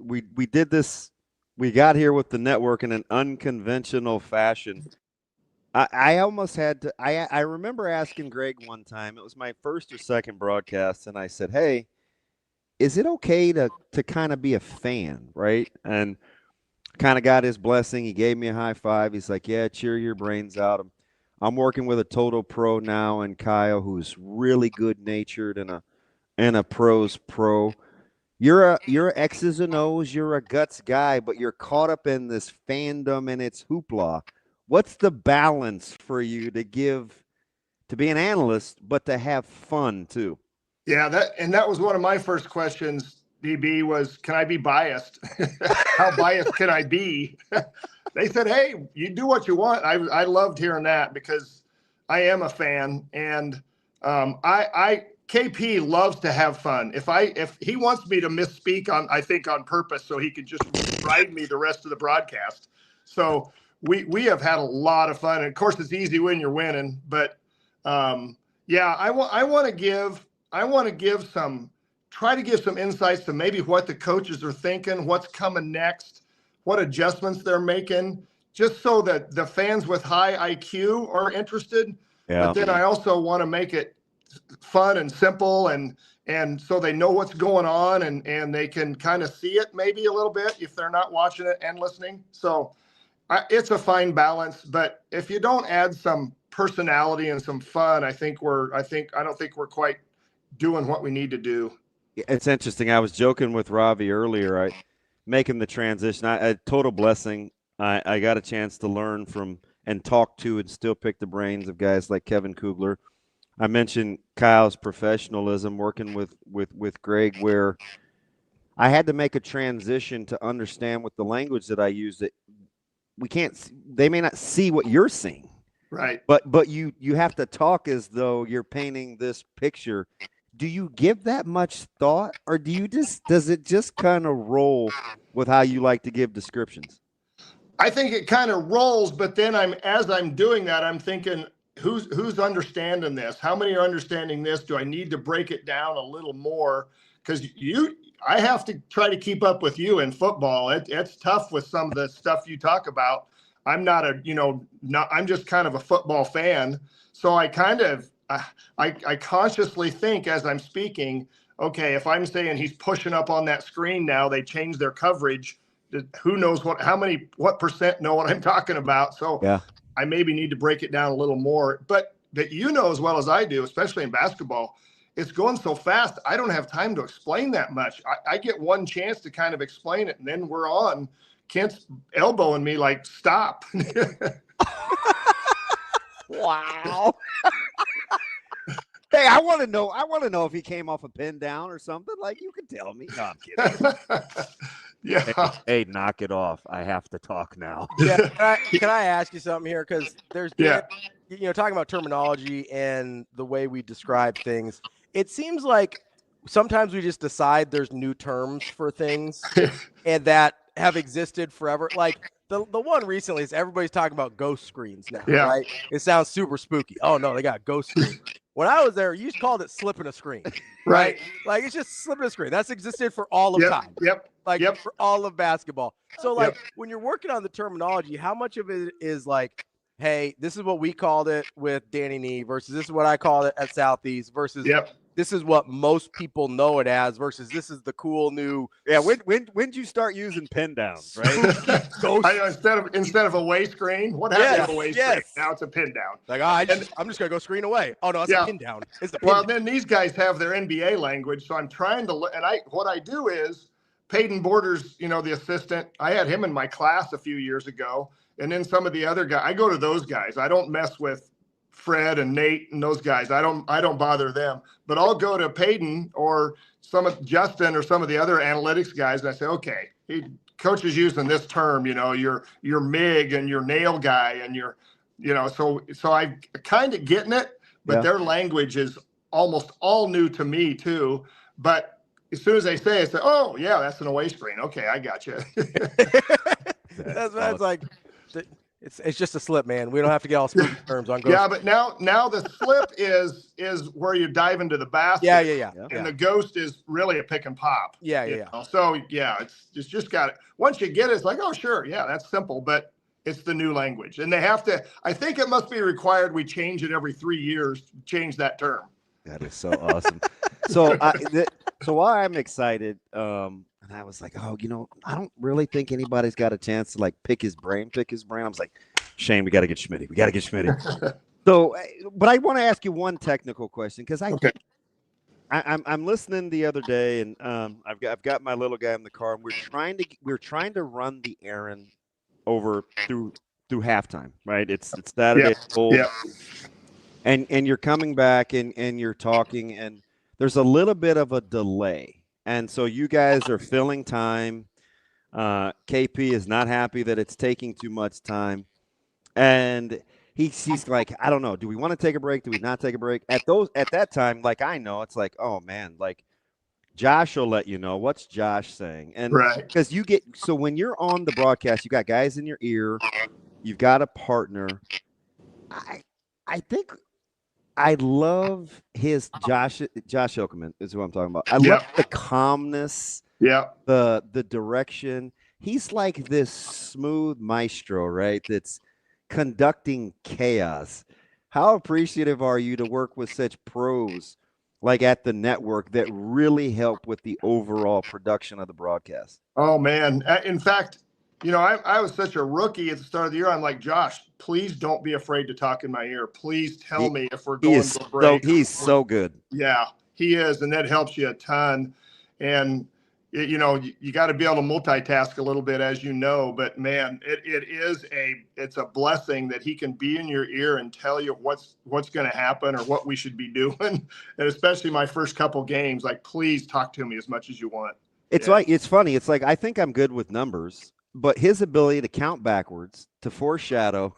we did this. We got here with the network in an unconventional fashion. I almost had to. I remember asking Greg one time. It was my first or second broadcast, and I said, "Hey, is it okay to kind of be a fan, right?" And kind of got his blessing. He gave me a high five. He's like, yeah, cheer your brains out. I'm working with a total pro now, and Kyle, who's really good-natured and a pro's pro. You're a X's and O's, you're a guts guy, but you're caught up in this fandom and its hoopla. What's the balance for you to be an analyst, but to have fun too? Yeah, that was one of my first questions, DB, was can I be biased? How biased can I be? They said, hey, you do what you want. I loved hearing that because I am a fan, and KP loves to have fun. If he wants me to misspeak on purpose so he can just ride me the rest of the broadcast. So we have had a lot of fun. And of course it's easy when you're winning, but yeah, I want to give some insights to maybe what the coaches are thinking, what's coming next, what adjustments they're making, just so that the fans with high IQ are interested. Yeah. But then I also want to make it fun and simple and so they know what's going on and they can kind of see it maybe a little bit if they're not watching it and listening. So it's a fine balance, but if you don't add some personality and some fun, I don't think we're quite doing what we need to do. It's interesting. I was joking with Ravi earlier, making the transition. A total blessing. I got a chance to learn from and talk to and still pick the brains of guys like Kevin Kugler. I mentioned Kyle's professionalism working with Greg, where I had to make a transition to understand with the language that I use that they may not see what you're seeing. Right. But you have to talk as though you're painting this picture. Do you give that much thought, or does it just kind of roll with how you like to give descriptions? I think it kind of rolls, but then as I'm doing that, I'm thinking, who's understanding this? How many are understanding this? Do I need to break it down a little more? Because I have to try to keep up with you in football. It's tough with some of the stuff you talk about. I'm I'm just kind of a football fan. So I kind of, I consciously think as I'm speaking, okay, if I'm saying he's pushing up on that screen now, they change their coverage. Who knows what percent know what I'm talking about? So yeah. I maybe need to break it down a little more, but as well as I do, especially in basketball, it's going so fast. I don't have time to explain that much. I get one chance to kind of explain it, and then we're on. Kent's elbowing me like, stop. Wow. Hey, I want to know if he came off a pin down or something. Like, you can tell me. No, I'm kidding. Yeah. Hey, knock it off. I have to talk now. Yeah. Can I ask you something here? Because there's talking about terminology and the way we describe things. It seems like sometimes we just decide there's new terms for things and that have existed forever. Like the one recently is everybody's talking about ghost screens now, right? It sounds super spooky. Oh no, they got ghost screens. When I was there, you called it slipping a screen, right? Like it's just slipping a screen. That's existed for all of time. For all of basketball. So when you're working on the terminology, how much of it is like, hey, this is what we called it with Danny Nee versus this is what I called it at Southeast versus this is what most people know it as versus this is the cool new. Yeah. When'd you start using pin downs, right? instead of away screen, what happened to away screen? Now it's a pin down. Like, I'm just going to go screen away. Oh no, it's a pin down. It's the pin down. Then these guys have their NBA language. So I'm trying to, what I do is Peyton Borders, the assistant, I had him in my class a few years ago. And then some of the other guys, I go to those guys. I don't mess with Fred and Nate and those guys. I don't bother them. But I'll go to Peyton or some of Justin or some of the other analytics guys, and I say, okay, coach is using this term. Your MIG and your nail guy and your, so I kind of getting it. But their language is almost all new to me too. But as soon as they say it, I say, oh yeah, that's an away screen. Okay, I got you. That's like. It's just a slip, man. We don't have to get all spooky terms on ghost. Yeah, but now the slip is where you dive into the basket. Yeah. And the ghost is really a pick and pop. Yeah. So it's just got it. Once you get it, it's like, oh sure, yeah, that's simple, but it's the new language, and they have to. I think it must be required we change it every 3 years to change that term. That is so awesome. So why I'm excited. And I was like, oh, I don't really think anybody's got a chance to like pick his brain. I was like, Shane, we got to get Schmitty. So, but I want to ask you one technical question because I'm listening the other day, and I've got my little guy in the car, and we're trying to run the errand over through halftime, right? It's Saturday, and you're coming back and you're talking, and there's a little bit of a delay, and so you guys are filling time. KP is not happy that it's taking too much time, and he's like, I don't know. Do we want to take a break? Do we not take a break? At that time, like I know, it's like, oh man, like Josh will let you know. What's Josh saying? And because so when you're on the broadcast, you got guys in your ear, you've got a partner. I think I love his Josh Hilkeman is who I'm talking about. I love the calmness, the direction. He's like this smooth maestro, right? That's conducting chaos. How appreciative are you to work with such pros like at the network that really help with the overall production of the broadcast? Oh man. In fact, I was such a rookie at the start of the year. I'm like, Josh, please don't be afraid to talk in my ear. Please tell me if we're going to a break. He's so good. Yeah, he is. And that helps you a ton. And you got to be able to multitask a little bit, as you know, but man, it's a blessing that he can be in your ear and tell you what's going to happen or what we should be doing. And especially my first couple games, like, please talk to me as much as you want. It's funny. It's like, I think I'm good with numbers, but his ability to count backwards, to foreshadow,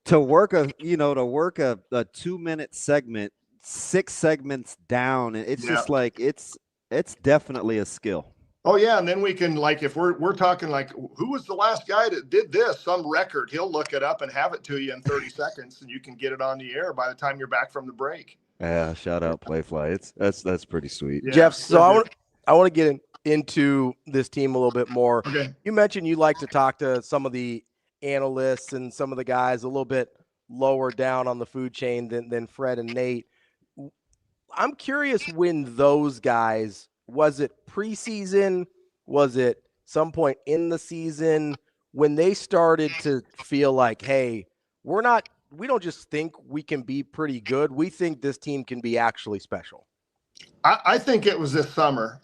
to work a 2-minute segment, 6 segments down. And it's just like, it's definitely a skill. Oh yeah. And then we can, like, if we're talking like, who was the last guy that did this, some record, he'll look it up and have it to you in 30 seconds and you can get it on the air by the time you're back from the break. Yeah. Shout out Playfly. That's pretty sweet. Yeah, Jeff. So I want to get into this team a little bit more. Okay. You mentioned you like to talk to some of the analysts and some of the guys a little bit lower down on the food chain than Fred and Nate. I'm curious, when those guys, was it preseason? Was it some point in the season when they started to feel like, hey, we don't just think we can be pretty good. We think this team can be actually special. I think it was this summer.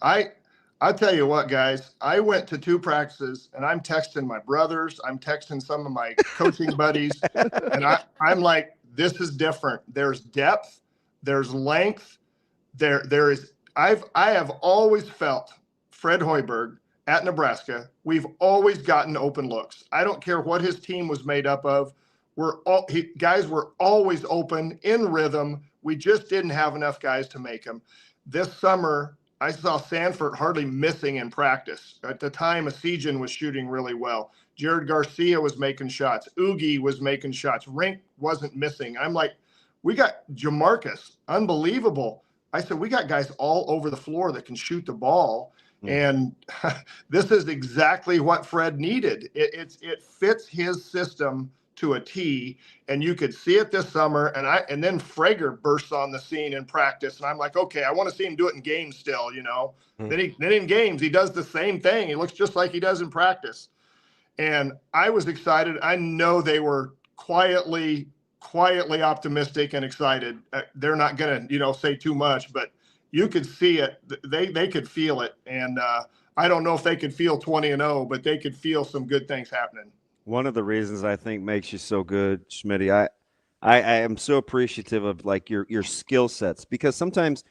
I'll tell you what, guys, I went to 2 practices and I'm texting my brothers. I'm texting some of my coaching buddies. And I'm like, this is different. There's depth. There's length. There is. I have always felt Fred Hoiberg at Nebraska. We've always gotten open looks. I don't care what his team was made up of. Guys were always open, in rhythm. We just didn't have enough guys to make them. This summer, I saw Sanford hardly missing in practice. At the time, Asijan was shooting really well. Jared Garcia was making shots. Oogie was making shots. Rink wasn't missing. I'm like, we got Jamarcus, unbelievable. I said, we got guys all over the floor that can shoot the ball. And this is exactly what Fred needed. It fits his system to a T, and you could see it this summer. And then Frager bursts on the scene in practice, and I'm like, okay, I want to see him do it in games still, Then in games he does the same thing. He looks just like he does in practice. And I was excited. I know they were quietly optimistic and excited. They're not going to, say too much, but you could see it. They could feel it. And I don't know if they could feel 20-0, but they could feel some good things happening. One of the reasons I think makes you so good, Schmitty, I am so appreciative of like your skill sets, because sometimes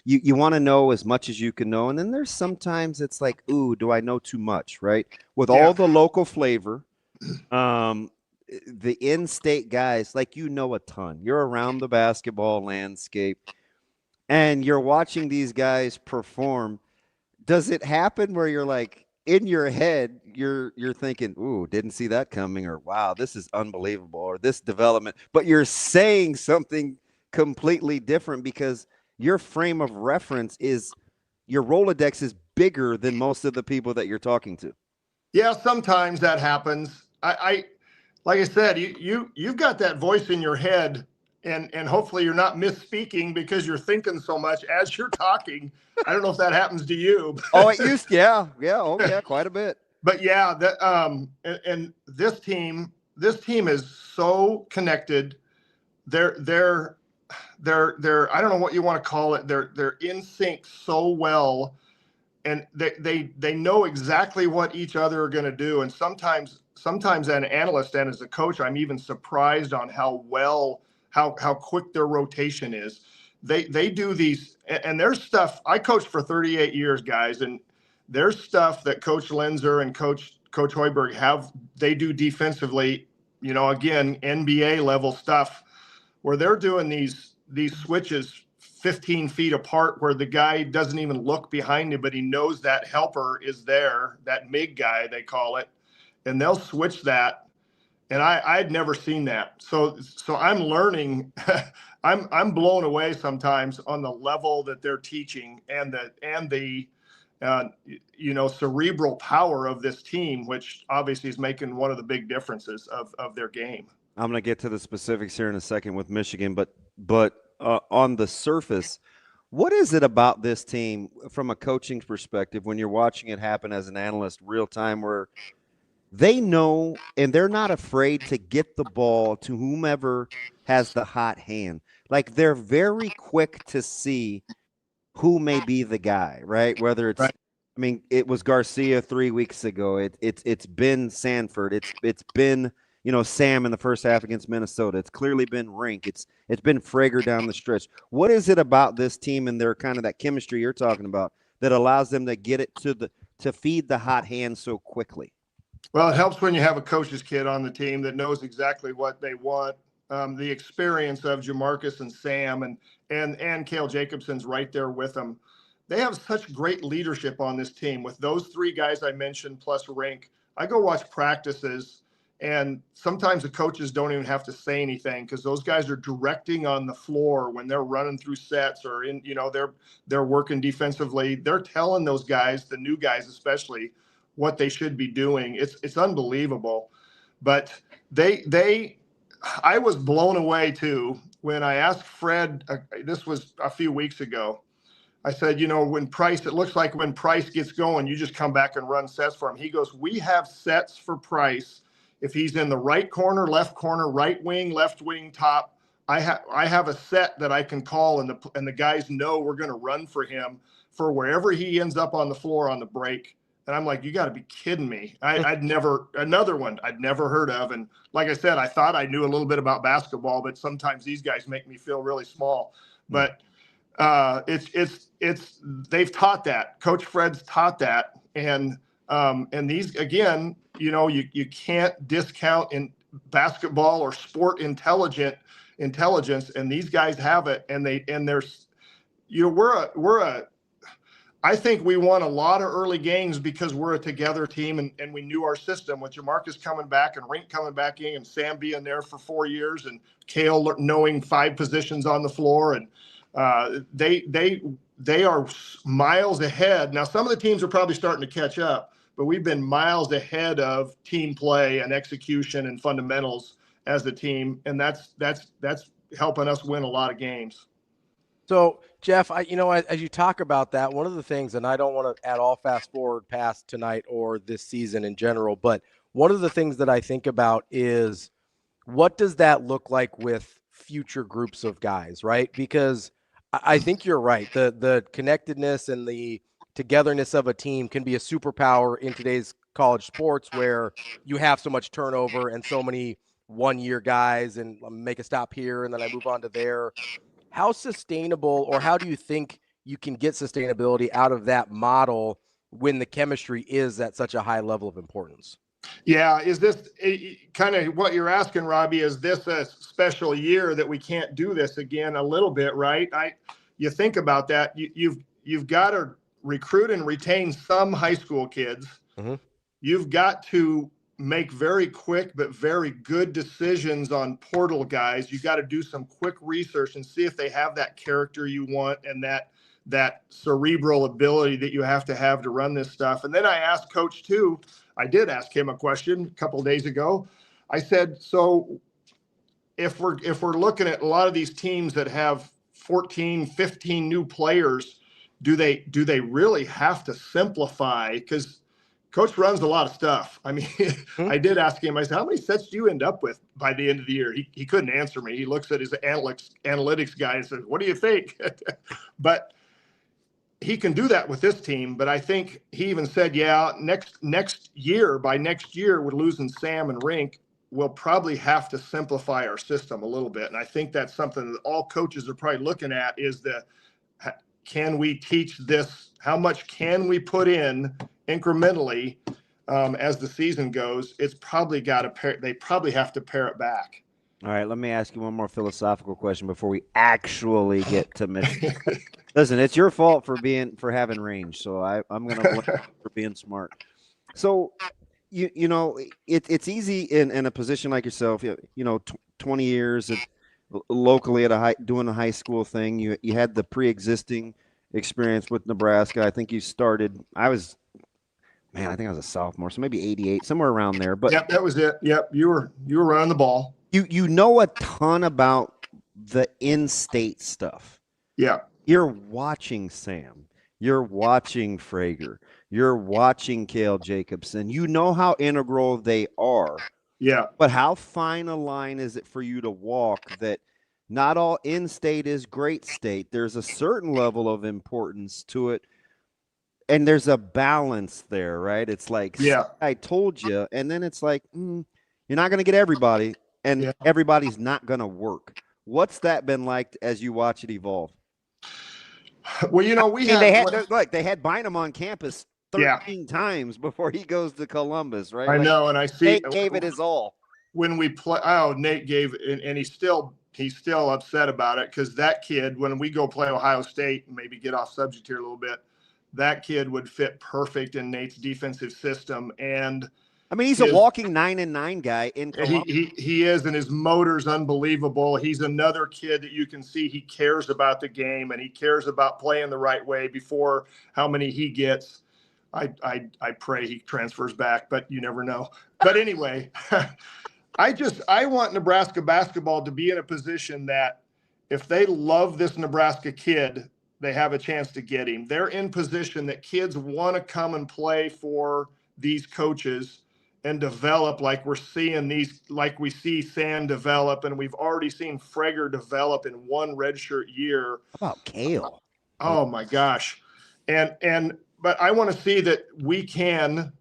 you want to know as much as you can know. And then there's sometimes it's like, ooh, do I know too much, right? With all the local flavor, the in-state guys, like, a ton. You're around the basketball landscape and you're watching these guys perform. Does it happen where you're like, in your head, you're thinking, ooh, didn't see that coming, or wow, this is unbelievable, or this development, but you're saying something completely different because your frame of reference is, your Rolodex is bigger than most of the people that you're talking to? Yeah, sometimes that happens. Like I said, you've got that voice in your head and hopefully you're not misspeaking because you're thinking so much as you're talking. I don't know if that happens to you. Oh, it used, yeah, quite a bit. But yeah, that and this team is so connected. They're I don't know what you want to call it. They're in sync so well, and they know exactly what each other are going to do. And sometimes as an analyst and as a coach, I'm even surprised on how quick their rotation is. They do these, and there's stuff. I coached for 38 years, guys, and there's stuff that Coach Lenzer and Coach Hoiberg they do defensively, again, NBA level stuff where they're doing these switches 15 feet apart where the guy doesn't even look behind him, but he knows that helper is there, that MIG guy, they call it, and they'll switch that. And I'd never seen that. So I'm learning, I'm blown away sometimes on the level that they're teaching and the cerebral power of this team, which obviously is making one of the big differences of their game. I'm going to get to the specifics here in a second with Michigan, but on the surface, what is it about this team from a coaching perspective when you're watching it happen as an analyst real time where they know and they're not afraid to get the ball to whomever has the hot hand? Like, they're very quick to see who may be the guy, right? Whether it's, right. I mean, it was Garcia 3 weeks ago. It's been Sanford. It's been, Sam in the first half against Minnesota. It's clearly been Rink. It's been Frager down the stretch. What is it about this team and their kind of that chemistry you're talking about that allows them to get it to feed the hot hand so quickly? Well, it helps when you have a coach's kid on the team that knows exactly what they want. The experience of Jamarcus and Sam and Cale Jacobson's right there with them. They have such great leadership on this team with those three guys I mentioned plus Rink. I go watch practices, and sometimes the coaches don't even have to say anything because those guys are directing on the floor when they're running through sets or they're working defensively. They're telling those guys, the new guys especially, what they should be doing. It's unbelievable. But I was blown away too when I asked Fred, this was a few weeks ago. I said, when Price, it looks like when Price gets going, you just come back and run sets for him. He goes, we have sets for Price. If he's in the right corner, left corner, right wing, left wing, top, I have a set that I can call, and the guys know we're going to run for him for wherever he ends up on the floor on the break. And I'm like, you got to be kidding me. Another one I'd never heard of. And like I said, I thought I knew a little bit about basketball, but sometimes these guys make me feel really small. But they've taught that. Coach Fred's taught that. And these, again, you can't discount in basketball or sport intelligence. And these guys have it. And I think we won a lot of early games because we're a together team and we knew our system with Jamarcus coming back and Rink coming back in and Sam being there for 4 years and Cale knowing 5 positions on the floor. And they are miles ahead. Now, some of the teams are probably starting to catch up, but we've been miles ahead of team play and execution and fundamentals as a team. And that's helping us win a lot of games. So, Jeff, as you talk about that, one of the things, and I don't want to at all fast forward past tonight or this season in general, but one of the things that I think about is what does that look like with future groups of guys, right? Because I think you're right. The connectedness and the togetherness of a team can be a superpower in today's college sports where you have so much turnover and so many one-year guys and make a stop here and then I move on to there. How sustainable, or how do you think you can get sustainability out of that model when the chemistry is at such a high level of importance? Yeah. Is this kind of what you're asking, Robbie? Is this a special year that we can't do this again a little bit, right? You think about that. You've got to recruit and retain some high school kids. Mm-hmm. You've got to make very quick but very good decisions on portal guys. You got to do some quick research and see if they have that character you want and that cerebral ability that you have to run this stuff. And then I asked Coach too. I did ask him a question a couple of days ago. I said, so if we're looking at a lot of these teams that have 14, 15 new players, do they really have to simplify? Because Coach runs a lot of stuff. I mean, I did ask him, I said, how many sets do you end up with by the end of the year? He couldn't answer me. He looks at his analytics guy and says, what do you think? But he can do that with this team. But I think he even said, yeah, next year, by next year, we're losing Sam and Rink, we'll probably have to simplify our system a little bit. And I think that's something that all coaches are probably looking at is can we teach this? How much can we put in incrementally as the season goes? It's probably they probably have to pare it back. All right, let me ask you one more philosophical question before we actually get to Michigan. Listen, it's your fault for having range, so I'm going to blame you for being smart. So, you know, it's easy in a position like yourself. 20 years locally at doing a high school thing. You had the pre-existing experience with Nebraska. I think you started. I think I was a sophomore, so maybe 88, somewhere around there. But yep, that was it. Yep, you were running the ball. You know a ton about the in-state stuff. Yeah. You're watching Sam. You're watching Frager. You're watching Cale Jacobson. You know how integral they are. Yeah. But how fine a line is it for you to walk that not all in-state is great state? There's a certain level of importance to it. And there's a balance there, right? It's like, yeah, I told you. And then it's like, you're not going to get everybody. And everybody's not going to work. What's that been like as you watch it evolve? Well, they had Bynum on campus 13 times before he goes to Columbus, right? I know, and I see Nate gave it his all. When we play, Nate gave it, and he's still upset about it because that kid, when we go play Ohio State, and maybe get off subject here a little bit, that kid would fit perfect in Nate's defensive system. And I mean, he's a walking 9-9 guy in Columbus. He is, and his motor's unbelievable. He's another kid that you can see he cares about the game and he cares about playing the right way before how many he gets. I pray he transfers back, but you never know. But anyway, I want Nebraska basketball to be in a position that if they love this Nebraska kid, they have a chance to get him. They're in position that kids want to come and play for these coaches and develop like we see Sam develop, and we've already seen Frager develop in one redshirt year. How about Cale? Oh my gosh. But I want to see that we can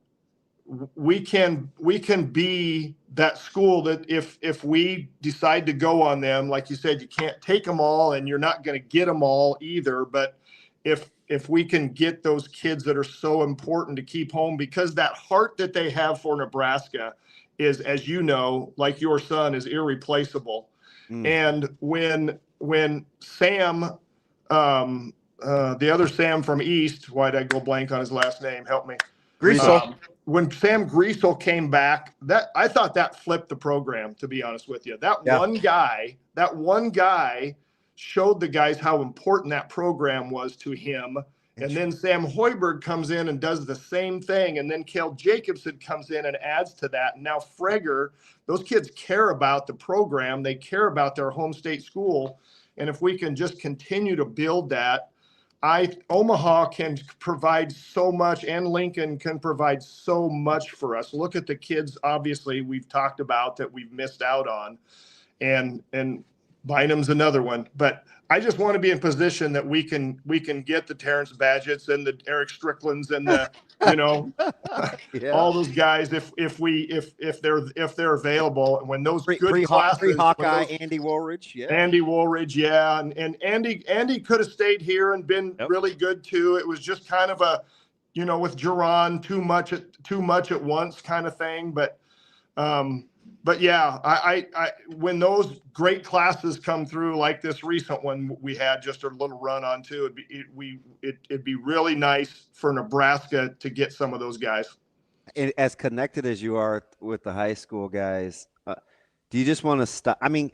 be that school that if we decide to go on them, like you said, you can't take them all and you're not going to get them all either. But if we can get those kids that are so important to keep home, because that heart that they have for Nebraska is, as you know, like your son, is irreplaceable. And when Sam, the other Sam from East, why did I go blank on his last name? Help me. Griesel. When Sam Griesel came back, I thought that flipped the program, to be honest with you. That one guy showed the guys how important that program was to him. And then Sam Hoiberg comes in and does the same thing. And then Cale Jacobson comes in and adds to that. And now Frager, those kids care about the program. They care about their home state school. And if we can just continue to build that, Omaha can provide so much, and Lincoln can provide so much for us. Look at the kids, obviously, we've talked about that we've missed out on. And Bynum's another one. But I just want to be in position that we can get the Terrence Badgetts and the Eric Stricklands and the all those guys if they're available, and when those good classes, Hawkeye, Andy Woolridge, and Andy could have stayed here and been really good too. It was just kind of a with Jerron too much at once kind of thing, but yeah, I when those great classes come through, like this recent one we had just a little run on too, it'd be really nice for Nebraska to get some of those guys. As connected as you are with the high school guys, do you just want to stop? I mean,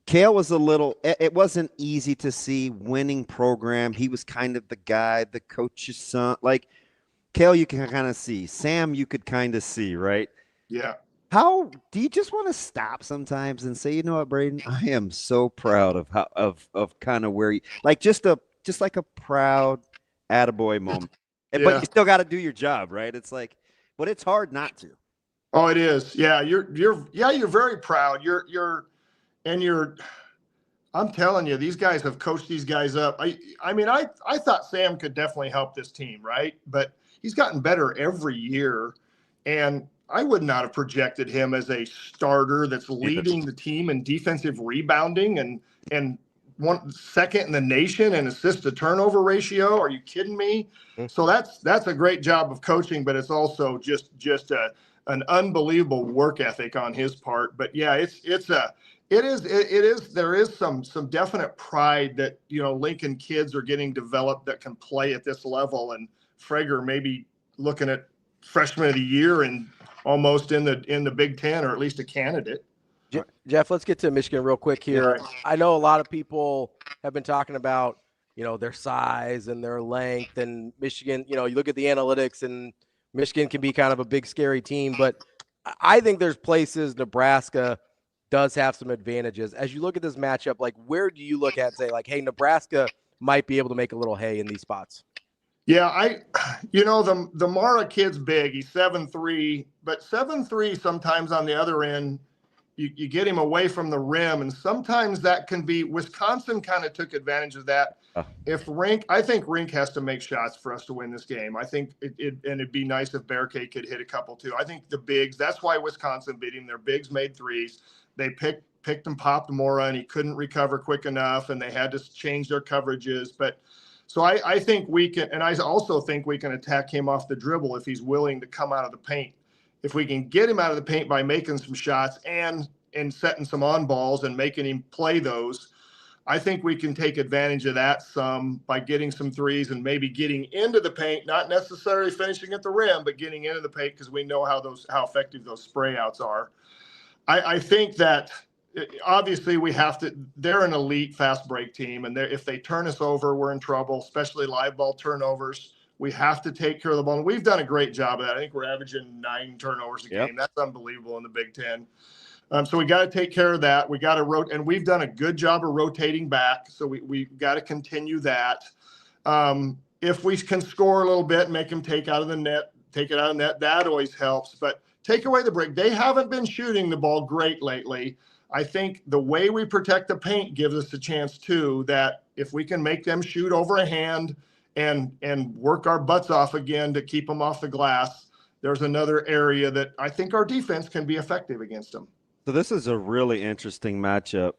Cale was it wasn't easy to see winning program. He was kind of the guy, the coach's son. Like Cale, you can kind of see. Sam, you could kind of see, right? Yeah. How do you just want to stop sometimes and say, you know what, Braden, I am so proud of how of kind of where you like just like a proud attaboy moment. Yeah. But you still got to do your job, right? It's like, but it's hard not to. Oh, it is. Yeah, you're very proud. I'm telling you, these guys have coached these guys up. I mean, I thought Sam could definitely help this team, right? But he's gotten better every year, and I would not have projected him as a starter that's leading the team in defensive rebounding and second in the nation and assist to turnover ratio. Are you kidding me? So that's a great job of coaching, but it's also just an unbelievable work ethic on his part. But yeah, there is some definite pride that, Lincoln kids are getting developed that can play at this level, and Frager maybe looking at freshman of the year and almost in the Big Ten, or at least a candidate. Jeff, let's get to Michigan real quick here. Yeah. I know a lot of people have been talking about, their size and their length, and Michigan, you look at the analytics and Michigan can be kind of a big, scary team, but I think there's places Nebraska does have some advantages. As you look at this matchup, like, where do you look at and say, like, hey, Nebraska might be able to make a little hay in these spots? Yeah, the Mara kid's big. He's 7'3", but 7'3" sometimes on the other end, you get him away from the rim, and sometimes that can be – Wisconsin kind of took advantage of that. I think Rink has to make shots for us to win this game. I think it'd be nice if Bearcake could hit a couple too. I think the bigs – that's why Wisconsin beat him. Their bigs made threes. They picked and popped Mora, and he couldn't recover quick enough, and they had to change their coverages. But so I think we can – and I also think we can attack him off the dribble if he's willing to come out of the paint. If we can get him out of the paint by making some shots and setting some on balls and making him play those, I think we can take advantage of that some by getting some threes and maybe getting into the paint, not necessarily finishing at the rim, but getting into the paint, because we know how effective those spray outs are. I think that obviously they're an elite fast break team, and if they turn us over, we're in trouble, especially live ball turnovers. We have to take care of the ball. And we've done a great job of that. I think we're averaging 9 turnovers a game. That's unbelievable in the Big Ten. So we got to take care of that. We got to rotate, and we've done a good job of rotating back. So we got to continue that. If we can score a little bit and make them take it out of the net, that always helps. But take away the break. They haven't been shooting the ball great lately. I think the way we protect the paint gives us a chance too, that if we can make them shoot over a hand and work our butts off again to keep them off the glass, there's another area that I think our defense can be effective against them. So this is a really interesting matchup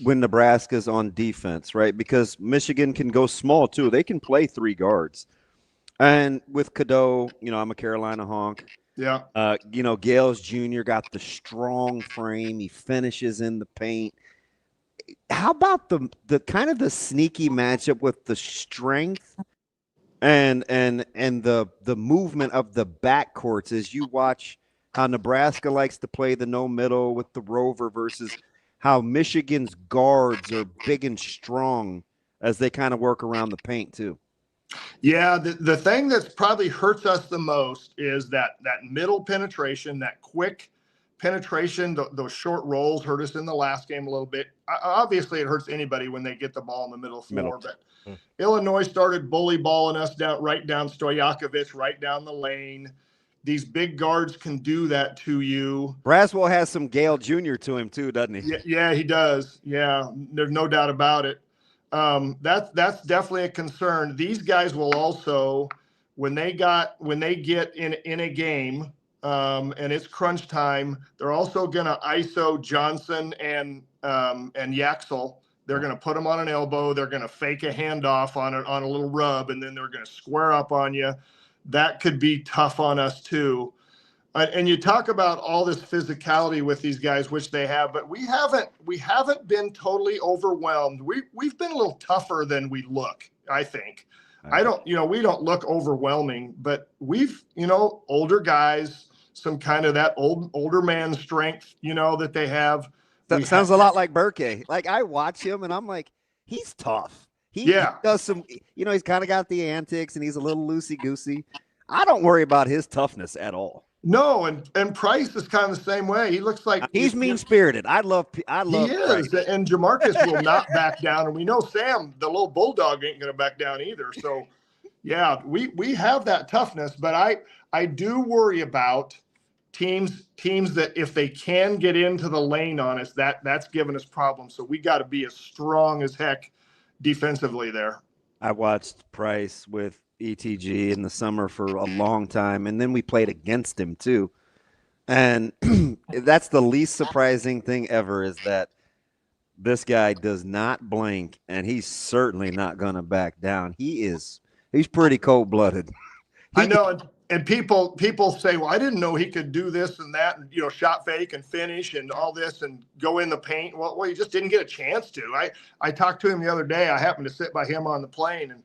when Nebraska's on defense, right? Because Michigan can go small too. They can play 3 guards. And with Cadeau, I'm a Carolina honk. Yeah. Gales Jr. got the strong frame. He finishes in the paint. How about the kind of the sneaky matchup with the strength and the movement of the backcourts as you watch how Nebraska likes to play the no middle with the rover versus how Michigan's guards are big and strong as they kind of work around the paint too? Yeah, the thing that's probably hurts us the most is that middle penetration, that quick penetration. Those short rolls hurt us in the last game a little bit. Obviously, it hurts anybody when they get the ball in the middle floor. But Illinois started bully balling us right down Stojakovic, right down the lane. These big guards can do that to you. Braswell has some Gale Jr. to him too, doesn't he? Yeah, he does. Yeah, there's no doubt about it. That's definitely a concern. These guys will also, when they get in a game and it's crunch time, they're also going to ISO Johnson and Yaxel. They're going to put them on an elbow. They're going to fake a handoff on a little rub, and then they're going to square up on you. That could be tough on us too. And you talk about all this physicality with these guys, which they have, but we haven't been totally overwhelmed. We've been a little tougher than we look, I think. We don't look overwhelming, but we've, older guys, some kind of that older man strength, that they have. That sounds a lot like Burke. Like, I watch him and I'm like, he's tough. He does some, he's kind of got the antics and he's a little loosey-goosey. I don't worry about his toughness at all. No, and Price is kind of the same way. He looks like he's mean-spirited. I love he Price. is, and Jamarcus will not back down, and we know Sam, the little bulldog, ain't going to back down either. So, yeah, we have that toughness, but I do worry about teams that if they can get into the lane on us, that's given us problems. So we got to be as strong as heck defensively there. I watched Price with ETG in the summer for a long time, and then we played against him too. And that's the least surprising thing ever, is that this guy does not blink, and he's certainly not going to back down. He's pretty cold-blooded. I know, and people say, well, I didn't know he could do this and that, and shot fake and finish and all this and go in the paint. Well, he just didn't get a chance to. I talked to him the other day. I happened to sit by him on the plane, and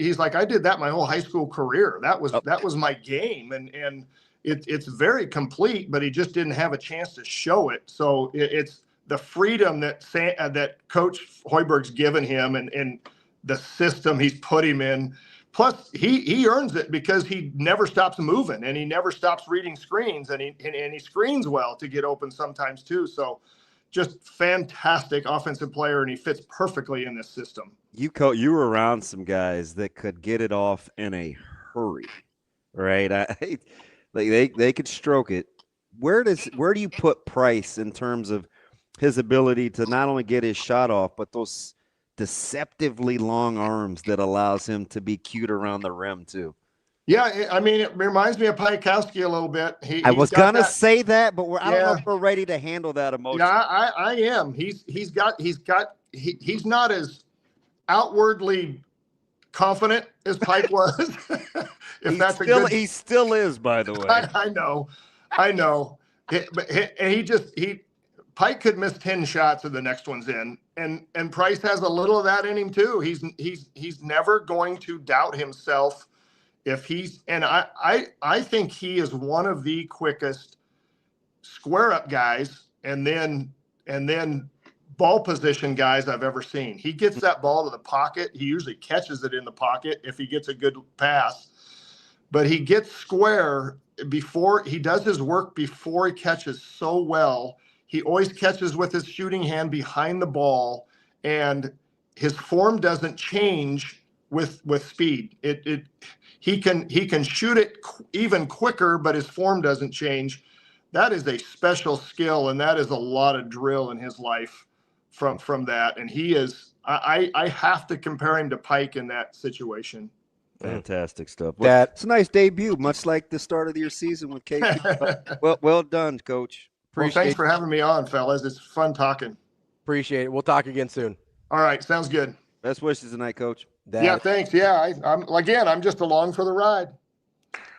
he's like, I did that my whole high school career. That was my game, and it's very complete, but he just didn't have a chance to show it. So it's the freedom that Coach Hoiberg's given him, and the system he's put him in. Plus, he earns it because he never stops moving, and he never stops reading screens, and he screens well to get open sometimes too. So, just fantastic offensive player, and he fits perfectly in this system. You were around some guys that could get it off in a hurry, right? They could stroke it. Where do you put Price in terms of his ability to not only get his shot off, but those deceptively long arms that allows him to be cute around the rim too? Yeah, I mean, it reminds me of Piakowski a little bit. I was gonna say that, but I don't know if we're ready to handle that emotion. Yeah, I am. He's not as outwardly confident as Pike was. He still is, by the way. I know. Pike could miss 10 shots and the next one's in, and Price has a little of that in him too. He's never going to doubt himself. I think he is one of the quickest square up guys and then ball position guys I've ever seen. He gets that ball to the pocket. He usually catches it in the pocket if he gets a good pass, but he gets square before he does his work before he catches so well. He always catches with his shooting hand behind the ball, and his form doesn't change with speed. He can shoot it even quicker, but his form doesn't change. That is a special skill, and that is a lot of drill in his life from that. And he is. I have to compare him to Pike in that situation. Fantastic stuff. Well, it's a nice debut, much like the start of your season with KP. well done, Coach. Thanks for having me on, fellas. It's fun talking. Appreciate it. We'll talk again soon. All right. Sounds good. Best wishes tonight, Coach. Yeah, thanks. Yeah, I'm just along for the ride.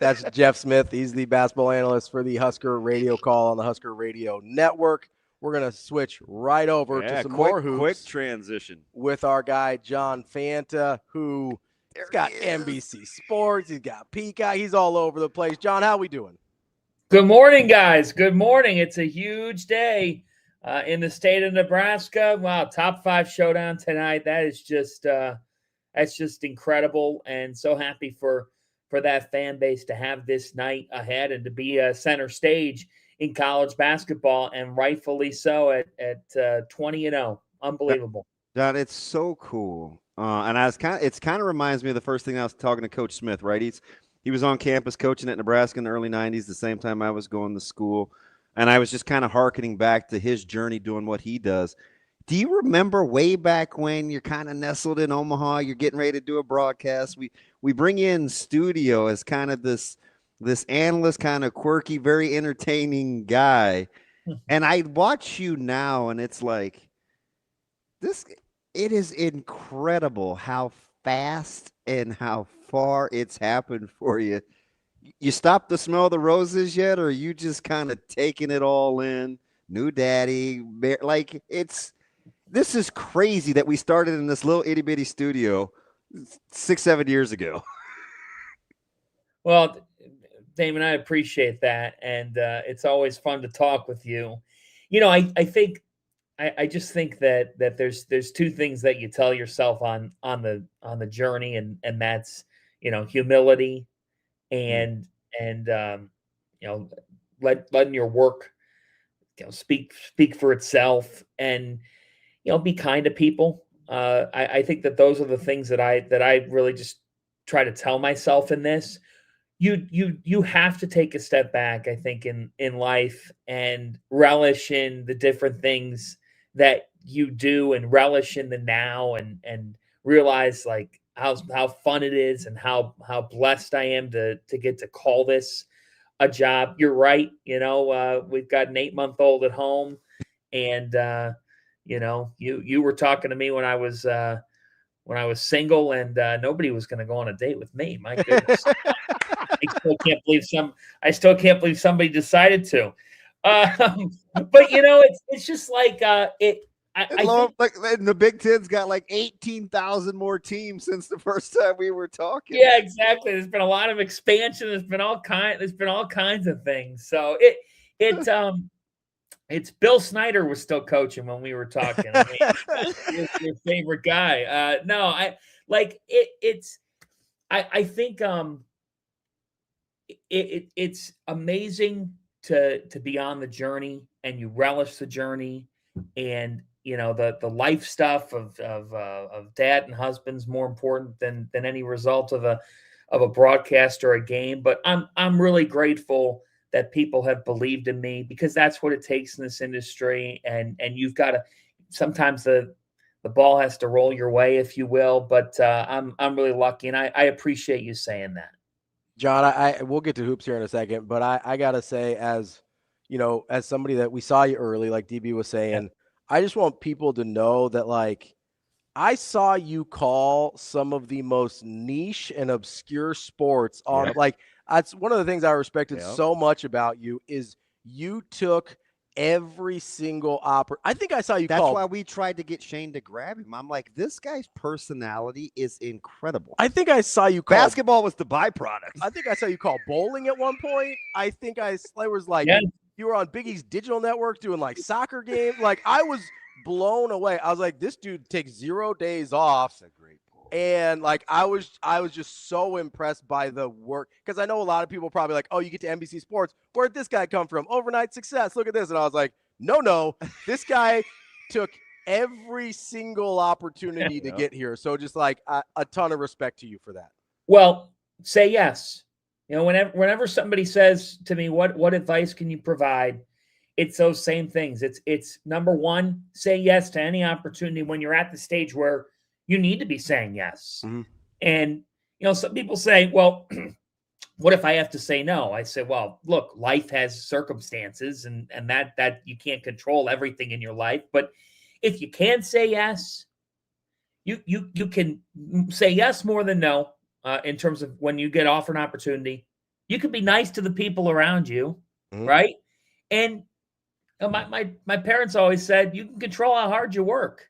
That's Jeff Smith. He's the basketball analyst for the Husker Radio Call on the Husker Radio Network. We're going to switch right over to some more hoops. Quick transition. With our guy, John Fanta, who's got NBC Sports. He's got Peacock. He's all over the place. John, how we doing? Good morning, guys. Good morning. It's a huge day in the state of Nebraska. Wow, top 5 showdown tonight. That's just incredible, and so happy for that fan base to have this night ahead and to be center stage in college basketball, and rightfully so at 20-0. Unbelievable. John, it's so cool. And it kind of reminds me of the first thing I was talking to Coach Smith, right? He was on campus coaching at Nebraska in the early 90s, the same time I was going to school. And I was just kind of hearkening back to his journey doing what he does. Do you remember way back when you're kind of nestled in Omaha, you're getting ready to do a broadcast? We bring you in studio as kind of this analyst, kind of quirky, very entertaining guy. And I watch you now, and it's like it is incredible how fast and how far it's happened for you. You stopped to smell the roses yet, or are you just kind of taking it all in? New daddy, like this is crazy that we started in this little itty bitty studio 6-7 years ago. Well, Damon, I appreciate that, and it's always fun to talk with you. You know, I just think that there's two things that you tell yourself on the journey, and that's, you know, humility and letting your work, speak for itself, and be kind to people. I think that those are the things that I really just try to tell myself in this. You have to take a step back, I think, in life, and relish in the different things that you do, and relish in the now, and realize like how fun it is, and how blessed I am to get to call this a job. You're right. We've got an 8-month-old at home, and you were talking to me when I was single, and nobody was going to go on a date with me. My goodness. I still can't believe somebody decided to. But it's just like I think the Big Ten's got like 18,000 more teams since the first time we were talking. Yeah, exactly. There's been a lot of expansion. There's been all kinds of things. So it's Bill Snyder was still coaching when we were talking. I mean, your favorite guy. No, I like it. I think it's amazing to be on the journey, and you relish the journey, and the life stuff of dad and husband's more important than any result of a broadcast or a game. But I'm really grateful that people have believed in me, because that's what it takes in this industry. And you've got to, sometimes the ball has to roll your way, if you will. But I'm really lucky, and I appreciate you saying that. John, we'll get to hoops here in a second, but I gotta say, as as somebody that we saw you early, like DB was saying, I just want people to know that, like, I saw you call some of the most niche and obscure sports on like, that's one of the things I respected so much about you, is you took every single I think I saw you That's call. why we tried to get Shane to grab him. I'm like, this guy's personality is incredible. I think I saw you call. Basketball was the byproduct. I think I saw you call bowling at one point. I think I was like, you were on Big East Digital Network doing like soccer games. Like, I was blown away. I was like, this dude takes 0 days off. That's a great point. And like, I was just so impressed by the work, because I know a lot of people probably like, oh, you get to NBC Sports, where'd this guy come from? Overnight success. Look at this. And I was like, no, this guy took every single opportunity to get here. So just like a ton of respect to you for that. Well, say yes. Whenever somebody says to me, what advice can you provide? It's those same things. It's number one, say yes to any opportunity when you're at the stage where you need to be saying yes. Mm-hmm. And, some people say, well, what if I have to say no? I say, well, look, life has circumstances, and that you can't control everything in your life. But if you can say yes, you can say yes more than no. In terms of when you get offered an opportunity, you can be nice to the people around you, right? And my parents always said, you can control how hard you work,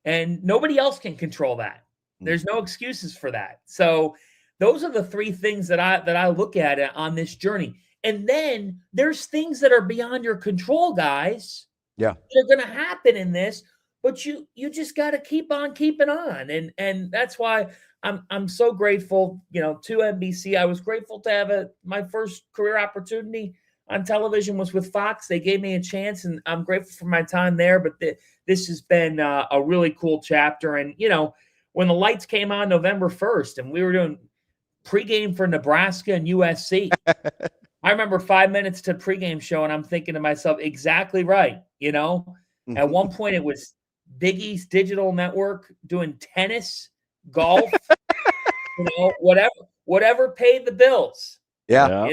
and nobody else can control that. There's no excuses for that. So those are the three things that I look at on this journey. And then there's things that are beyond your control, guys. Yeah, that are going to happen in this, but you just got to keep on keeping on, and that's why. I'm so grateful, to NBC. I was grateful to have my first career opportunity on television was with Fox. They gave me a chance, and I'm grateful for my time there. But this has been a really cool chapter. And, when the lights came on November 1st and we were doing pregame for Nebraska and USC, I remember 5 minutes to pregame show, and I'm thinking to myself, exactly right. At one point it was Big East Digital Network doing tennis, golf, whatever paid the bills. Yeah.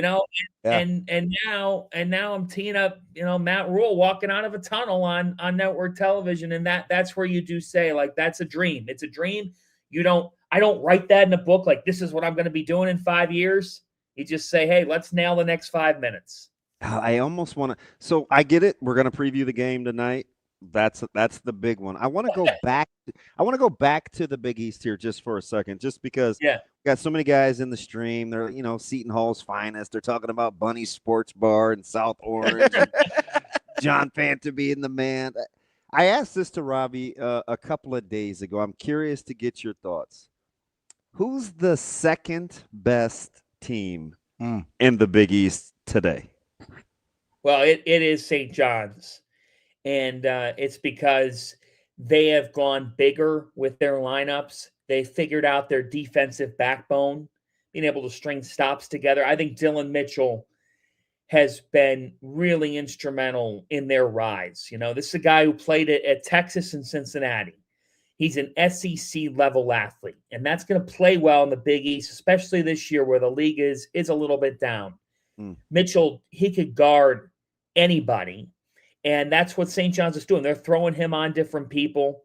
And now I'm teeing up, Matt Rule walking out of a tunnel on network television. And that's where you do say, like, that's a dream. It's a dream. I don't write that in a book. Like, this is what I'm going to be doing in 5 years. You just say, hey, let's nail the next 5 minutes. I almost want to. So I get it. We're going to preview the game tonight. That's the big one. I want to go back. I want to go back to the Big East here just for a second, just because we got so many guys in the stream. They're, Seton Hall's finest. They're talking about Bunny Sports Bar in South Orange, and John Fanta being the man. I asked this to Ravi a couple of days ago. I'm curious to get your thoughts. Who's the second best team in the Big East today? Well, it is St. John's, and it's because they have gone bigger with their lineups. They figured out their defensive backbone, being able to string stops together. I think Dylan Mitchell has been really instrumental in their rise. You know, this is a guy who played at Texas and Cincinnati. He's an SEC level athlete, and that's going to play well in the Big East, especially this year where the league is a little bit down. Mitchell, he could guard anybody, and that's what St. John's is doing. They're throwing him on different people.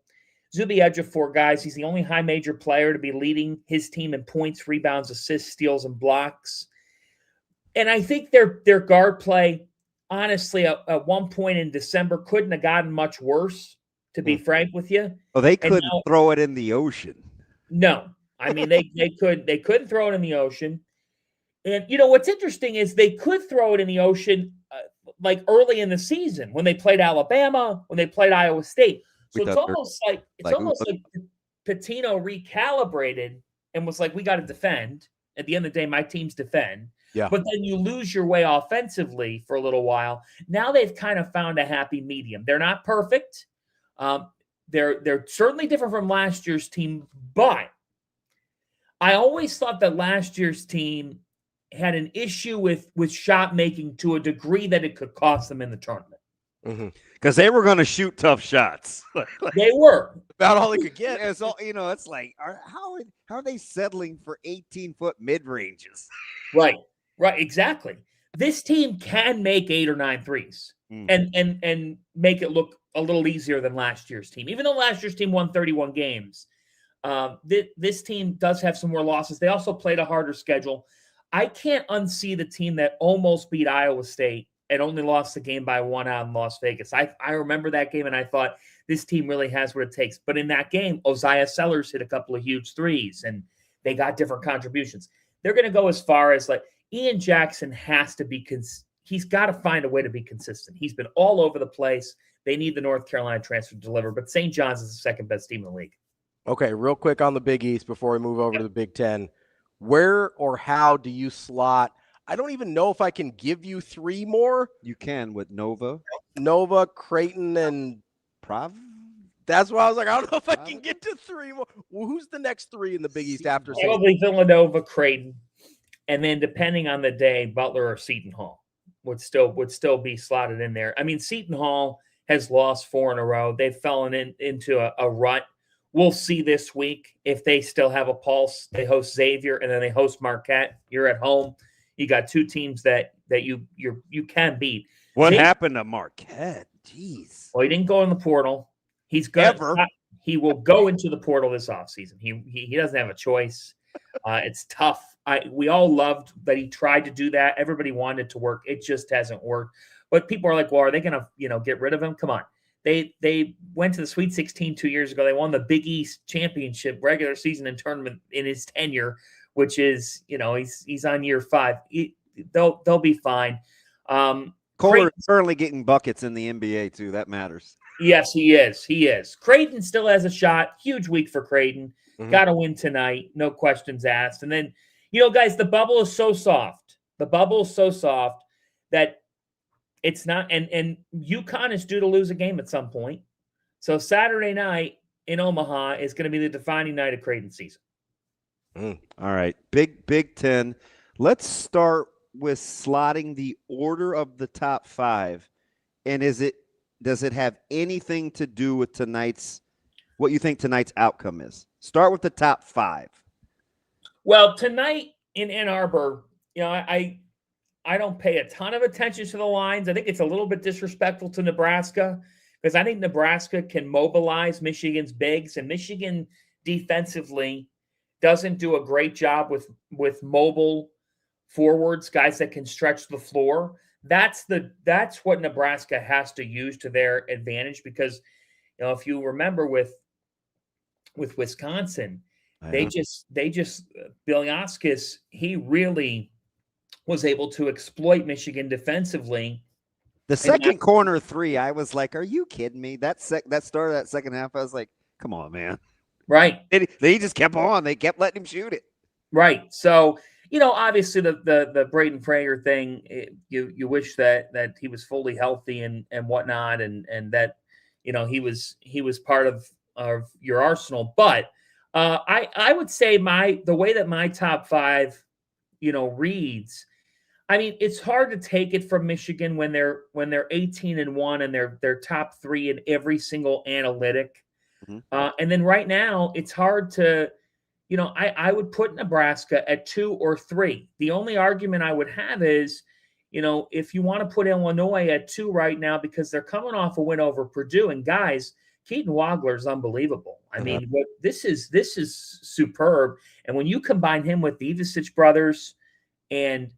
Zuby Ejiofor, guys, he's the only high major player to be leading his team in points, rebounds, assists, steals, and blocks. And I think their guard play, honestly, at one point in December, couldn't have gotten much worse, to be frank with you. Oh, they couldn't throw it in the ocean. No. I mean, they couldn't throw it in the ocean. And, you know, what's interesting is they could throw it in the ocean like early in the season when they played Alabama, when they played Iowa State. So it's almost like Pitino recalibrated and was like, we got to defend. At the end of the day, my teams defend. Yeah. But then you lose your way offensively for a little while. Now they've kind of found a happy medium. They're not perfect. They're certainly different from last year's team, but I always thought that last year's team had an issue with shot making to a degree that it could cost them in the tournament. Because they were going to shoot tough shots. They were. About all they could get. It's all, you know, it's like, how are they settling for 18-foot mid-ranges? Right, exactly. This team can make 8 or 9 threes and make it look a little easier than last year's team. Even though last year's team won 31 games, this team does have some more losses. They also played a harder schedule. I can't unsee the team that almost beat Iowa State and only lost the game by 1 out in Las Vegas. I remember that game, and I thought this team really has what it takes. But in that game, Osiah Sellers hit a couple of huge threes, and they got different contributions. They're going to go as far as, like, Ian Jackson has to be he's got to find a way to be consistent. He's been all over the place. They need the North Carolina transfer to deliver, but St. John's is the second best team in the league. Okay, real quick on the Big East before we move over to the Big Ten. Where or how do you slot? I don't even know if I can give you 3 more. You can with Nova, Creighton, and Prov. That's why I was like, I don't know if I can get to 3 more. Well, who's the next 3 in the Big East after? Probably Villanova, Creighton, and then depending on the day, Butler or Seton Hall would still be slotted in there. I mean, Seton Hall has lost 4 in a row. They've fallen into a rut. We'll see this week if they still have a pulse. They host Xavier and then they host Marquette. You're at home. You got 2 teams that you can beat. What happened to Marquette? Jeez. Well, he didn't go in the portal. He's good. He will go into the portal this offseason. He doesn't have a choice. It's tough. We all loved that he tried to do that. Everybody wanted it to work. It just hasn't worked. But people are like, well, are they going to get rid of him? Come on. They went to the Sweet 16 2 years ago. They won the Big East championship, regular season and tournament in his tenure, which is, he's on year 5. They'll be fine. Kohler is currently getting buckets in the NBA too. That matters. Yes, he is. Creighton still has a shot. Huge week for Creighton. Got to win tonight. No questions asked. And then, guys, the bubble is so soft. That it's not, and UConn is due to lose a game at some point. So Saturday night in Omaha is going to be the defining night of Creighton season. All right. Big Ten. Let's start with slotting the order of the top 5. And does it have anything to do with what you think tonight's outcome is? Start with the top 5. Well, tonight in Ann Arbor, I don't pay a ton of attention to the lines. I think it's a little bit disrespectful to Nebraska because I think Nebraska can mobilize Michigan's bigs, and Michigan defensively doesn't do a great job with mobile forwards, guys that can stretch the floor. That's what Nebraska has to use to their advantage because, if you remember with Wisconsin, they just Bilyaskis, he really was able to exploit Michigan defensely. The second corner 3, I was like, are you kidding me? That start of that second half, I was like, come on, man. Right. They just kept on. They kept letting him shoot it. Right. So, obviously the Braden Prager thing, you wish that he was fully healthy and whatnot, and that, he was part of your arsenal. But I would say the way that my top 5, reads, I mean, it's hard to take it from Michigan when they're 18-1 and they're top 3 in every single analytic. And then right now it's hard to, I would put Nebraska at 2 or 3. The only argument I would have is, if you want to put Illinois at 2 right now because they're coming off a win over Purdue, and guys, Keaton Wagler is unbelievable. I mean, this is superb. And when you combine him with the Ivisic brothers and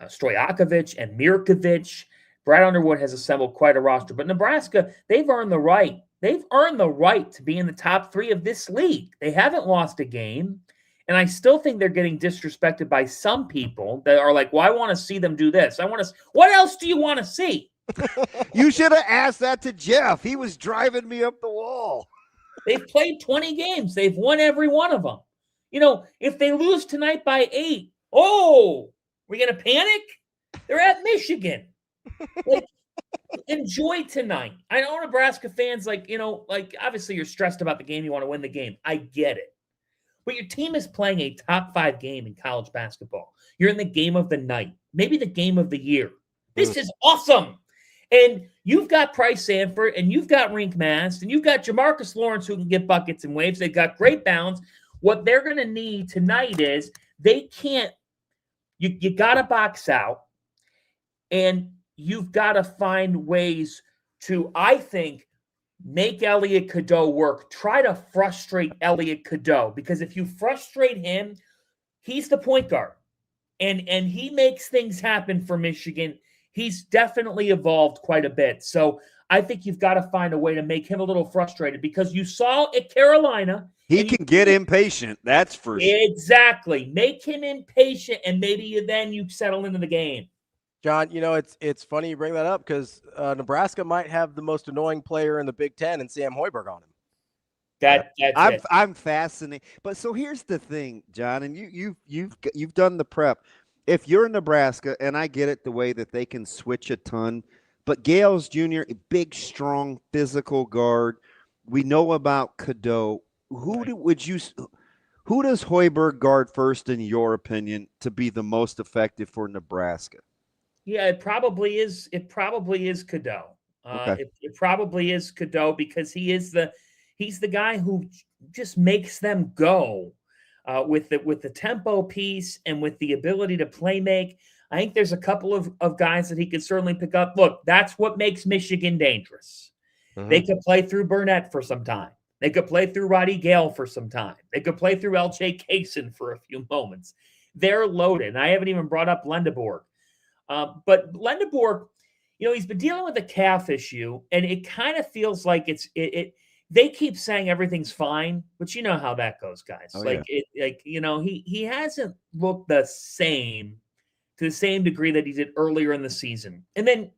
Stojakovic and Mirkovic, Brad Underwood has assembled quite a roster. But Nebraska, they've earned the right. They've earned the right to be in the top 3 of this league. They haven't lost a game. And I still think they're getting disrespected by some people that are like, well, I want to see them do this. What else do you want to see? You should have asked that to Jeff. He was driving me up the wall. They've played 20 games. They've won every one of them. If they lose tonight by 8, we're going to panic? They're at Michigan. Enjoy tonight. I know Nebraska fans, obviously you're stressed about the game. You want to win the game. I get it. But your team is playing a top 5 game in college basketball. You're in the game of the night, maybe the game of the year. This is awesome. And you've got Price Sanford, and you've got Rink Mast, and you've got Jamarcus Lawrence who can get buckets and waves. They've got great balance. What they're going to need tonight is they can't – you got to box out, and you've got to find ways to, I think, make Elliot Cadeau work. Try to frustrate Elliot Cadeau, because if you frustrate him, he's the point guard, and he makes things happen for Michigan. He's definitely evolved quite a bit. So I think you've got to find a way to make him a little frustrated, because you saw at Carolina. He can get impatient. That's for sure. Exactly. Make him impatient, and maybe you settle into the game. John, it's funny you bring that up, because Nebraska might have the most annoying player in the Big Ten and Sam Hoiberg on him. I'm fascinated. But so here's the thing, John, and you've done the prep. If you're in Nebraska, and I get it the way that they can switch a ton, but Gales Jr., a big, strong, physical guard. We know about Cadeau. Who does Hoiberg guard first, in your opinion, to be the most effective for Nebraska? Yeah, it probably is. It probably is Cadeau. Okay. It probably is Cadeau, because he's the guy who just makes them go with the tempo piece and with the ability to play make. I think there's a couple of guys that he could certainly pick up. Look, that's what makes Michigan dangerous. Mm-hmm. They could play through Burnett for some time. They could play through Roddy Gale for some time. They could play through LJ Kaysen for a few moments. They're loaded. And I haven't even brought up Lendeborg. But Lendeborg, he's been dealing with a calf issue, and it kind of feels like they keep saying everything's fine, but you know how that goes, guys. He hasn't looked the same, to the same degree that he did earlier in the season. And then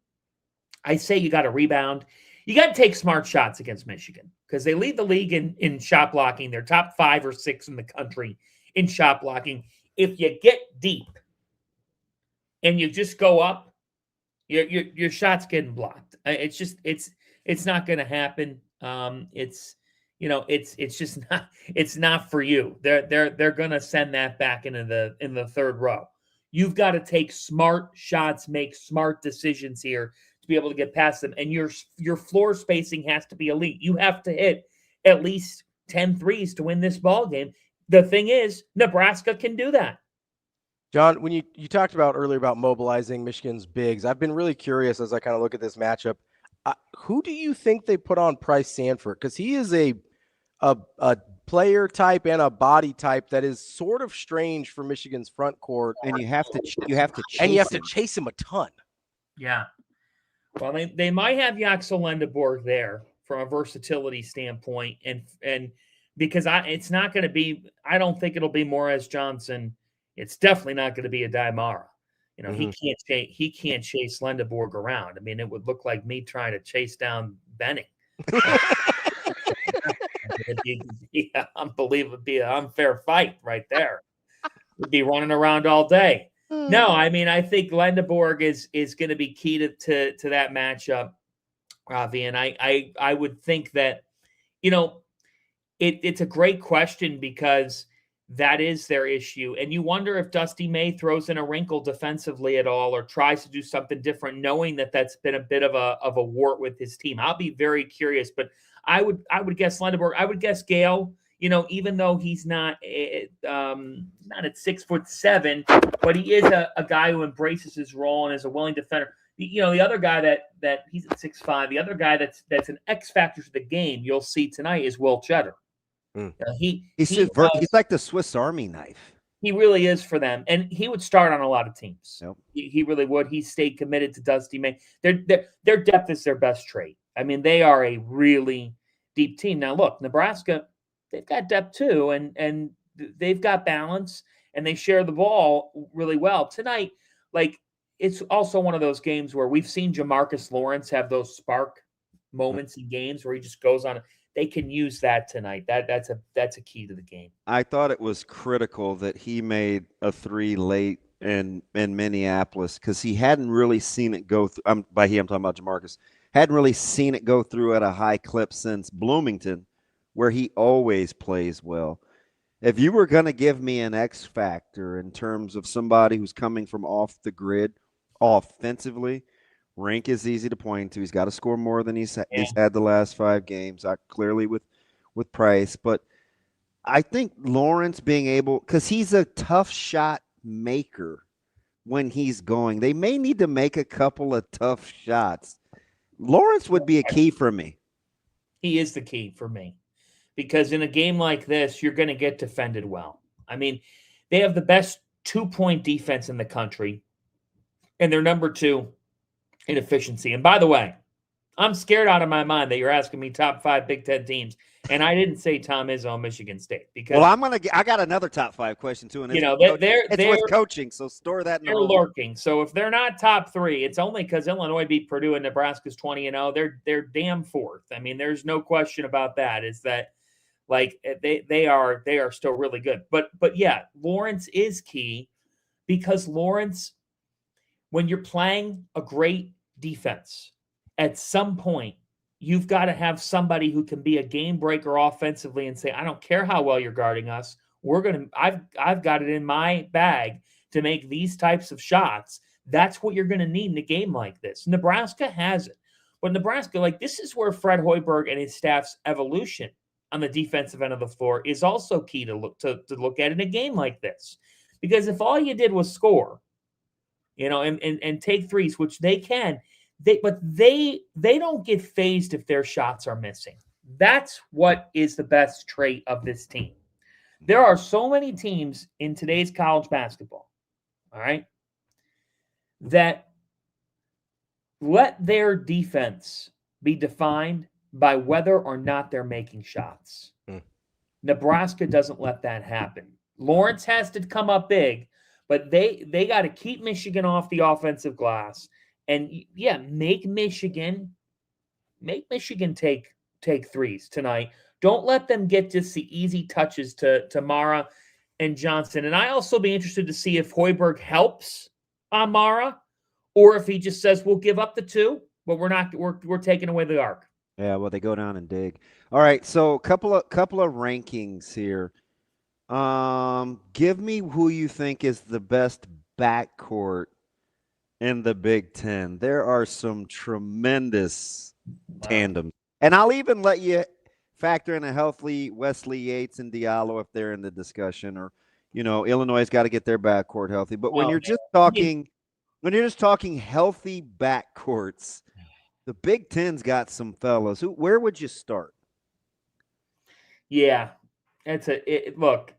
I say you got to rebound. You got to take smart shots against Michigan, because they lead the league in shot blocking. They're top 5 or 6 in the country in shot blocking. If you get deep and you just go up, your shot's getting blocked. It's not going to happen. It's just not. It's not for you. They're going to send that back in the third row. You've got to take smart shots, make smart decisions here to be able to get past them. And your floor spacing has to be elite. You have to hit at least 10 threes to win this ball game. The thing is, Nebraska can do that. John, when you talked about earlier about mobilizing Michigan's bigs, I've been really curious as I kind of look at this matchup. Who do you think they put on Price Sanford? Because he is a player type and a body type that is sort of strange for Michigan's front court, and you have to chase him a ton. Yeah. Well, they might have Yaxel Lendeborg there from a versatility standpoint, and because it's not going to be, I don't think it'll be Morez Johnson. It's definitely not going to be a Daimara. He can't chase Lendeborg around. I mean, it would look like me trying to chase down Benning. It'd be unbelievable. It'd be an unfair fight right there. We'd be running around all day. No, I mean, I think Lendeborg is going to be key to that matchup, Ravi. And I would think that, it's a great question because that is their issue. And you wonder if Dusty May throws in a wrinkle defensively at all or tries to do something different, knowing that that's been a bit of a wart with his team. I'll be very curious, but I would guess Lendeborg. I would guess Gale, even though he's not at 6'7", but he is a guy who embraces his role and is a willing defender. The other guy that he's at 6'5", the other guy that's an X factor to the game you'll see tonight is Will Cheddar. He's like the Swiss Army knife. He really is for them, and he would start on a lot of teams. Yep. He really would. He stayed committed to Dusty May. Their depth is their best trait. I mean, they are a really deep team. Now, look, Nebraska, they've got depth too, and they've got balance, and they share the ball really well tonight. Like, it's also one of those games where we've seen Jamarcus Lawrence have those spark moments in games where he just goes on. They can use that tonight. That's a key to the game. I thought it was critical that he made a 3 late in Minneapolis because he hadn't really seen it go through. By he, I'm talking about Jamarcus. Hadn't really seen it go through at a high clip since Bloomington, where he always plays well. If you were going to give me an X factor in terms of somebody who's coming from off the grid offensively, Rink is easy to point to. He's got to score more than he's had the last 5 games, clearly with Price. But I think Lawrence being able – because he's a tough shot maker when he's going. They may need to make a couple of tough shots. Lawrence would be a key for me. He is the key for me because in a game like this, you're going to get defended well. I mean, they have the best 2-point defense in the country, and they're number 2 in efficiency. And by the way, I'm scared out of my mind that you're asking me top 5 Big Ten teams, and I didn't say Tom Izzo, Michigan State. Because I got another top 5 question too, and it's with coaching, so store that. They're lurking. So if they're not top 3, it's only because Illinois beat Purdue and Nebraska's 20-0. They're damn fourth. I mean, there's no question about that. Is that like they are still really good. But yeah, Lawrence is key because Lawrence, when you're playing a great defense, at some point, you've got to have somebody who can be a game breaker offensively and say, I don't care how well you're guarding us. I've got it in my bag to make these types of shots. That's what you're going to need in a game like this. Nebraska has it. But Nebraska, this is where Fred Hoiberg and his staff's evolution on the defensive end of the floor is also key to look at in a game like this. Because if all you did was score, and take threes, which they can, but they don't get phased if their shots are missing. That's what is the best trait of this team. There are so many teams in today's college basketball, all right, that let their defense be defined by whether or not they're making shots. Nebraska doesn't let that happen. Lawrence has to come up big, but they got to keep Michigan off the offensive glass and, make Michigan take threes tonight. Don't let them get just the easy touches to Mara and Johnson. And I also be interested to see if Hoiberg helps on Mara or if he just says, we'll give up the 2, but we're taking away the arc. Yeah, well, they go down and dig. All right, so a couple of rankings here. Give me who you think is the best backcourt in the Big Ten. There are some tremendous tandems. And I'll even let you factor in a healthy Wesley Yates and Diallo if they're in the discussion, or, Illinois has got to get their backcourt healthy. But when you're just talking healthy backcourts, the Big Ten's got some fellas. Where would you start? Yeah, look,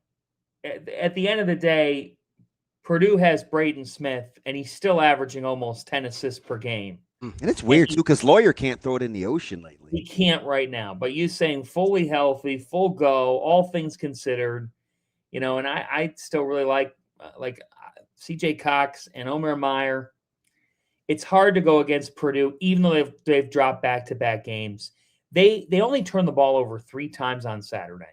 at the end of the day, Purdue has Braden Smith, and he's still averaging almost 10 assists per game. And it's weird, too, because Lawyer can't throw it in the ocean lately. He can't right now. But you saying fully healthy, full go, all things considered, and I still really like C.J. Cox and Omer Meyer. It's hard to go against Purdue, even though they've dropped back-to-back games. They only turned the ball over 3 times on Saturday.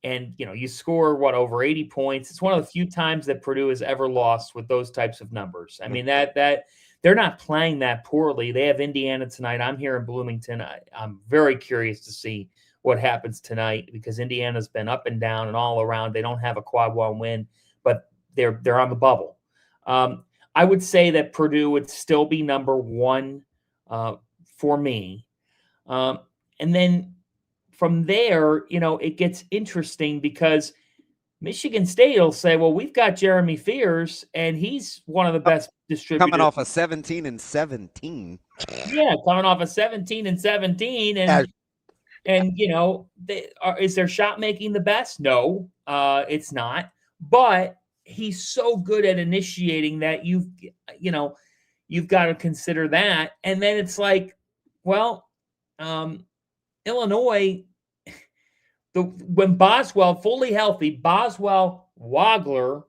And, you score over 80 points. It's one of the few times that Purdue has ever lost with those types of numbers. I mean, that they're not playing that poorly. They have Indiana tonight. I'm here in Bloomington. I'm very curious to see what happens tonight because Indiana's been up and down and all around. They don't have a quad one win, but they're on the bubble. I would say that Purdue would still be number one for me. And then from there, it gets interesting because Michigan State will say, well, we've got Jeremy Fears, and he's one of the best distributors. Coming off a 17-17. Yeah, coming off a 17-17. And is their shot making the best? No, it's not. But he's so good at initiating that you've got to consider that. And then it's like, well, Illinois, when Boswell, fully healthy, Boswell, Wagler,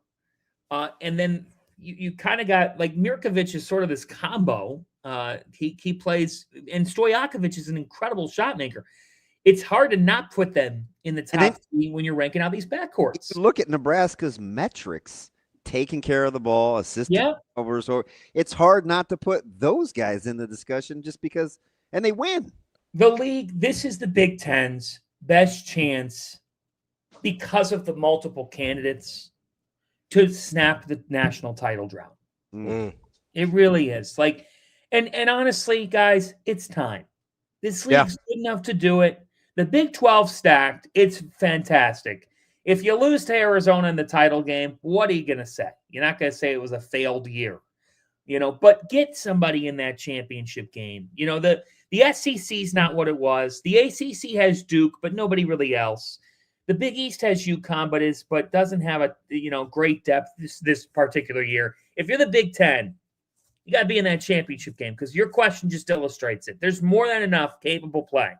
and then you kind of got like Mirkovic is sort of this combo. He plays, and Stojakovic is an incredible shot maker. It's hard to not put them in the top three when you're ranking out these backcourts. Look at Nebraska's metrics, taking care of the ball, assisting over. So it's hard not to put those guys in the discussion just because, and they win. The league, this is the Big Ten's best chance because of the multiple candidates to snap the national title drought. Mm. It really is. Like, and honestly, guys, it's time. This league's good enough to do it. The Big 12 stacked. It's fantastic. If you lose to Arizona in the title game, what are you going to say? You're not going to say it was a failed year, but get somebody in that championship game. The SEC is not what it was. The ACC has Duke, but nobody really else. The Big East has UConn, but doesn't have a great depth this particular year. If you're the Big Ten, you got to be in that championship game because your question just illustrates it. There's more than enough capable play.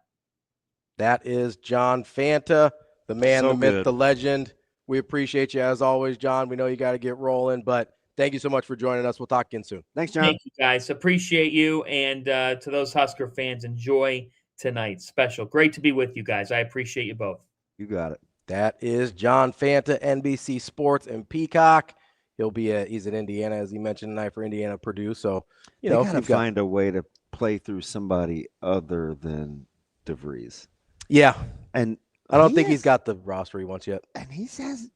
That is John Fanta, the man, the myth, good. the legend. We appreciate you as always, John. We know you got to get rolling, but thank you so much for joining us. We'll talk again soon. Thanks, John. Thank you, guys. Appreciate you. And to those Husker fans, enjoy tonight's special. Great to be with you guys. I appreciate you both. You got it. That is John Fanta, NBC Sports and Peacock. He's in Indiana, as he mentioned tonight, for Indiana Purdue. So, you gotta find a way to play through somebody other than DeVries. Yeah. And I don't think he's got the roster he wants yet. And he says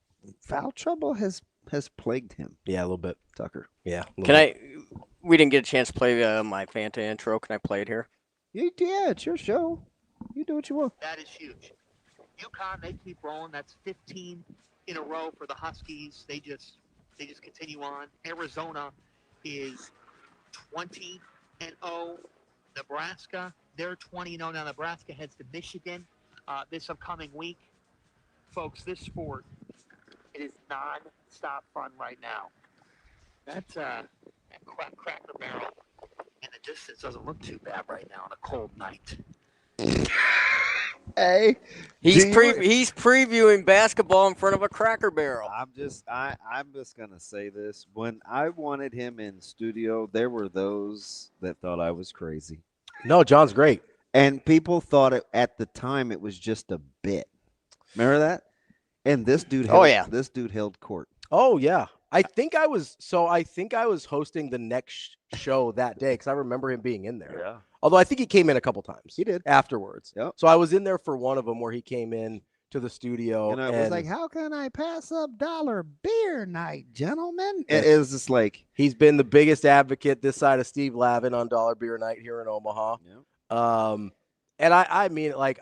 foul trouble has plagued him. Yeah, a little bit. Tucker. Yeah. We didn't get a chance to play my Fanta intro. Can I play it here? Yeah, it's your show. You do what you want. That is huge. UConn, they keep rolling. That's 15 in a row for the Huskies. They just continue on. Arizona is 20-0. Nebraska, they're 20-0. Now Nebraska heads to Michigan this upcoming week. Folks, this sport, it is non-stop fun right now. That's that Cracker Barrel in the distance doesn't look too bad right now on a cold night. Hey, he's previewing basketball in front of a Cracker Barrel. I'm just gonna say this. When I wanted him in studio, there were those that thought I was crazy. No, John's great. And people thought at the time it was just a bit. Remember that? And this dude this dude held court. Oh yeah. I think I was hosting the next show that day because I remember him being in there. Yeah. Although I think he came in a couple times. He did afterwards. Yep. So I was in there for one of them where he came in to the studio. And I was like, "How can I pass up $1 beer night, gentlemen?" It was just like he's been the biggest advocate this side of Steve Lavin on $1 beer night here in Omaha. Yep. And I mean, like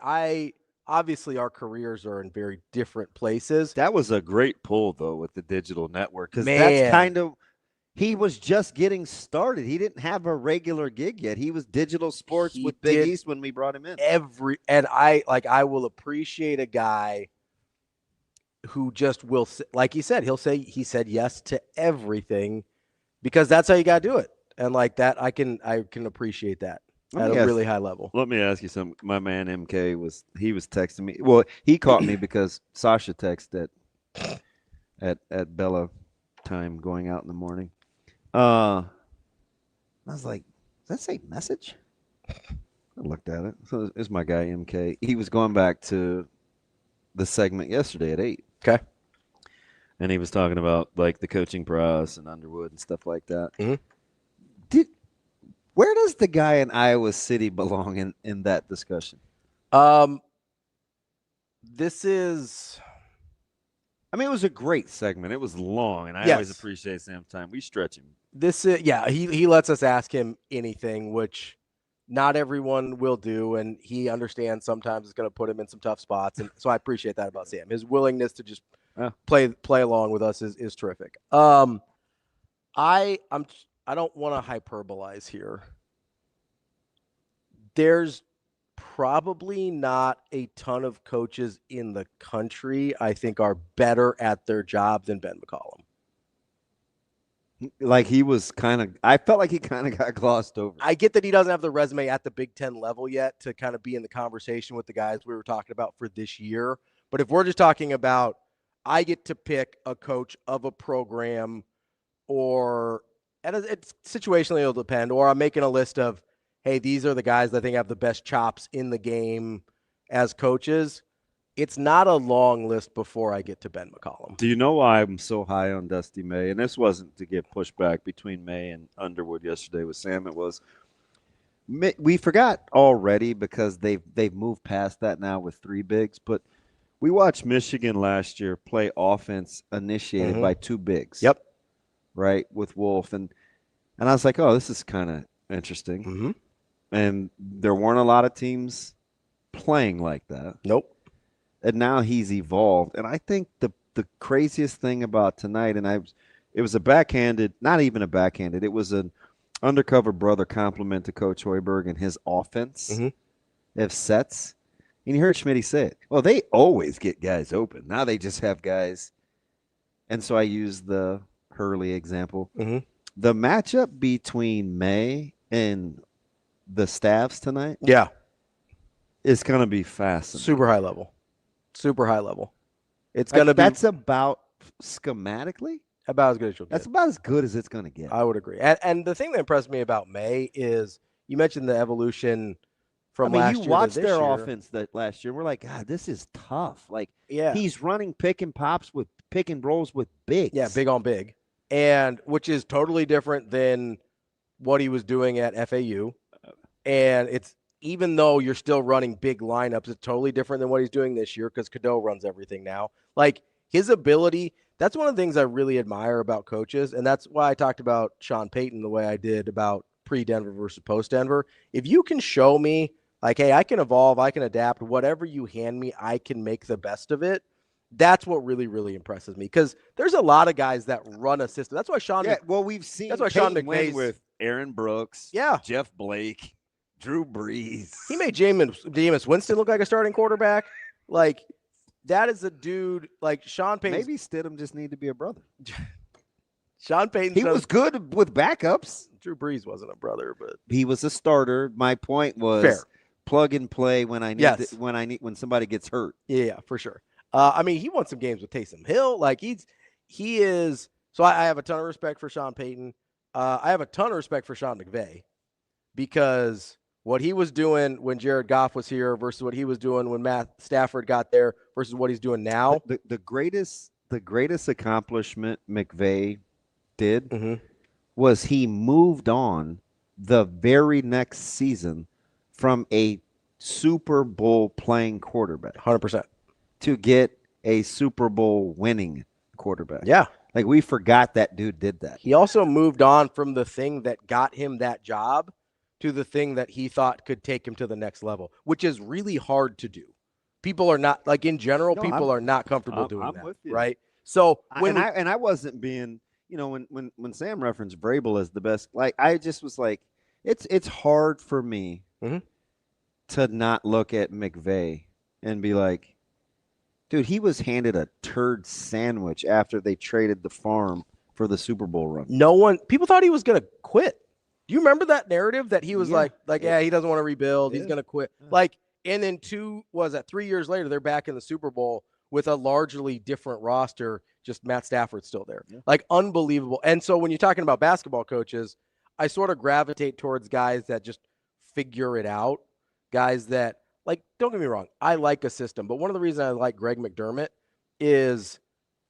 obviously our careers are in very different places. That was a great pull though with the digital network because that's kind of. He was just getting started. He didn't have a regular gig yet. He was digital sports with Big East when we brought him in. I will appreciate a guy who just will, like he said, he said yes to everything because that's how you got to do it. And like that, I can appreciate that at a really high level. Let me ask you something. My man MK was texting me. Well, he caught me because Sasha texted at Bella time going out in the morning. I was like, does that say message? I looked at it. So it's my guy MK. He was going back to the segment yesterday at 8. Okay. And he was talking about like the coaching prowess and Underwood and stuff like that. Mm-hmm. Where does the guy in Iowa City belong in that discussion? This is. I mean, it was a great segment. It was long, and I Yes. always appreciate Sam's time. We stretch him. This is he lets us ask him anything, which not everyone will do, and he understands sometimes it's going to put him in some tough spots, and so I appreciate that about Sam. His willingness to just play along with us is terrific. I don't want to hyperbolize here. There's probably not a ton of coaches in the country I think are better at their job than Ben McCollum. Like I felt like he kind of got glossed over. I get that he doesn't have the resume at the Big Ten level yet to kind of be in the conversation with the guys we were talking about for this year. But if we're just talking about, I get to pick a coach of a program, and it's situationally it'll depend, or I'm making a list of, hey, these are the guys that I think have the best chops in the game as coaches. It's not a long list before I get to Ben McCollum. Do you know why I'm so high on Dusty May? And this wasn't to get pushback between May and Underwood yesterday with Sam. It was we forgot already because they've moved past that now with 3 bigs. But we watched Michigan last year play offense initiated by 2 bigs. Yep. Right, with Wolf. And I was like, oh, this is kind of interesting. Mm-hmm. And there weren't a lot of teams playing like that. Nope. And now he's evolved. And I think the craziest thing about tonight, it was a backhanded, not even a backhanded, it was an undercover brother compliment to Coach Hoiberg and his offense of sets. And you heard Schmitty say it. Well, they always get guys open. Now they just have guys. And so I used the Hurley example. Mm-hmm. The matchup between May and the staffs tonight is going to be fascinating. Super high level. It's going to be. That's about schematically about as good as you'll get. That's about as good as it's going to get. I would agree. And the thing that impressed me about May is you mentioned the evolution from last year. You watched to this their year. offense that last year. We're like, God, this is tough. Like, yeah, he's running pick and rolls with bigs. Yeah, big on big, and which is totally different than what he was doing at FAU. And it's, even though you're still running big lineups, it's totally different than what he's doing this year because Cadeau runs everything now. Like, his ability, that's one of the things I really admire about coaches, and that's why I talked about Sean Payton the way I did about pre-Denver versus post-Denver. If you can show me, like, hey, I can evolve, I can adapt, whatever you hand me, I can make the best of it, that's what really, really impresses me because there's a lot of guys that run a system. That's why Sean we've seen that's why Payton Sean win McVay's with Aaron Brooks, Jeff Blake, Drew Brees. He made Jameis Winston look like a starting quarterback. Like, that is a dude like Sean Payton. Maybe Stidham just need to be a brother. Sean Payton. He was good with backups. Drew Brees wasn't a brother, but he was a starter. My point was fair. Plug and play when I need when somebody gets hurt. Yeah, for sure. I mean, he won some games with Taysom Hill. Like, he is. So I have a ton of respect for Sean Payton. I have a ton of respect for Sean McVay because what he was doing when Jared Goff was here versus what he was doing when Matt Stafford got there versus what he's doing now. The greatest accomplishment McVay did was he moved on the very next season from a Super Bowl playing quarterback. 100%. To get a Super Bowl winning quarterback. Yeah. Like, we forgot that dude did that. He also moved on from the thing that got him that job to the thing that he thought could take him to the next level, which is really hard to do. People are not, like, in general, people are not comfortable doing that, right? So I wasn't being, when Sam referenced Vrabel as the best, like, I just was like, it's hard for me to not look at McVay and be like, dude, he was handed a turd sandwich after they traded the farm for the Super Bowl run. People thought he was going to quit. Do you remember that narrative that he was he doesn't want to rebuild. He's going to quit. Like, and then 3 years later, they're back in the Super Bowl with a largely different roster. Just Matt Stafford's still there. Yeah. Like, unbelievable. And so when you're talking about basketball coaches, I sort of gravitate towards guys that just figure it out, guys that like, don't get me wrong, I like a system, but one of the reasons I like Greg McDermott is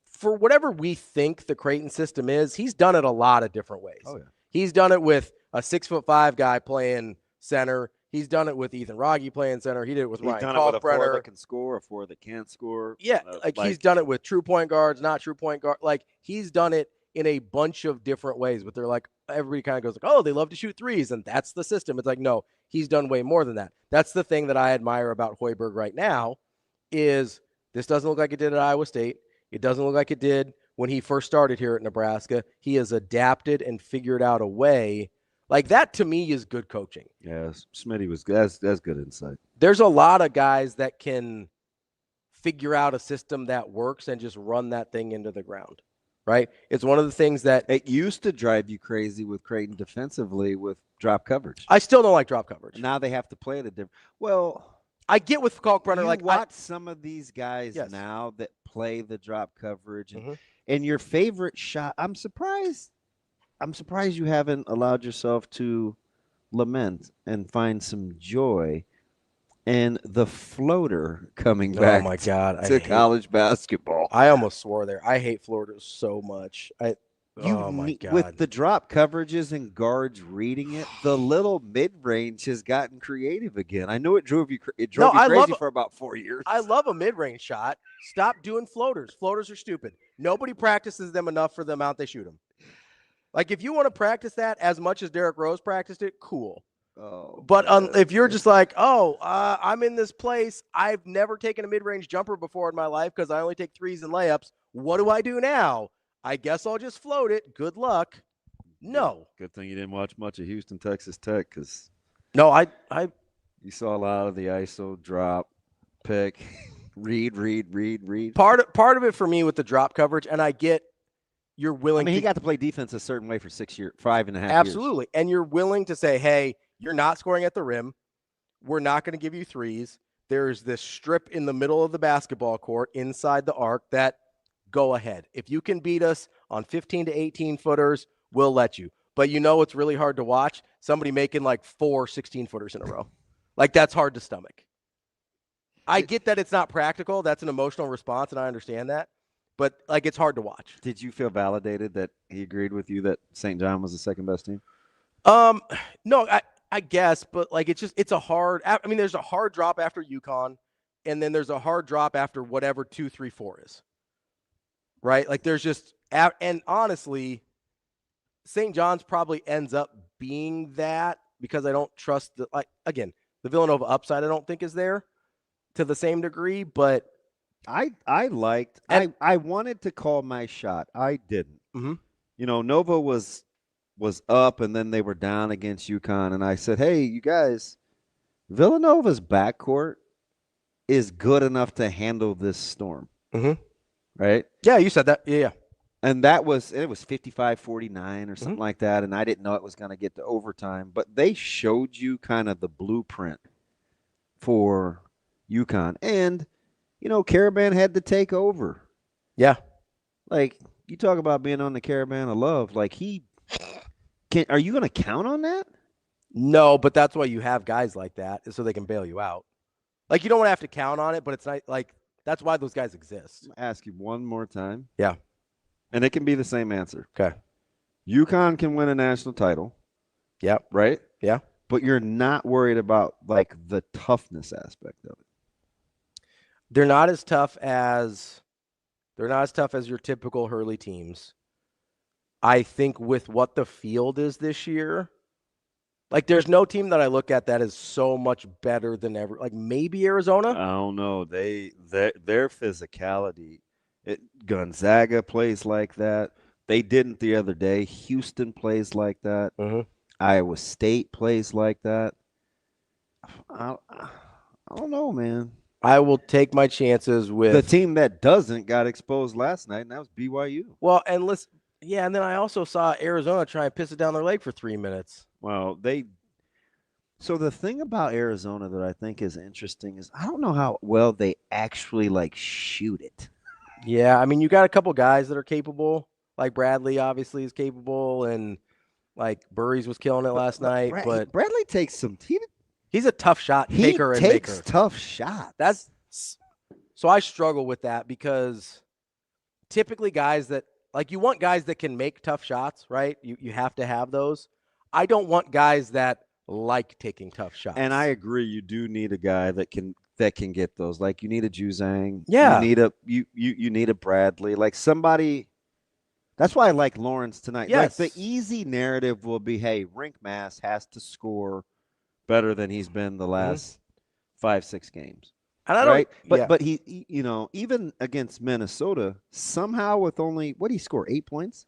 for whatever we think the Creighton system is, he's done it a lot of different ways. Oh, yeah. He's done it with a 6'5" guy playing center. He's done it with Ethan Wragge playing center. He did it with Ryan done it with a four Kalkbrenner. that can score, a four that can't score. Yeah, like he's done it with true point guards, not true point guard. Like he's done it in a bunch of different ways, but they're like, everybody kind of goes like, oh, they love to shoot threes, and that's the system. It's like, no, he's done way more than that. That's the thing that I admire about Hoiberg right now is this doesn't look like it did at Iowa State. It doesn't look like it did when he first started here at Nebraska. He has adapted and figured out a way. Like that to me is good coaching. Yes, Smitty was that's good insight. There's a lot of guys that can figure out a system that works and just run that thing into the ground, right? It's one of the things that it used to drive you crazy with Creighton defensively with drop coverage. I still don't like drop coverage. Now they have to play it a different. Well, I get with Kalkbrenner. Like watch some of these guys now that play the drop coverage Mm-hmm. and your favorite shot. I'm surprised you haven't allowed yourself to lament and find some joy in the floater coming back. Oh my God, to college basketball. I almost swore there. I hate floaters so much. Oh my God. With the drop coverages and guards reading it, the little mid-range has gotten creative again. I know it drove you crazy for about 4 years. I love a mid-range shot. Stop doing floaters. Floaters are stupid. Nobody practices them enough for the amount they shoot them. Like, if you want to practice that as much as Derrick Rose practiced it, cool. Oh, but if you're just like, I'm in this place, I've never taken a mid-range jumper before in my life because I only take threes and layups. What do I do now? I guess I'll just float it. Good luck. No. Good thing you didn't watch much of Houston, Texas Tech, because you saw a lot of the ISO drop, pick, read. Part of it for me with the drop coverage, and I get you're willing. He got to play defense a certain way for 5.5 years. Absolutely, and you're willing to say, hey, you're not scoring at the rim. We're not going to give you threes. There's this strip in the middle of the basketball court inside the arc that go ahead. If you can beat us on 15 to 18 footers, we'll let you. But it's really hard to watch somebody making like 4 16-footers in a row. Like that's hard to stomach. I get that it's not practical. That's an emotional response, and I understand that. But like it's hard to watch. Did you feel validated that he agreed with you that St. John was the second best team? No, I guess, but like it's a hard. I mean, there's a hard drop after UConn, and then there's a hard drop after whatever 2, 3, 4 is. Right? Like there's just, and honestly, St. John's probably ends up being that because I don't trust the Villanova upside I don't think is there to the same degree, but I wanted to call my shot. I didn't. Mm-hmm. Nova was up and then they were down against UConn, and I said, hey, you guys, Villanova's backcourt is good enough to handle this storm. Mm-hmm. Right? Yeah, you said that. Yeah. And it was 55-49 or something like that, and I didn't know it was going to get to overtime. But they showed you kind of the blueprint for UConn. And, Caravan had to take over. Yeah. Like, you talk about being on the Caravan of Love. Like, are you going to count on that? No, but that's why you have guys like that, is so they can bail you out. Like, you don't want to have to count on it, but it's not like, that's why those guys exist. I'm ask you one more time. Yeah. And it can be the same answer. Okay. UConn can win a national title. Yep. Right? Yeah. But you're not worried about, like, the toughness aspect of it. They're not as tough as your typical Hurley teams. I think with what the field is this year, like there's no team that I look at that is so much better than ever. Like maybe Arizona. I don't know. Their physicality. Gonzaga plays like that. They didn't the other day. Houston plays like that. Mm-hmm. Iowa State plays like that. I don't know, man. I will take my chances with the team that doesn't got exposed last night, and that was BYU. Well, and listen, yeah, and then I also saw Arizona try and piss it down their leg for 3 minutes. Well, so the thing about Arizona that I think is interesting is I don't know how well they actually like shoot it. Yeah, I mean, you got a couple guys that are capable. Like Bradley obviously is capable, and like Burries was killing it last night. But Bradley takes some. He's a tough shot taker and maker. He takes tough shots. So I struggle with that because typically guys that you want guys that can make tough shots, right? You have to have those. I don't want guys that like taking tough shots. And I agree, you do need a guy that can get those. Like you need a Juzang. Yeah. You need a Bradley. Like somebody. That's why I like Lawrence tonight. Yes. Like the easy narrative will be, hey, Rink Mass has to score better than he's been the last 5-6 games. And I right? don't, But he even against Minnesota, somehow with only what did he score? 8 points?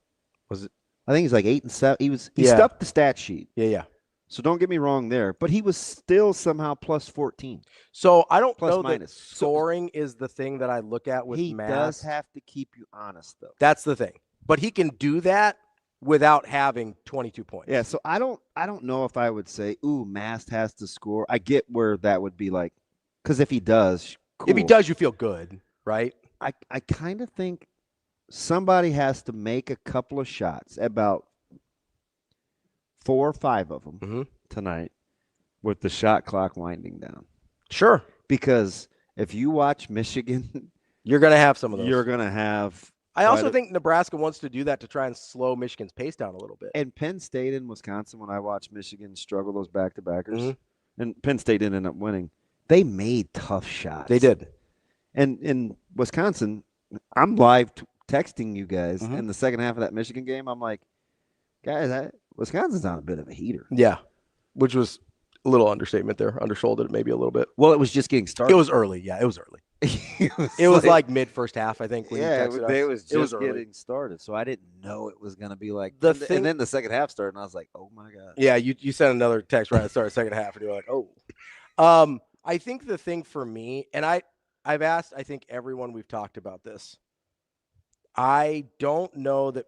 Was it? I think he's like 8 and 7. He stuffed the stat sheet. Yeah. So don't get me wrong there, but he was still somehow plus 14. So I don't plus know minus. that scoring is the thing that I look at with He Mass. does have to keep you honest though. That's the thing. But he can do that without having 22 points. Yeah, so I don't know if I would say, ooh, Mast has to score. I get where that would be like, because if he does, cool. If he does, you feel good, right? I kind of think somebody has to make a couple of shots, about 4 or 5 of them tonight, with the shot clock winding down. Sure. Because if you watch Michigan, you're going to have some of those. You're going to have. I also think Nebraska wants to do that to try and slow Michigan's pace down a little bit. And Penn State and Wisconsin, when I watched Michigan struggle those back-to-backers, and Penn State didn't end up winning, they made tough shots. They did. And in Wisconsin, I'm live texting you guys in the second half of that Michigan game. I'm like, guys, Wisconsin's on a bit of a heater. Yeah, which was a little understatement there. Undersold it maybe a little bit. Well, it was just getting started. It was early. Yeah, it was early. it was like mid first half, I think. When you texted us. It was just early. getting started. So I didn't know it was going to be like and then the second half started, and I was like, oh, my God. Yeah, you sent another text right at the start of the second half, and you're like, oh. I think the thing for me, and I've asked, I think, everyone we've talked about this. I don't know that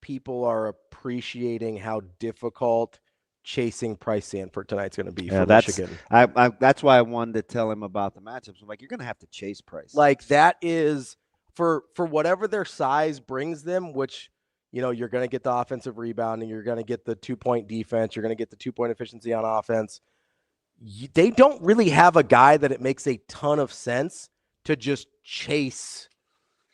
people are appreciating how difficult chasing Price Sanford tonight's going to be for Michigan. That's why I wanted to tell him about the matchups. I'm like, you're going to have to chase Price. Like that is for whatever their size brings them, which, you're going to get the offensive rebounding, you're going to get the 2-point defense, you're going to get the 2-point efficiency on offense. They don't really have a guy that it makes a ton of sense to just chase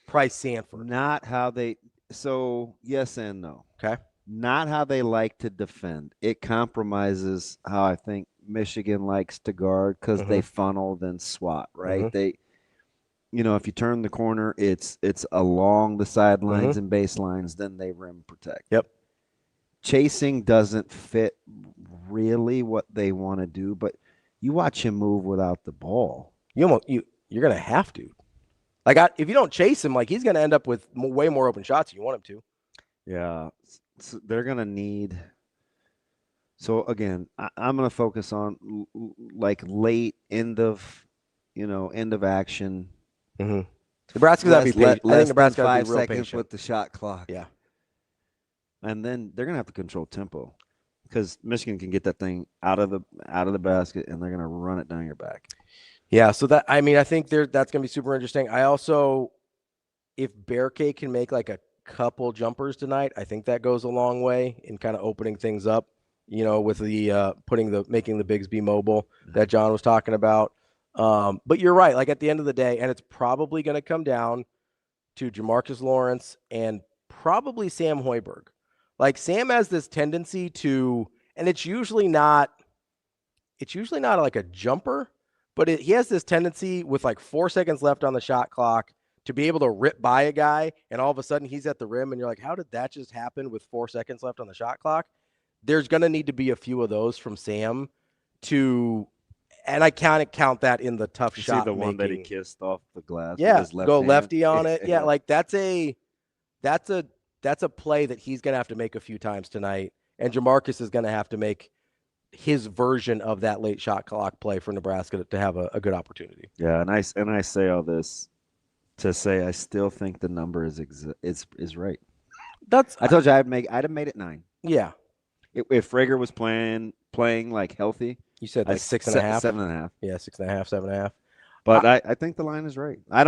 Price Sanford. Not how they – so yes and no. Okay. Not how they like to defend. It compromises how I think Michigan likes to guard because they funnel then swat, right? They – if you turn the corner, it's along the sidelines and baselines, then they rim protect. Yep. Chasing doesn't fit really what they want to do, but you watch him move without the ball. You're going to have to. Like, if you don't chase him, like he's going to end up with way more open shots than you want him to. Yeah, so they're going to need. So again, I'm going to focus on like late end of action. Nebraska's got to be patient. I think Nebraska got to be real 5 seconds patient with the shot clock. Yeah. And then they're going to have to control tempo because Michigan can get that thing out of the basket and they're going to run it down your back. Yeah, so I think that's going to be super interesting. I also, if Bearcake can make like a couple jumpers tonight, I think that goes a long way in kind of opening things up, with the making the bigs be mobile that John was talking about. But you're right. Like at the end of the day, and it's probably going to come down to Jamarcus Lawrence and probably Sam Hoiberg. Like Sam has this tendency to, and it's usually not like a jumper, but he has this tendency with like 4 seconds left on the shot clock to be able to rip by a guy, and all of a sudden he's at the rim, and you're like, how did that just happen with 4 seconds left on the shot clock? There's going to need to be a few of those from Sam and I kind of count that in the tough shot. See the one that he kissed off the glass. Yeah, with his left go hand? lefty on it. Yeah, like that's a play that he's going to have to make a few times tonight, and Jamarcus is going to have to make his version of that late shot clock play for Nebraska to have a good opportunity. Yeah, and I say all this to say I still think the number is right. I told you I'd have made it 9. Yeah. If Frager was playing like healthy, you said like 6.5, 7.5. Yeah, 6.5, 7.5. But I think the line is right. I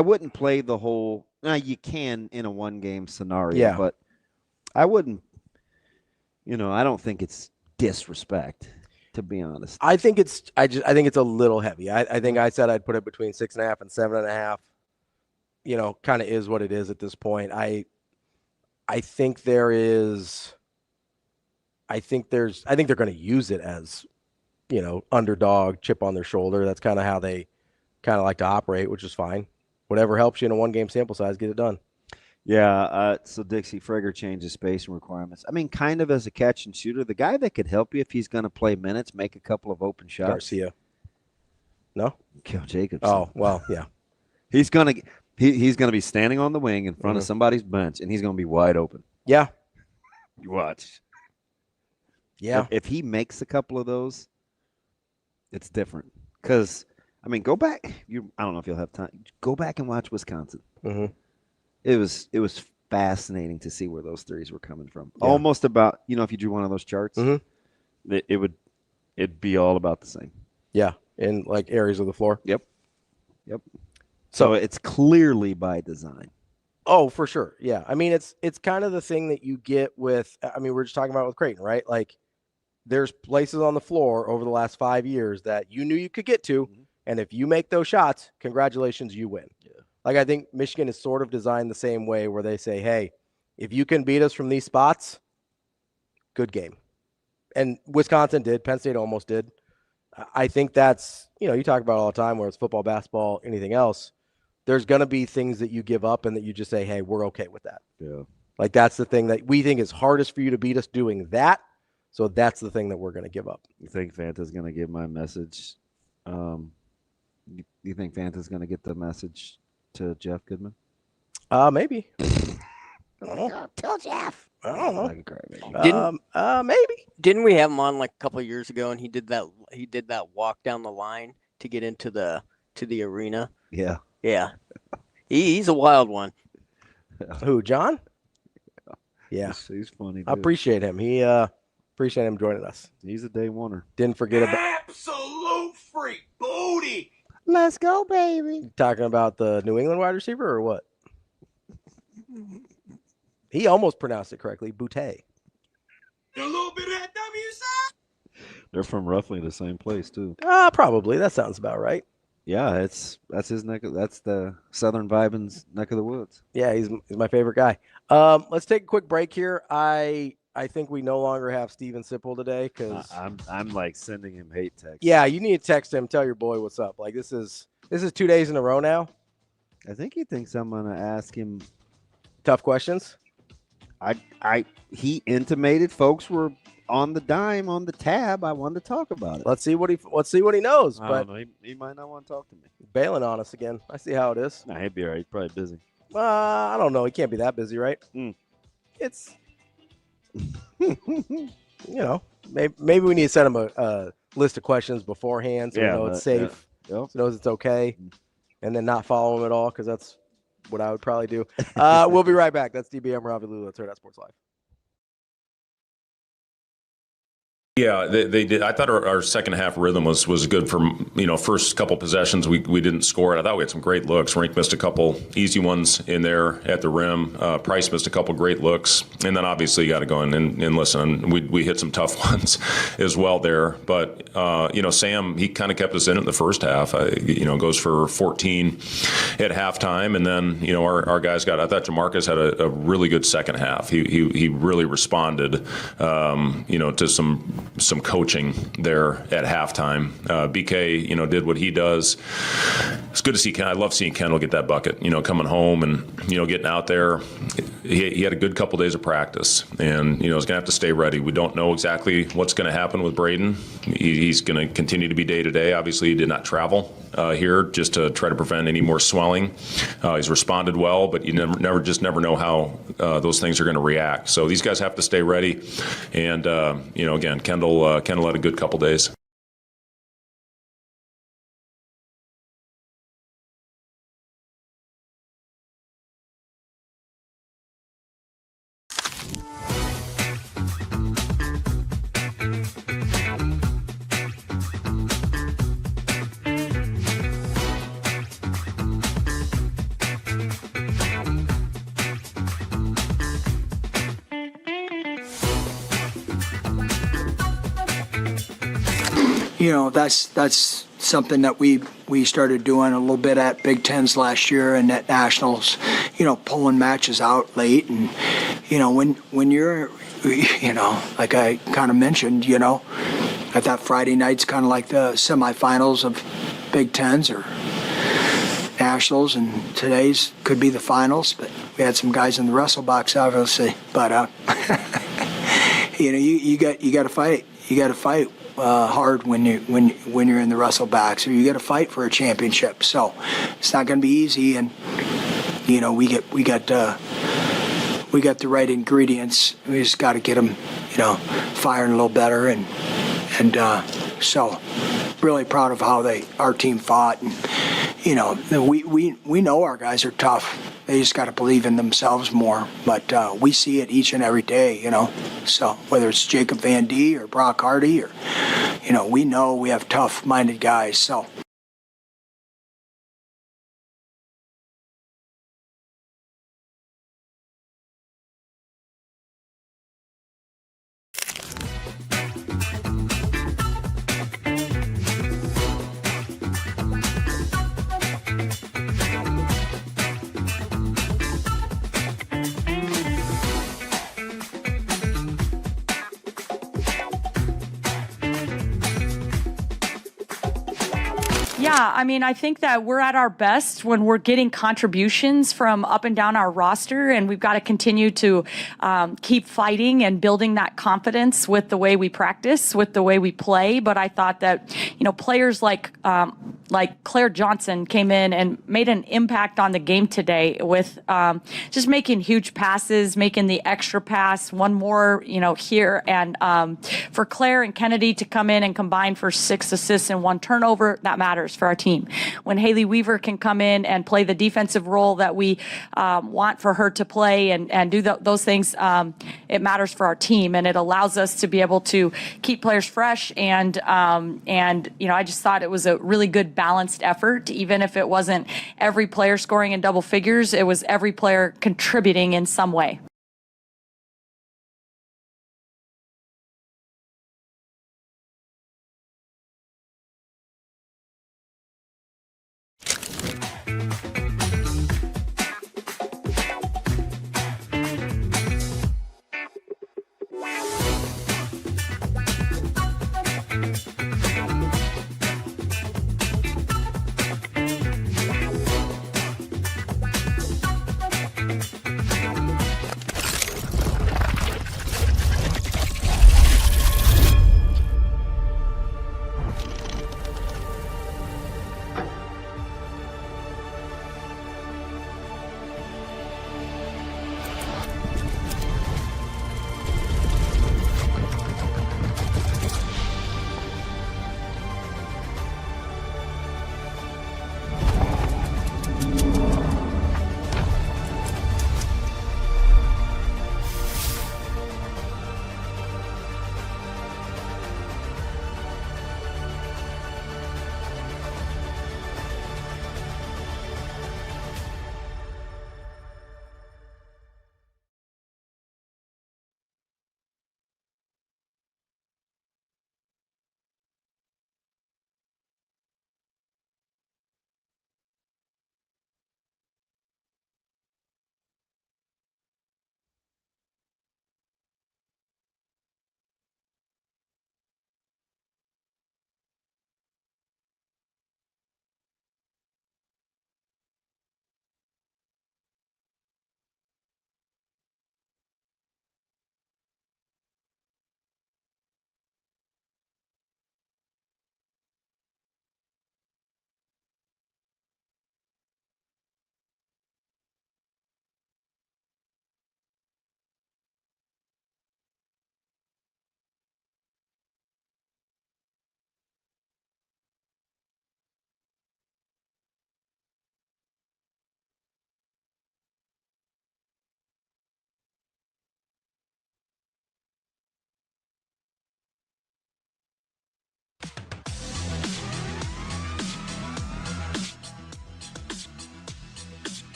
wouldn't play the whole. You can in a 1-game scenario, but I wouldn't. I don't think it's disrespect to be honest. I think it's a little heavy. I think I said I'd put it between 6.5 and 7.5. You know, kind of is what it is at this point. I think they're going to use it as, you know, underdog, chip on their shoulder. That's kind of how they kind of like to operate, which is fine. Whatever helps you in a 1-game sample size, get it done. Yeah, so Dixie Frager changes spacing requirements. I mean, kind of as a catch and shooter, the guy that could help you if he's going to play minutes, make a couple of open shots. Garcia. No? Kel Jacobs. Oh, well, yeah. He's going to be standing on the wing in front of somebody's bench, and he's going to be wide open. Yeah. You watch. Yeah. If he makes a couple of those, it's different. Because, I mean, go back. I don't know if you'll have time. Go back and watch Wisconsin. Mm-hmm. It was fascinating to see where those threes were coming from. Yeah. Almost about, you know, if you drew one of those charts, it'd be all about the same. Yeah, in like areas of the floor. Yep. So it's clearly by design. Oh, for sure. Yeah. I mean, it's kind of the thing that you get with, I mean, we're just talking about with Creighton, right? Like there's places on the floor over the last 5 years that you knew you could get to. Mm-hmm. And if you make those shots, congratulations, you win. Yeah. Like I think Michigan is sort of designed the same way where they say, hey, if you can beat us from these spots, good game. And Wisconsin did. Penn State almost did. I think that's, you know, you talk about it all the time, where it's football, basketball, anything else. There's going to be things that you give up and that you just say, hey, we're okay with that. Yeah. Like that's the thing that we think is hardest for you to beat us doing that. So that's the thing that we're going to give up. You think Fanta's going to give my message? You think Fanta's going to get the message to Jeff Goodman? Maybe. I don't know. Tell Jeff. I don't know. Maybe. Didn't we have him on like a couple of years ago, and he did that walk down the line to get into the arena? Yeah. Yeah. He's a wild one. Who, John? Yeah. He's funny. I appreciate him. Appreciate him joining us. He's a day oneer. Didn't forget about absolute freak booty. Let's go, baby. Talking about the New England wide receiver or what? He almost pronounced it correctly. Boutte. A little bit of that W side. They're from roughly the same place too. Probably. That sounds about right. Yeah, that's his neck. That's the Southern Vibin's neck of the woods. Yeah, he's my favorite guy. Let's take a quick break here. I think we no longer have Steven Sipple today because I'm like sending him hate texts. Yeah, you need to text him. Tell your boy what's up. Like this is 2 days in a row now. I think he thinks I'm gonna ask him tough questions. He intimated folks were on the dime on the tab. I wanted to talk about it. Let's see what he knows. I But don't know. He might not want to talk to me. Bailing on us again. I see how it is. Nah, he'd be all right. He's probably busy. I don't know. He can't be that busy, right? It's you know, maybe we need to send him a list of questions beforehand so we know it's safe, so he knows it's okay, and then not follow him at all because that's what I would probably do. We'll be right back. That's DBM, Ravi, Lulla. It's Hurrdat Sports Live. Yeah, they did. I thought our second half rhythm was good for, first couple possessions. We didn't score it. I thought we had some great looks. Rink missed a couple easy ones in there at the rim. Price missed a couple great looks. And then obviously you got to go in and listen. We hit some tough ones as well there. But, Sam, he kind of kept us in it in the first half. Goes for 14 at halftime. And then, our guys I thought Jamarcus had a really good second half. He really responded, to some coaching there at halftime. BK, did what he does. It's good to see. I love seeing Kendall get that bucket, coming home and, getting out there. He had a good couple days of practice and, he's going to have to stay ready. We don't know exactly what's going to happen with Braden. He's going to continue to be day to day. Obviously, he did not travel here just to try to prevent any more swelling. He's responded well, but you never know how those things are going to react. So these guys have to stay ready. And, again, Kendall had a good couple days. that's something that we started doing a little bit at Big Tens last year and at Nationals, pulling matches out late. And, when you're, like I kind of mentioned, I thought Friday night's kind of like the semifinals of Big Tens or Nationals, and today's could be the finals, but we had some guys in the wrestle box, obviously. But, you got to fight. You got to fight hard when you're in the wrestle box, or you got to fight for a championship. So it's not going to be easy, and we got the right ingredients. We just got to get them, firing a little better, and so really proud of how our team fought, and we know our guys are tough. They just got to believe in themselves more. But we see it each and every day, So whether it's Jacob Van D or Brock Hardy, or, we know we have tough-minded guys. So. Yeah, I think that we're at our best when we're getting contributions from up and down our roster, and we've got to continue to keep fighting and building that confidence with the way we practice, with the way we play. But I thought that, players like Claire Johnson came in and made an impact on the game today with just making huge passes, making the extra pass, one more, here. And for Claire and Kennedy to come in and combine for 6 assists and 1 turnover, that matters for our team. When Haley Weaver can come in and play the defensive role that we want for her to play and do those things, it matters for our team, and it allows us to be able to keep players fresh. And I just thought it was a really good balanced effort. Even if it wasn't every player scoring in double figures, it was every player contributing in some way.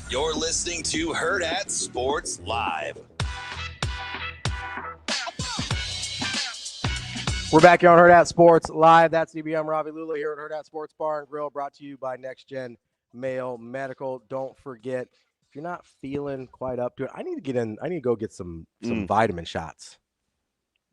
You're listening to Hurrdat Sports Live. We're back here on Hurrdat Sports Live. That's DBM Ravi Lulla here at Hurrdat Sports Bar and Grill, brought to you by Next Gen Mail Medical. Don't forget, if you're not feeling quite up to it, I need to go get some vitamin shots.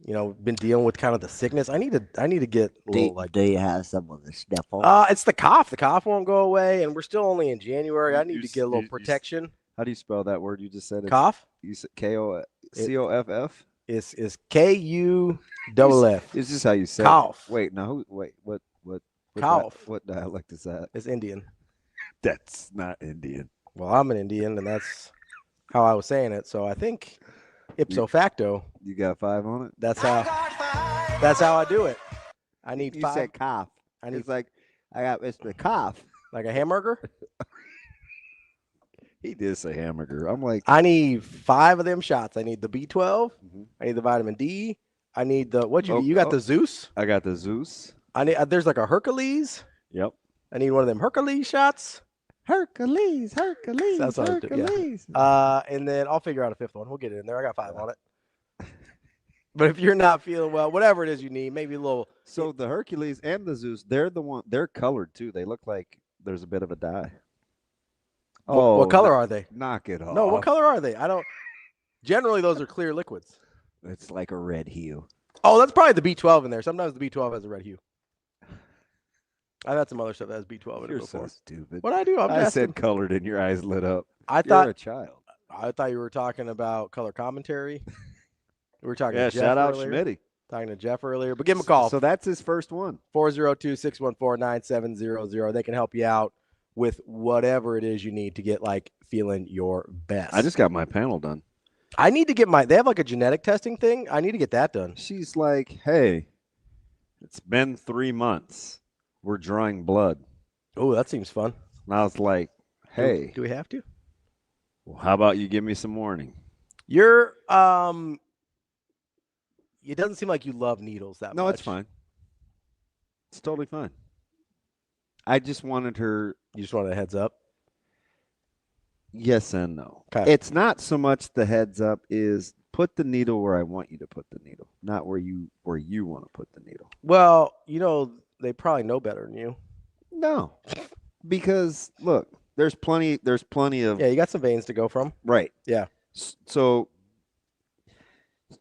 You know, been dealing with kind of the sickness. I need to get a little Do you have some of the sniffle? It's the cough. The cough won't go away, and we're still only in January. I need to get a little protection. How do you spell that word you just said? Cough? You said K-O-C-O-F-F? It's K-U-F-F. Is this how you say cough? It? Wait, no. Wait, what cough? What dialect is that? It's Indian. That's not Indian. Well, I'm an Indian, and that's how I was saying it. So I think ipso facto. You got 5 on it? That's how I do it. I need 5. You said cough. It's like, I got Mr. Cough. Like a hamburger? He did say hamburger. I'm like, I need 5 of them shots. I need the B12. I need the vitamin D. I need the you got the Zeus? I got the Zeus. I need there's like a Hercules. Yep. I need one of them Hercules shots. Hercules. That's what Hercules. And then I'll figure out a 5th one. We'll get it in there. I got 5 on it. But if you're not feeling well, whatever it is you need, maybe a little. So the Hercules and the Zeus, they're colored too. They look like there's a bit of a dye. What color are they? Knock it off. No, what color are they? Generally, those are clear liquids. It's like a red hue. Oh, that's probably the B12 in there. Sometimes the B12 has a red hue. I've had some other stuff that has B12 in it before. So stupid. What I do? I said colored and your eyes lit up. You're a child. I thought you were talking about color commentary. We were talking to Jeff shout out Schmitty. Talking to Jeff earlier. But give him a call. So that's his first one. 402-614-9700. They can help you out with whatever it is you need to get feeling your best. I just got my panel done. I need to get they have a genetic testing thing. I need to get that done. She's like, hey, it's been 3 months. We're drawing blood. Oh, that seems fun. And I was like, hey. Do we have to? Well, how about you give me some warning? You're it doesn't seem like you love needles that much. No, it's fine. It's totally fine. I just wanted her. You just wanted a heads up? Yes and no. Okay. It's not so much the heads up is put the needle where I want you to put the needle, not where you want to put the needle. Well, they probably know better than you. No. Because look, there's plenty of you got some veins to go from. Right. Yeah. So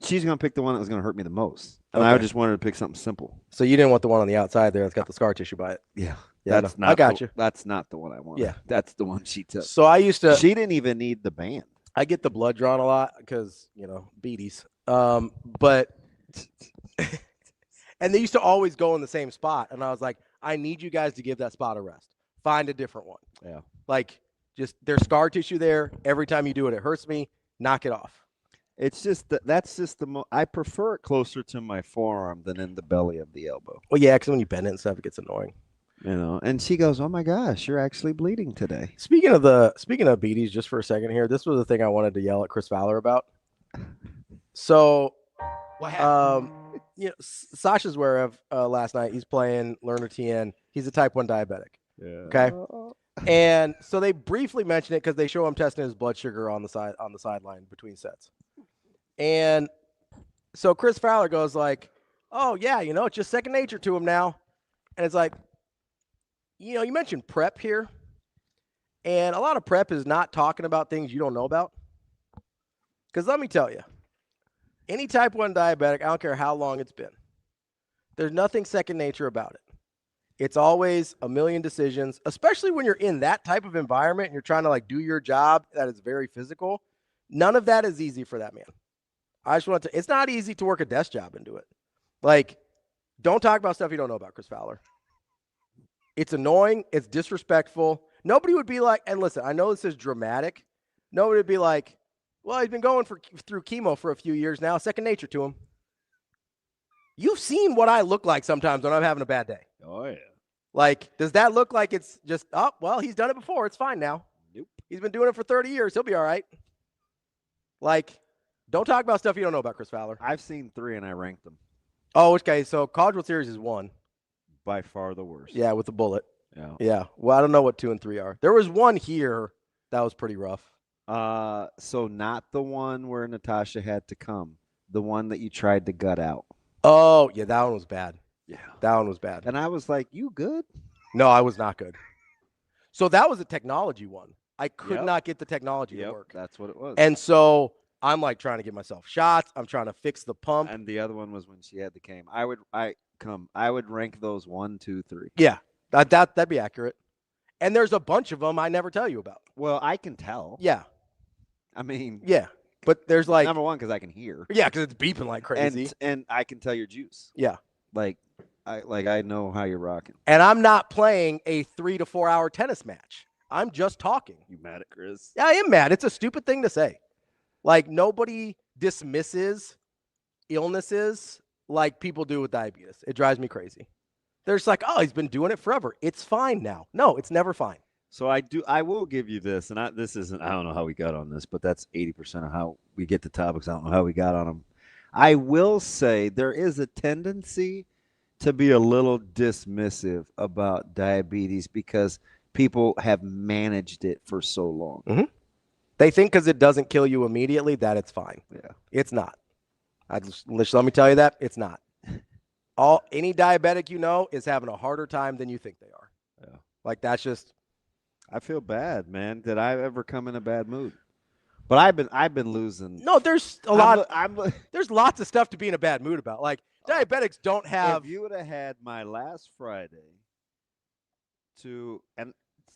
she's going to pick the one that was going to hurt me the most. And I just wanted to pick something simple. So you didn't want the one on the outside there that's got the scar tissue by it. Yeah. Yeah, I got you. That's not the one I wanted. Yeah. That's the one she took. So I used to. She didn't even need the band. I get the blood drawn a lot because, beaties. But and they used to always go in the same spot. And I was like, I need you guys to give that spot a rest. Find a different one. Yeah. Just there's scar tissue there. Every time you do it, it hurts me. Knock it off. It's just that's just I prefer it closer to my forearm than in the belly of the elbow. Well, yeah, because when you bend it and stuff, it gets annoying. And she goes, "Oh my gosh, you're actually bleeding today." Speaking of beaties, just for a second here, this was the thing I wanted to yell at Chris Fowler about. So, Sasha Zverev last night, he's playing Lerner TN. He's a type 1 diabetic. Yeah. Okay. And so they briefly mention it because they show him testing his blood sugar on the sideline between sets. And so Chris Fowler goes like, "Oh yeah, it's just second nature to him now." And it's like, you mentioned prep here, and a lot of prep is not talking about things you don't know about. Because let me tell you, any type 1 diabetic, I don't care how long it's been, there's nothing second nature about it. It's always a million decisions, especially when you're in that type of environment and you're trying to do your job that is very physical. None of that is easy for that man. I just want to, it's not easy to work a desk job and do it. Don't talk about stuff you don't know about, Chris Fowler. It's annoying. It's disrespectful. Nobody would be like, and listen, I know this is dramatic. Nobody would be like, well, he's been going through chemo for a few years now. Second nature to him. You've seen what I look like sometimes when I'm having a bad day. Oh, yeah. Does that look like it's just, oh, well, he's done it before. It's fine now. Nope. He's been doing it for 30 years. He'll be all right. Don't talk about stuff you don't know about, Chris Fowler. I've seen 3 and I ranked them. Oh, okay. So College World Series is 1. By far the worst. Yeah, with the bullet. Yeah. Yeah. Well, I don't know what 2 and 3 are. There was one here that was pretty rough. So not the one where Natasha had to come. The one that you tried to gut out. Oh, yeah, that one was bad. Yeah. That one was bad. And I was like, you good? No, I was not good. So that was a technology one. I could Yep. not get the technology to work. That's what it was. And so I'm like trying to get myself shots. I'm trying to fix the pump. And the other one was when she had the cam. I would rank those 1, 2, 3. Yeah, that'd be accurate. And there's a bunch of them I never tell you about. Well, I can tell. Yeah. I mean, yeah, but there's like number one because I can hear. Yeah, because it's beeping like crazy. And I can tell your juice. Yeah. Like I know how you're rocking. And I'm not playing a 3 to 4 hour tennis match. I'm just talking. You mad at Chris? Yeah, I am mad. It's a stupid thing to say. Like, nobody dismisses illnesses like people do with diabetes. It drives me crazy. They're just like, oh, he's been doing it forever. It's fine now. No, it's never fine. So I will give you this, and I don't know how we got on this, but that's 80% of how we get to topics. I don't know how we got on them. I will say there is a tendency to be a little dismissive about diabetes because people have managed it for so long. Mm-hmm. They think because it doesn't kill you immediately that it's fine. Yeah. It's not. Let me tell you that. It's not. Any diabetic you know is having a harder time than you think they are. Yeah. Like, that's just. I feel bad, man. Did I ever come in a bad mood? But I've been losing. No, there's a lot. There's lots of stuff to be in a bad mood about. Like, diabetics don't have. If you would have had my last Friday and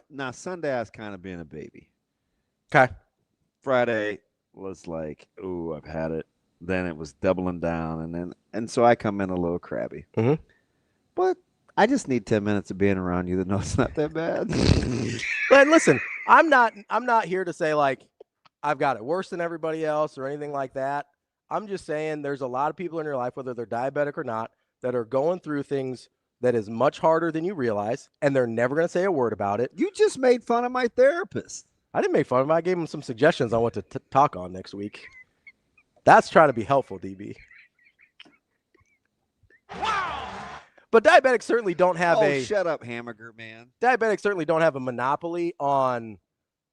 now Sunday I was kind of being a baby. Okay. Friday was like, ooh, I've had it. Then it was doubling down, and so I come in a little crabby. Mm-hmm. But I just need 10 minutes of being around you to know it's not that bad. But listen, I'm not here to say like I've got it worse than everybody else or anything like that. I'm just saying there's a lot of people in your life, whether they're diabetic or not, that are going through things that is much harder than you realize, and they're never going to say a word about it. You just made fun of my therapist. I didn't make fun of him. I gave him some suggestions on what to talk on next week. That's trying to be helpful, DB. Wow. But diabetics certainly don't have shut up, hamburger man. Diabetics certainly don't have a monopoly on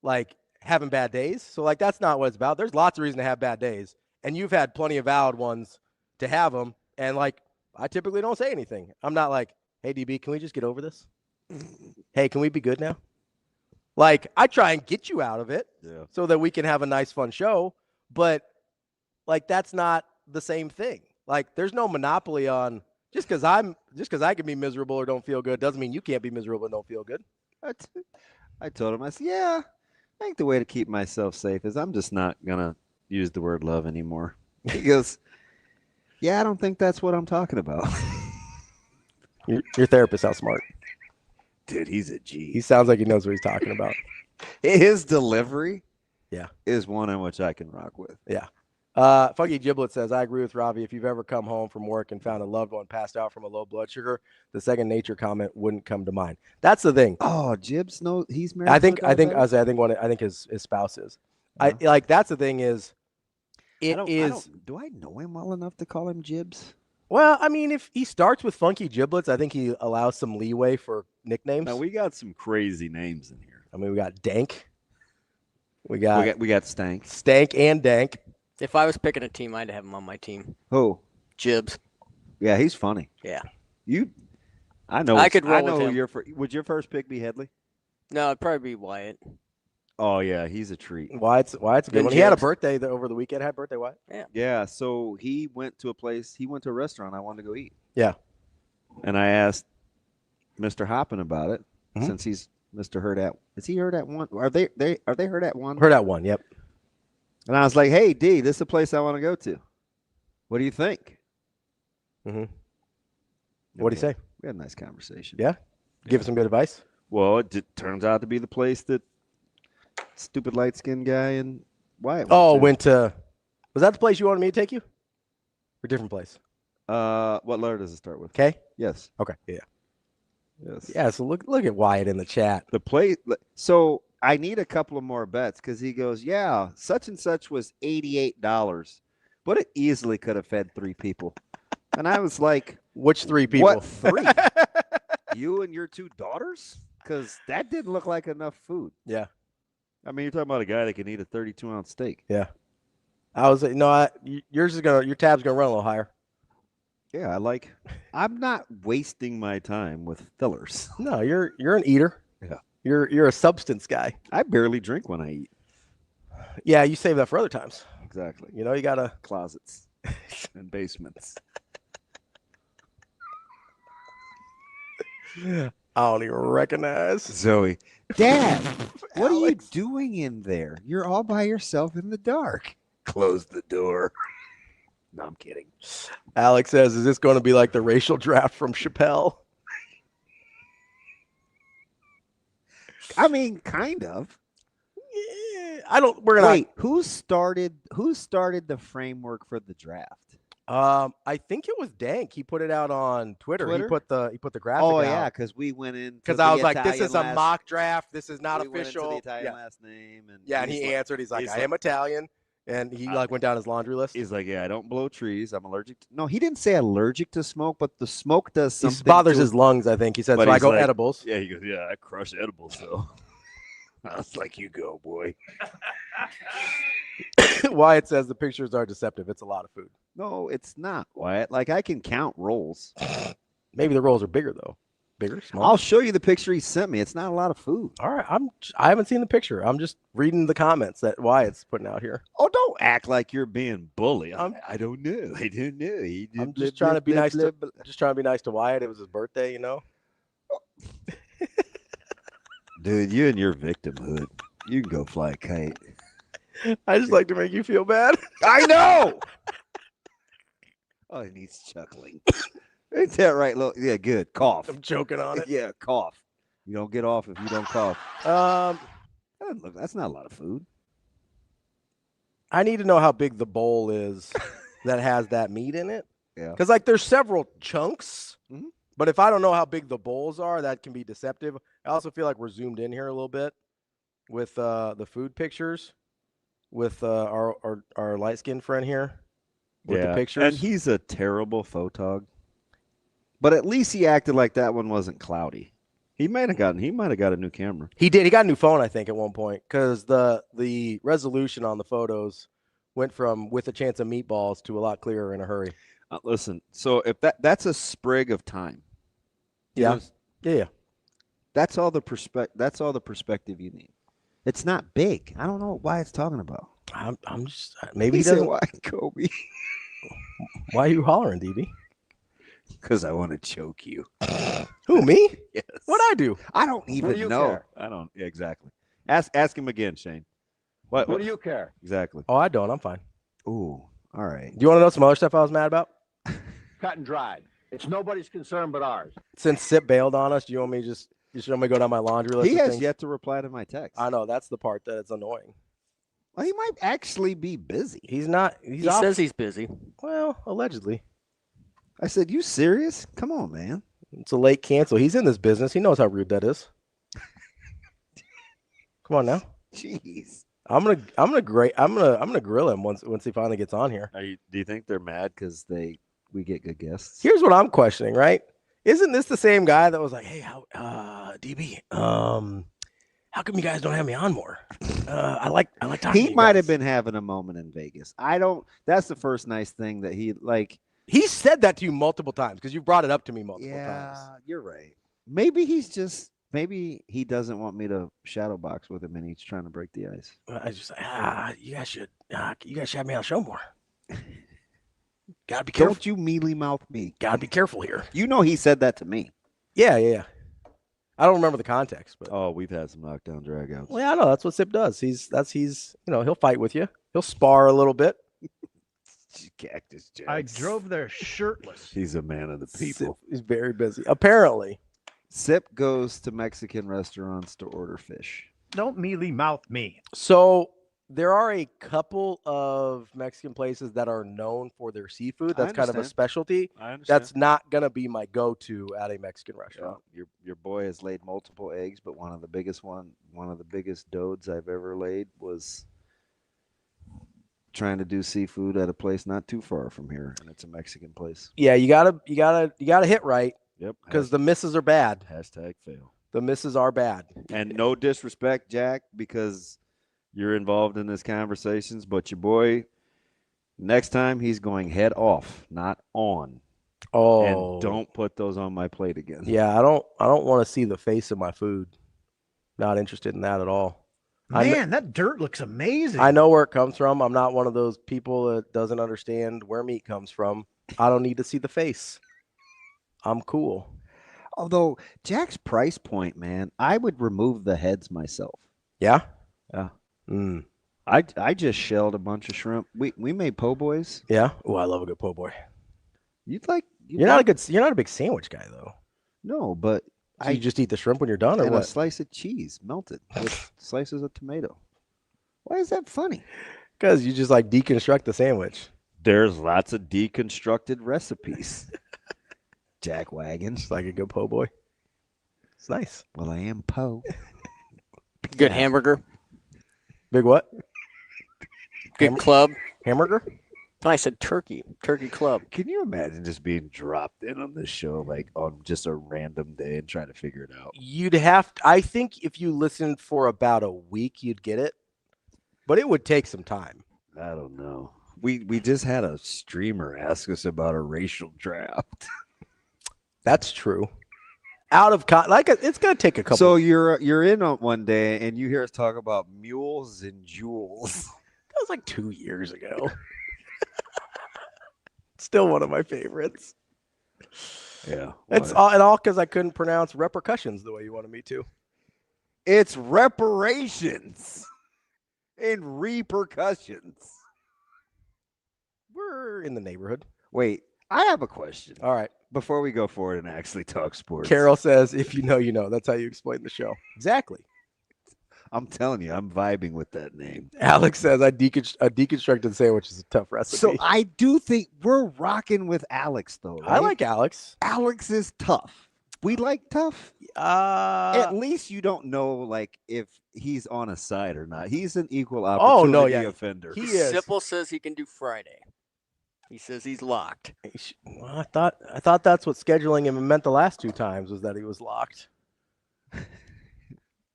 like having bad days. So like that's not what it's about. There's lots of reason to have bad days, and you've had plenty of valid ones to have them. And like I typically don't say anything. I'm not like, hey DB, can we just get over this? Hey, can we be good now? Like I try and get you out of it so that we can have a nice fun show, but like that's not the same thing. Like there's no monopoly on just because I can be miserable or don't feel good doesn't mean you can't be miserable and don't feel good. I told him, I said, yeah, I think the way to keep myself safe is I'm just not gonna use the word love anymore. He goes, yeah, I don't think that's what I'm talking about. Your therapist, how smart. Dude, he's a G. He sounds like he knows what he's talking about. His delivery yeah, is one in which I can rock with. Yeah. Funky Giblet says, I agree with Ravi. If you've ever come home from work and found a loved one passed out from a low blood sugar, the second nature comment wouldn't come to mind. That's the thing. Oh, Gibbs knows he's married. I think his spouse is. I like that's the thing is do I know him well enough to call him Gibbs? Well, I mean, if he starts with Funky Giblets, I think he allows some leeway for nicknames. Now we got some crazy names in here. I mean, we got Dank. We got Stank. Stank and Dank. If I was picking a team, I'd have him on my team. Who? Jibs. Yeah, he's funny. Yeah. I know. I could roll I know with him. Would your first pick be Headley? No, it'd probably be Wyatt. Oh yeah, he's a treat. Wyatt's a good one. He had a birthday over the weekend. Had birthday Wyatt? Yeah. Yeah. So he went to a restaurant I wanted to go eat. Yeah. And I asked Mr. Hoppin about it since he's Mr. Hurrdat. Is he Hurrdat one? Are they Hurrdat one? Hurrdat one. Yep. And I was like, hey, D, this is a place I want to go to. What do you think? Mm-hmm. What do you say? We had a nice conversation. Yeah? Give us some good advice? Well, it turns out to be the place that stupid light-skinned guy and Wyatt went to. Was that the place you wanted me to take you? Or a different place? What letter does it start with? K? Yes. Okay. Yeah. Yes. Yeah, so look at Wyatt in the chat. The place. So I need a couple of more bets because he goes, yeah, such and such was $88, but it easily could have fed 3 people. And I was like, which 3 people? What 3? You and your 2 daughters? Because that didn't look like enough food. Yeah. I mean, you're talking about a guy that can eat a 32-ounce steak. Yeah. I was like, no, your tab's gonna run a little higher. Yeah, I'm not wasting my time with fillers. No, you're an eater. Yeah. You're a substance guy. I barely drink when I eat. Yeah, you save that for other times. Exactly. You know, you gotta closets and basements. I don't even recognize Zoe. Dad, what are you doing in there? You're all by yourself in the dark. Close the door. No, I'm kidding. Alex says, is this going to be like the racial draft from Chappelle? I mean, kind of. I don't. We're gonna wait. Who started the framework for the draft? I think it was Dank. He put it out on Twitter. He put the graphic. Oh out. yeah, because we went in. Because I was like, this is a mock draft. This is not official. Went into the Italian last name, and he answered. He's like, I am Italian, and he went down his laundry list. He's like, yeah, I don't blow trees. I'm allergic. No, he didn't say allergic to smoke, but the smoke does something. It bothers his lungs. I think he said. So I go edibles. Yeah, he goes. Yeah, I crush edibles though. I was like, you go, boy. Wyatt says the pictures are deceptive. It's a lot of food. No, it's not, Wyatt. Like, I can count rolls. Maybe the rolls are bigger, though. Bigger, smaller? I'll show you the picture he sent me. It's not a lot of food. All right. I haven't seen the picture. I'm just reading the comments that Wyatt's putting out here. Oh, don't act like you're being bullied. I don't know. I don't know. I'm just trying to be nice to Wyatt. It was his birthday, you know? Dude, you and your victimhood. You can go fly a kite. I just like to make you feel bad. I know. Oh, and he's chuckling. Ain't that right? Look, yeah, good. Cough. I'm choking on it. Yeah, cough. You don't get off if you don't cough. Look, that's not a lot of food. I need to know how big the bowl is that has that meat in it. Yeah. Because, like, there's several chunks. Mm-hmm. But if I don't know how big the bowls are, that can be deceptive. I also feel like we're zoomed in here a little bit with the food pictures with our light-skinned friend here with the pictures. And he's a terrible photog. But at least he acted like that one wasn't cloudy. He might have got a new camera. He did. He got a new phone, I think, at one point because the resolution on the photos went from with a chance of meatballs to a lot clearer in a hurry. Listen, so if that's a sprig of time. Yeah. Yeah. That's all the perspective you need. It's not big. I don't know why it's talking about. I'm just maybe he doesn't. Why, Kobe? Why are you hollering, DB? Because I want to choke you. Who, me? Yes. What'd I do? I don't even know. Care? I don't. Yeah, exactly. Ask him again, Shane. What do you care? Exactly. Oh, I don't. I'm fine. Ooh. All right. Do you want to know some other stuff I was mad about? Cut and dried. It's nobody's concern but ours. Since Sip bailed on us, do you want me to go down my laundry list? He has yet to reply to my text. I know. That's the part that it's annoying. Well, he might actually be busy. He's not. He says he's busy. Well, allegedly. I said, you serious? Come on, man. It's a late cancel. He's in this business. He knows how rude that is. Come on now. Jeez. I'm gonna grill him once he finally gets on here. Do you think they're mad because we get good guests? Here's what I'm questioning, right? Isn't this the same guy that was like, hey, DB, how come you guys don't have me on more? I like talking to you He might guys. have been having a moment in Vegas. That's the first nice thing that he said that to you multiple times because you brought it up to me multiple times. Yeah, you're right. Maybe he doesn't want me to shadow box with him and he's trying to break the ice. I just you guys should have me on the show more. Gotta be careful. Don't you mealy mouth me. Gotta be careful here. You know he said that to me. Yeah. I don't remember the context, but we've had some knockdown dragouts. Well, yeah, I know that's what Sip does. He's he'll fight with you. He'll spar a little bit. Cactus Jack. I drove there shirtless. He's a man of the people. He's very busy. Apparently. Sip goes to Mexican restaurants to order fish. Don't mealy mouth me. So there are a couple of Mexican places that are known for their seafood. That's kind of a specialty. I understand. That's not gonna be my go-to at a Mexican restaurant. Your boy has laid multiple eggs, but one of the biggest dodes I've ever laid was trying to do seafood at a place not too far from here, and it's a Mexican place. Yeah, you gotta hit right. Yep. Because the misses are bad. #fail. The misses are bad. And no disrespect, Jack, because you're involved in these conversations, but your boy, next time he's going head off, not on. Oh, and don't put those on my plate again. Yeah, I don't want to see the face of my food. Not interested in that at all. Man, that dirt looks amazing. I know where it comes from. I'm not one of those people that doesn't understand where meat comes from. I don't need to see the face. I'm cool. Although Jack's price point, man, I would remove the heads myself. Yeah? Yeah. Mm. I just shelled a bunch of shrimp. We made po' boys. Yeah. Oh, I love a good po' boy. You're not a big sandwich guy though. No, but so you just eat the shrimp when you're done, or and what? a slice of cheese melted with slices of tomato. Why is that funny? Because you just like deconstruct the sandwich. There's lots of deconstructed recipes. Jack Wagon. It's like a good po' boy. It's nice. Well, I am po. Good hamburger. Big what? Good club. Hamburger? No, I said turkey. Turkey club. Can you imagine just being dropped in on this show like on just a random day and trying to figure it out? You'd have to, I think if you listened for about a week, you'd get it. But it would take some time. I don't know. We just had a streamer ask us about a racial draft. That's true. It's gonna take a couple. So you're in on one day and you hear us talk about mules and jewels. That was like 2 years ago. Still one of my favorites. Yeah, it's all because I couldn't pronounce repercussions the way you wanted me to. It's reparations and repercussions. We're in the neighborhood. Wait, I have a question. All right. Before we go forward and actually talk sports. Carol says, if you know, you know. That's how you explain the show. Exactly. I'm telling you, I'm vibing with that name. Alex says, a deconstructed sandwich is a tough recipe. So I do think we're rocking with Alex, though. Right? I like Alex. Alex is tough. We like tough. At least you don't know, like, if he's on a side or not. He's an equal opportunity offender. He is. Sipple says he can do Friday. He says he's locked. Well, I thought that's what scheduling him meant the last 2 times was that he was locked.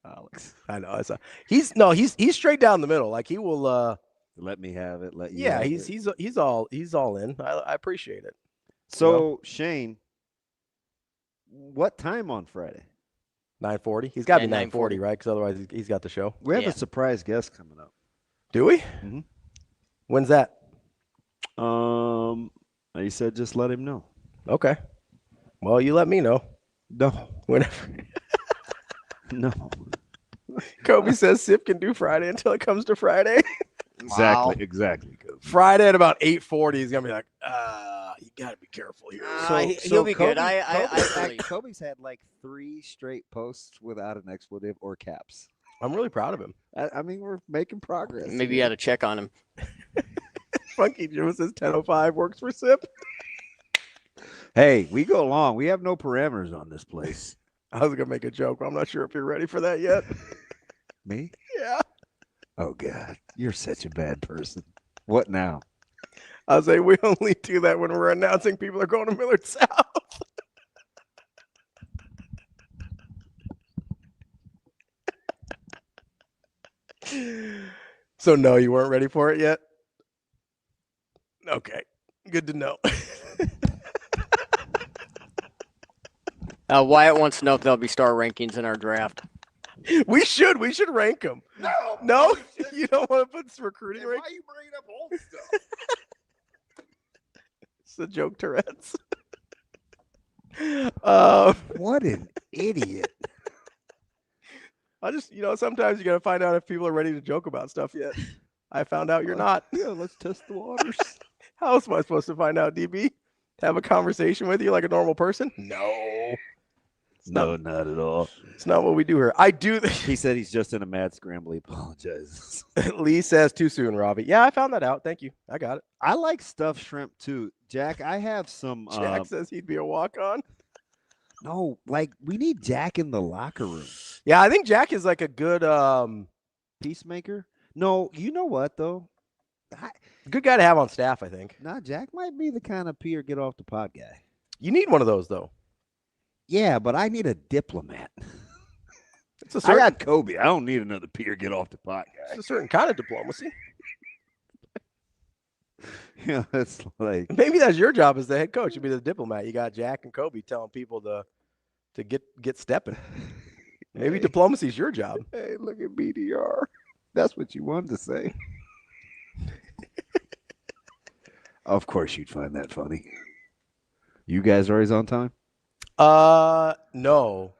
Alex, I know. He's straight down the middle. Like he will let me have it. Let you. Yeah, have he's all in. I appreciate it. So Shane, what time on Friday? 9:40. He's got to be 9:40, right? Because otherwise he's got the show. We have a surprise guest coming up. Do we? Mm-hmm. When's that? He said just let him know. Okay. Well, you let me know. No. Whenever. No. Kobe says Sip can do Friday until it comes to Friday. Exactly. Wow. Exactly. Kobe. Friday at about 8:40, he's gonna be like, you gotta be careful here. He'll be good. Kobe's had like 3 straight posts without an expletive or caps. I'm really proud of him. I mean, we're making progress. Maybe you had to check on him. Funky Joe says 10:05 works for Sip. Hey, we go long. We have no parameters on this place. I was gonna make a joke, but I'm not sure if you're ready for that yet. Me? Yeah. Oh God, you're such a bad person. What now? I'll say we only do that when we're announcing people are going to Millard South. So no, you weren't ready for it yet? Okay. Good to know. Wyatt wants to know if there'll be star rankings in our draft. We should rank them. No, you don't want to put some recruiting rankings. Why are you bringing up old stuff? It's the joke, Tourette's. What an idiot! I just, sometimes you got to find out if people are ready to joke about stuff yet. I found out you're not. Yeah, let's test the waters. How else am I supposed to find out, DB? Have a conversation with you like a normal person? No. Not at all. It's not what we do here. I do. He said he's just in a mad scramble. He apologizes. Lee says too soon, Ravi. Yeah, I found that out. Thank you. I got it. I like stuffed shrimp too. Jack, I have some. Jack says he'd be a walk-on. No, like we need Jack in the locker room. Yeah, I think Jack is like a good peacemaker. No, you know what though? Good guy to have on staff, I think. Nah, Jack might be the kind of pee or get off the pot guy. You need one of those though. Yeah, but I need a diplomat. I got Kobe. I don't need another pee or get off the pot guy. It's a certain kind of diplomacy. Yeah, it's like maybe that's your job as the head coach. You be the diplomat. You got Jack and Kobe telling people to get stepping. Maybe diplomacy is your job. Hey, look at BDR. That's what you wanted to say. Of course you'd find that funny. You guys are always on time? No.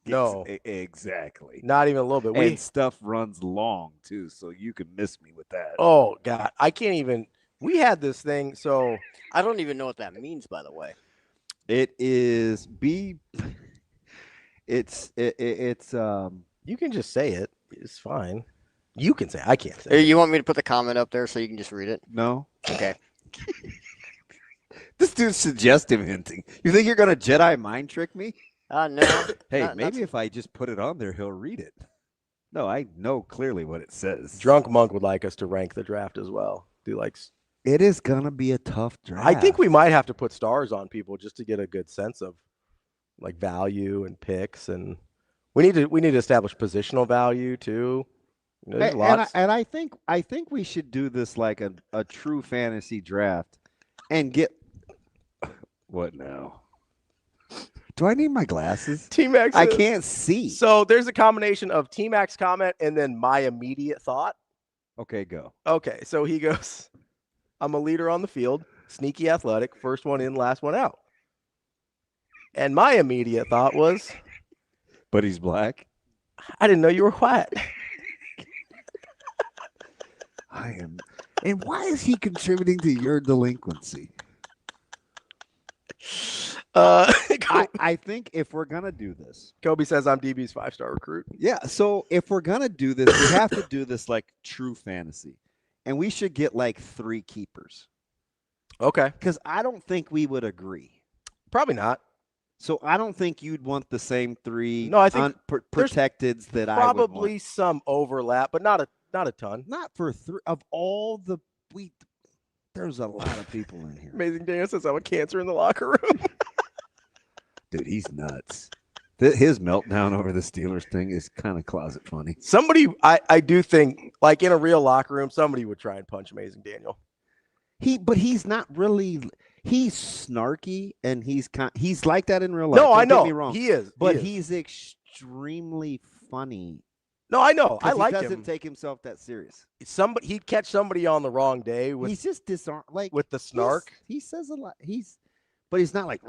No. Exactly. Not even a little bit. And stuff runs long, too, so you can miss me with that. Oh, God. I can't even. We had this thing, so. I don't even know what that means, by the way. It is it's you can just say it. It's fine. You can say it. I can't say it. You want me to put the comment up there so you can just read it? No. Okay. This dude's suggestive hinting. You think you're going to Jedi mind trick me? No. Hey, maybe if I just put it on there, he'll read it. No, I know clearly what it says. Drunk Monk would like us to rank the draft as well. It is going to be a tough draft. I think we might have to put stars on people just to get a good sense of like value and picks, and we need to establish positional value too. There's lots. And I think we should do this like a true fantasy draft and get what now? Do I need my glasses? T-Max, I can't see. So there's a combination of T-Max comment and then my immediate thought. Okay, go. Okay, so he goes, I'm a leader on the field, sneaky athletic, first one in, last one out. And my immediate thought was, but he's black. I didn't know you were white. I am. And why is he contributing to your delinquency? I think if we're going to do this. Kobe says I'm DB's 5-star recruit. Yeah, so if we're going to do this, we have to do this like true fantasy. And we should get like 3 keepers. Okay. Because I don't think we would agree. Probably not. So I don't think you'd want the same 3 no, I think protecteds that I would want. Probably some overlap, but not a ton. Not for 3 of all the there's a lot of people in here. Amazing Dan says I'm a cancer in the locker room. Dude, he's nuts. His meltdown over the Steelers thing is kind of closet funny. Somebody, I do think, like in a real locker room, somebody would try and punch Amazing Daniel. But he's not really. He's snarky and he's like that in real life. No, I know. Get me wrong. He is. But he's extremely funny. No, I know. I like him. He doesn't take himself that serious. He'd catch somebody on the wrong day with. He's just disarmed, like with the snark. He says a lot. But he's not like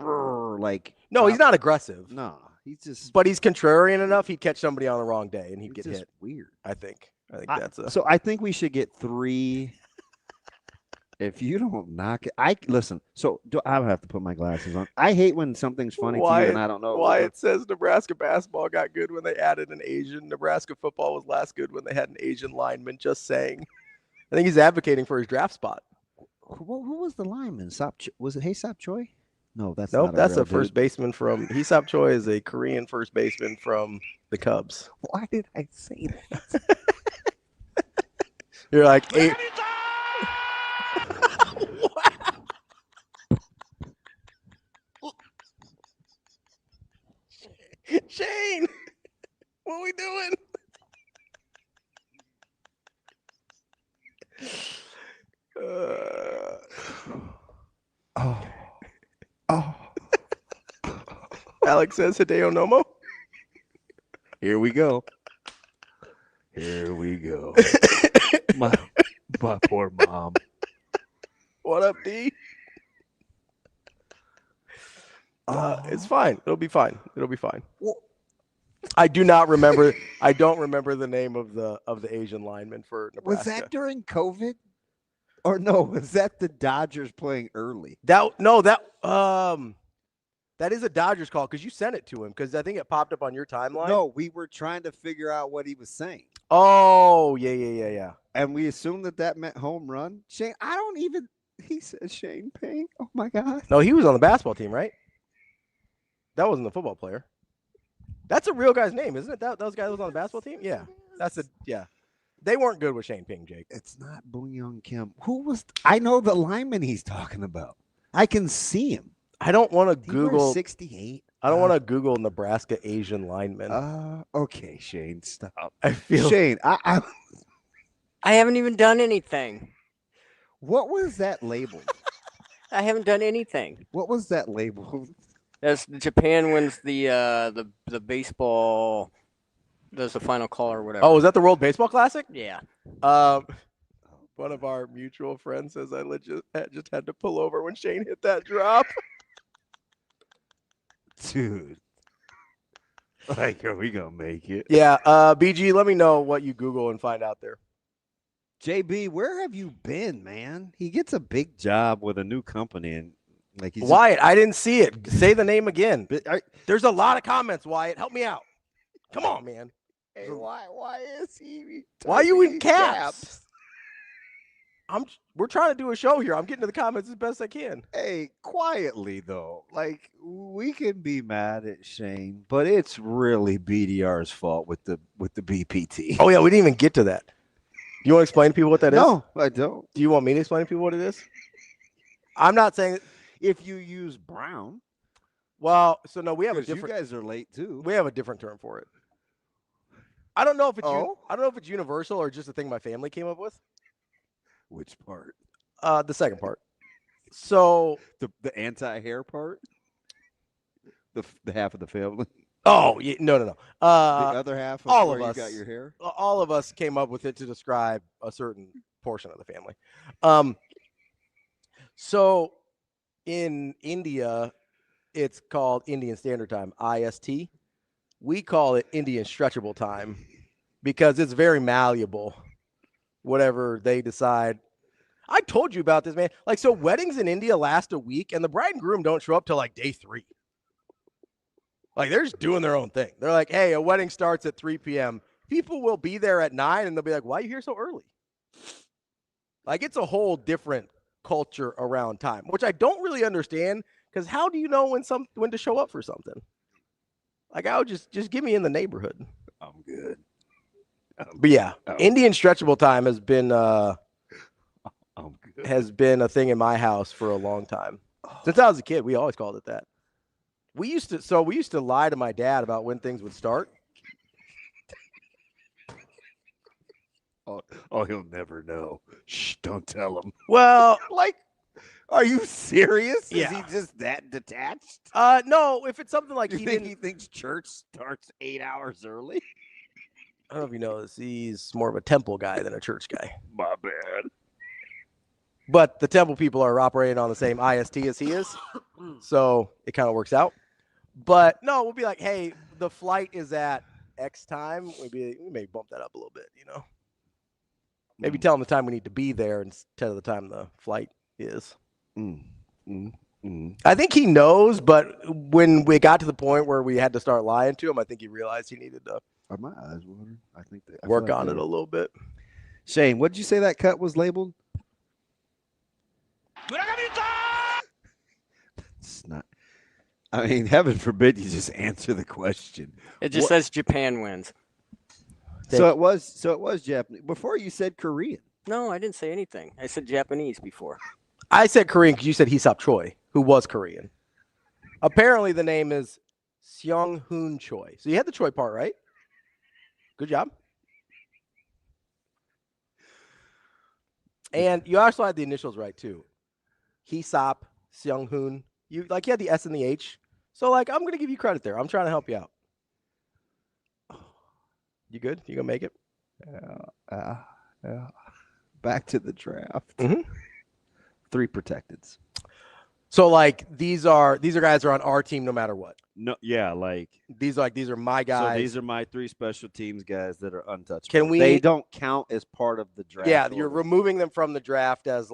No, he's not aggressive. No, he's just. But he's contrarian enough. He'd catch somebody on the wrong day and he'd get hit. Weird. I think that's a. So I think we should get 3. If you don't knock it, listen. So I have to put my glasses on. I hate when something's funny to you and I don't know. Why it says Nebraska basketball got good when they added an Asian. Nebraska football was last good when they had an Asian lineman. Just saying. I think he's advocating for his draft spot. Who was the lineman? Was it Haesop Choi? No, that's nope. Not That's a first baseman from Haesop Choi is a Korean first baseman from the Cubs. Why did I say that? You're like Shane, what are we doing? Alex says Hideo Nomo. Here we go. Here we go. my poor mom. What up, D? It's fine. It'll be fine. I don't remember the name of the Asian lineman for Nebraska. Was that during COVID? Or no, was that the Dodgers playing early? That is a Dodgers call because you sent it to him because I think it popped up on your timeline. No, we were trying to figure out what he was saying. Oh, yeah. And we assumed that meant home run. Shane, he said Shane Payne. Oh my God. No, he was on the basketball team, right? That wasn't the football player. That's a real guy's name, isn't it? Those guys was on the basketball team? Yeah. They weren't good with Shane Ping, Jake. It's not Boon Young Kim. I know the lineman he's talking about. I can see him. I don't want to Google 68. I don't want to Google Nebraska Asian lineman. Okay, Shane, stop. I feel Shane, I haven't even done anything. What was that labeled? I haven't done anything. What was that labeled? That's Japan wins the baseball. Does the final call or whatever. Oh, was that the World Baseball Classic? Yeah. One of our mutual friends says I just had to pull over when Shane hit that drop. Dude. Like, are we going to make it? Yeah. BG, let me know what you Google and find out there. JB, where have you been, man? He gets a big job with a new company. And like he's Wyatt, I didn't see it. Say the name again. There's a lot of comments, Wyatt. Help me out. Come on, man. Hey, why is he? Why are you in caps? We're trying to do a show here. I'm getting to the comments as best I can. Hey, quietly though, like we can be mad at Shane, but it's really BDR's fault with the BPT. Oh yeah, we didn't even get to that. Do you want to explain to people what that is? No, I don't. Do you want me to explain to people what it is? I'm not saying if you use brown. Well, so no, we have a You different. guys are late too. We have a different term for it. I don't know if it's I don't know if it's universal or just a thing my family came up with. Which part? The second part. So the anti-hair part. The half of the family. Oh yeah, no. The other half of all where of us you got your hair. All of us came up with it to describe a certain portion of the family. So in India, it's called Indian Standard Time, IST. We call it Indian Stretchable Time because it's very malleable. Whatever they decide. I told you about this, man. Like, so weddings in India last a week, and the bride and groom don't show up till like day 3. Like, they're just doing their own thing. They're like, hey, a wedding starts at 3 p.m. People will be there at 9, and they'll be like, why are you here so early? Like, it's a whole different culture around time, which I don't really understand, because how do you know when to show up for something? Like, I would just get me in the neighborhood. I'm good. But yeah, Indian Stretchable Time has been a thing in my house for a long time. Since I was a kid, we always called it that. We used to lie to my dad about when things would start. Oh, he'll never know. Shh, don't tell him. Well, like, are you serious? Yeah. Is he just that detached? No, if it's something like he thinks church starts 8 hours early? I don't know if you know this. He's more of a temple guy than a church guy. My bad. But the temple people are operating on the same IST as he is. So it kind of works out. But no, we'll be like, hey, the flight is at X time. We may bump that up a little bit, you know. Maybe tell them the time we need to be there instead of the time the flight is. I think he knows, but when we got to the point where we had to start lying to him, I think he realized he needed to Are my eyes watering? I think work on it a little bit. Shane, what did you say that cut was labeled? It's not. I mean, heaven forbid you just answer the question. It just says Japan wins. So it was Japanese. Before you said Korean. No, I didn't say anything. I said Japanese before. I said Korean because you said Hisop Choi, who was Korean. Apparently, the name is Seong Hoon Choi. So you had the Choi part right. Good job. And you also had the initials right too. Hisop Seong Hoon. You had the S and the H. So I'm gonna give you credit there. I'm trying to help you out. You good? You gonna make it? Yeah. Back to the draft. 3 protecteds. So these guys are on our team no matter what. No, yeah, these are my guys. So these are my 3 special teams guys that are untouchable. Can we? They don't count as part of the draft. Yeah, you're removing them from the draft as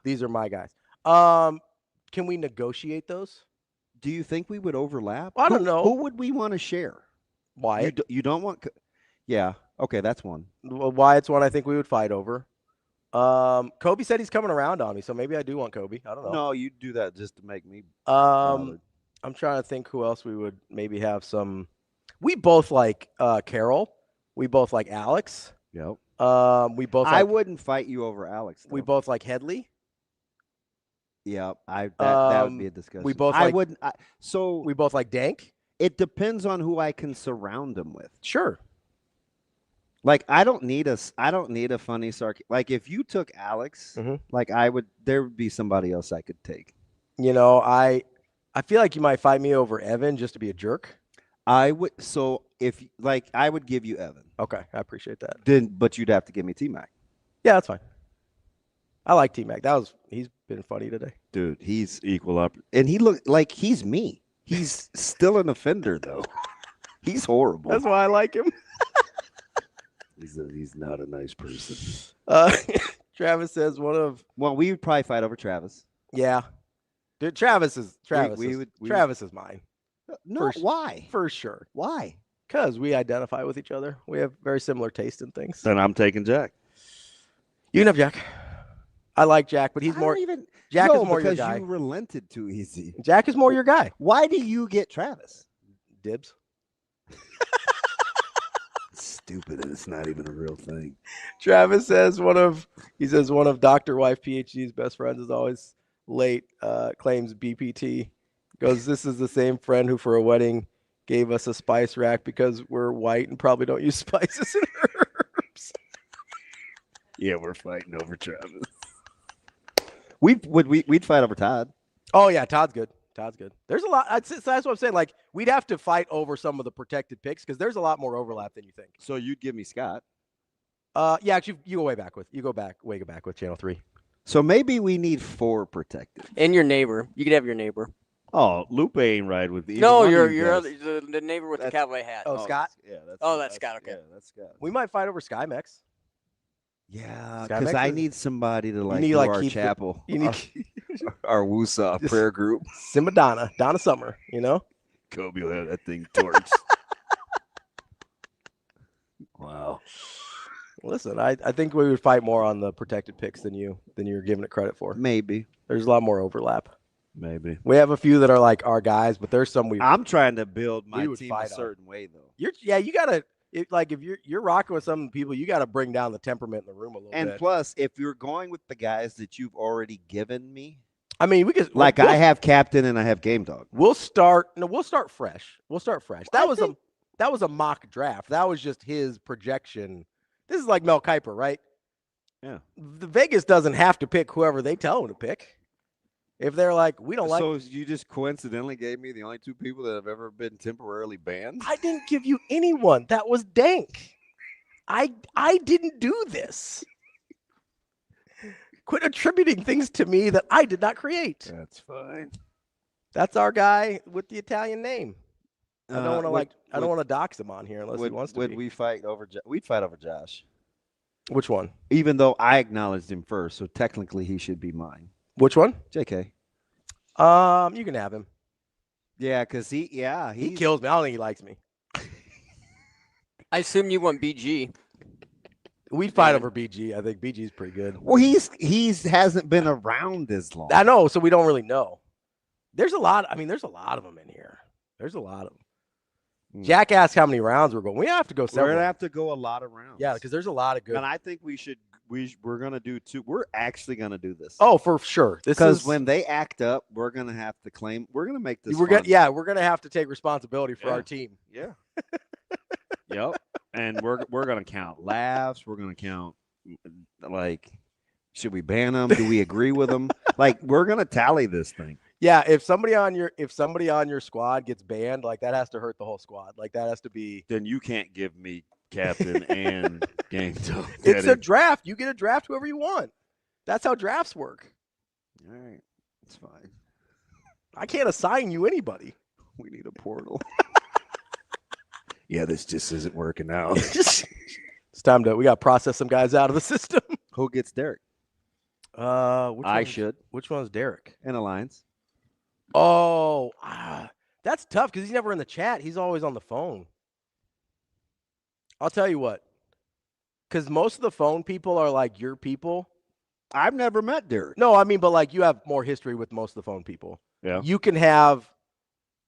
these are my guys. Can we negotiate those? Do you think we would overlap? I don't know. Who would we want to share? Wyatt. You don't want. Yeah. Okay, that's one. Wyatt's one I think we would fight over. Kobe said he's coming around on me, so maybe I do want Kobe. I don't know. No, you do that just to make me. I'm trying to think who else we would maybe have some. We both like Carol. We both like Alex. Yep. We both. I wouldn't fight you over Alex. Though. We both like Headley. Yeah, that would be a discussion. We both. I wouldn't. So we both like Dank. It depends on who I can surround him with. Sure. Like I don't need a funny like if you took Alex, like there would be somebody else I could take. You know, I feel like you might fight me over Evan just to be a jerk. I would I would give you Evan. Okay, I appreciate that. But you'd have to give me T-Mac. Yeah, that's fine. I like T-Mac. He's been funny today. Dude, he's equal up. And he looked like he's me. He's still an offender though. He's horrible. That's why I like him. He's not a nice person. Travis says Well, we would probably fight over Travis. Yeah. Dude, Travis is mine. No, why? For sure. Why? Because we identify with each other. We have very similar taste in things. Then I'm taking Jack. You can have Jack. I like Jack, but he's more. Jack is more your because guy. you relented too easy. Jack is more your guy. Why do you get Travis? Dibs. Stupid, and it's not even a real thing. Travis says one of Dr. Wife PhD's best friends is always late. Claims BPT. Goes, this is the same friend who for a wedding gave us a spice rack because we're white and probably don't use spices and herbs. Yeah, we're fighting over Travis. We'd fight over Todd. Oh yeah, Todd's good. There's a lot. That's what I'm saying. Like we'd have to fight over some of the protected picks because there's a lot more overlap than you think. So you'd give me Scott. Yeah, actually, you go back with Channel 3. So maybe we need 4 protected. And your neighbor. You could have your neighbor. Oh, Lupe ain't right with the. No, the neighbor with the cowboy hat. Oh, Scott. Yeah, that's Scott. Okay, yeah, that's Scott. We might fight over SkyMex. Yeah, because I need somebody to need, do like, our keep chapel. You need our Woosaw prayer group. Simba Donna Summer. You know, Kobe will have that thing torched. Wow. Listen, I think we would fight more on the protected picks than you're giving it credit for. Maybe there's a lot more overlap. Maybe we have a few that are like our guys, but there's some I'm trying to build my team a certain way though. You gotta. If you're rocking with some people, you got to bring down the temperament in the room a little bit. And plus, if you're going with the guys that you've already given me, I mean, we could I have captain and I have game dog. We'll start fresh. That was a mock draft. That was just his projection. This is like Mel Kiper, right? Yeah. The Vegas doesn't have to pick whoever they tell him to pick. If they're like, we don't like. So you just coincidentally gave me the only 2 people that have ever been temporarily banned? I didn't give you anyone. That was dank. I didn't do this. Quit attributing things to me that I did not create. That's fine. That's our guy with the Italian name. I don't want to I don't want to dox him on here unless he wants to. Would we fight over? We'd fight over Josh. Which one? Even though I acknowledged him first, so technically he should be mine. Which one? JK. You can have him. Yeah, because he kills me. I don't think he likes me. I assume you want BG. We'd fight over BG. I think BG's pretty good. Well, he's hasn't been around as long. I know, so we don't really know. There's a lot. I mean, there's a lot of them in here. There's a lot of them. Jack asked how many rounds we're going. We have to go several. We're gonna have to go a lot of rounds. Yeah, because there's a lot of good. And I think we're gonna do 2. We're actually gonna do this. Oh, for sure. Because when they act up, we're gonna have to claim. We're gonna make this. We're gonna have to take responsibility for our team. Yeah. Yep. And we're gonna count laughs. We're gonna count should we ban them? Do we agree with them? We're gonna tally this thing. Yeah, if somebody on your squad gets banned, that has to hurt the whole squad. That has to be. Then you can't give me captain and game dog. It's a draft. You get a draft whoever you want. That's how drafts work. All right, it's fine. I can't assign you anybody. We need a portal. Yeah, this just isn't working out. It's time we got to process some guys out of the system. Who gets Derek? Should. Which one's Derek? In Alliance. Oh, that's tough because he's never in the chat. He's always on the phone. I'll tell you what, because most of the phone people are your people. I've never met Derek. No, I mean, but you have more history with most of the phone people. Yeah. You can have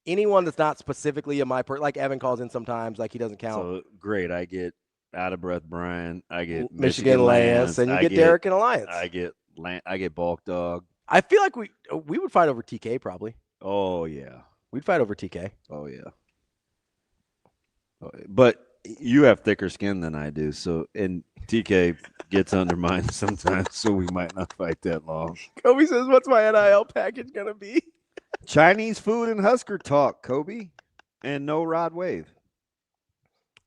anyone that's not specifically in my Evan calls in sometimes, he doesn't count. So great. I get Out of Breath Brian. I get Michigan Lance, and you get Derek in Alliance. I get Bulk Dog. I feel like we would fight over TK probably. Oh yeah. We'd fight over TK. Oh yeah. But you have thicker skin than I do, so and TK gets under mine sometimes, so we might not fight that long. Kobe says, "What's my NIL package gonna be?" Chinese food and Husker talk, Kobe, and no Rod Wave.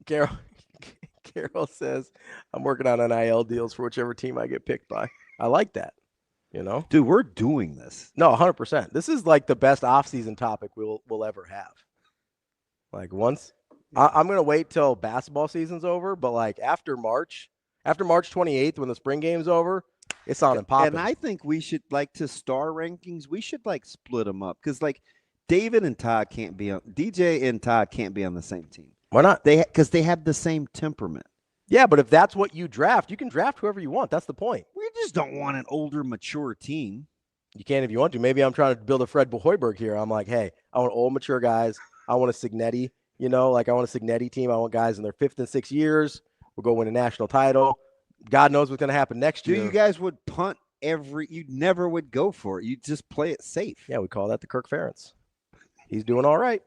Carol says, "I'm working on NIL deals for whichever team I get picked by." I like that. You know, dude, we're doing this. No, 100%. This is like the best off-season topic we'll ever have. Like once. I'm going to wait till basketball season's over, but like after March 28th, when the spring game's over, it's on and popping. And I think we should, like, to star rankings, we should like split them up. Because like David and Todd can't be on, DJ and Todd can't be on the same team. Why not? Because they have the same temperament. Yeah, but if that's what you draft, you can draft whoever you want. That's the point. We just don't want an older, mature team. You can if you want to. Maybe I'm trying to build a Fred Hoiberg here. I'm like, hey, I want old, mature guys. I want a Signetti. You know, like I want a Signetti team. I want guys in their 5th and 6th years. We'll go win a national title. God knows what's going to happen next year. You guys would punt you never would go for it. You just play it safe. Yeah, we call that the Kirk Ferentz. He's doing all right.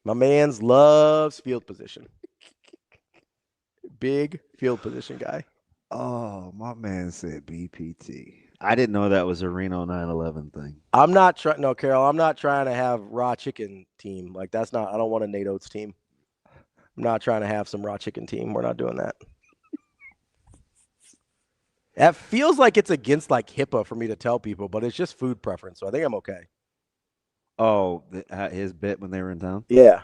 My man's loves field position. Big field position guy. Oh, my man said BPT. I didn't know that was a Reno 9/11 thing. I'm not trying. No, Carol, I'm not trying to have raw chicken team. Like that's not. I don't want a Nate Oates team. I'm not trying to have some raw chicken team. We're not doing that. That feels like it's against like HIPAA for me to tell people, but it's just food preference, so I think I'm okay. Oh, his bit when they were in town? Yeah.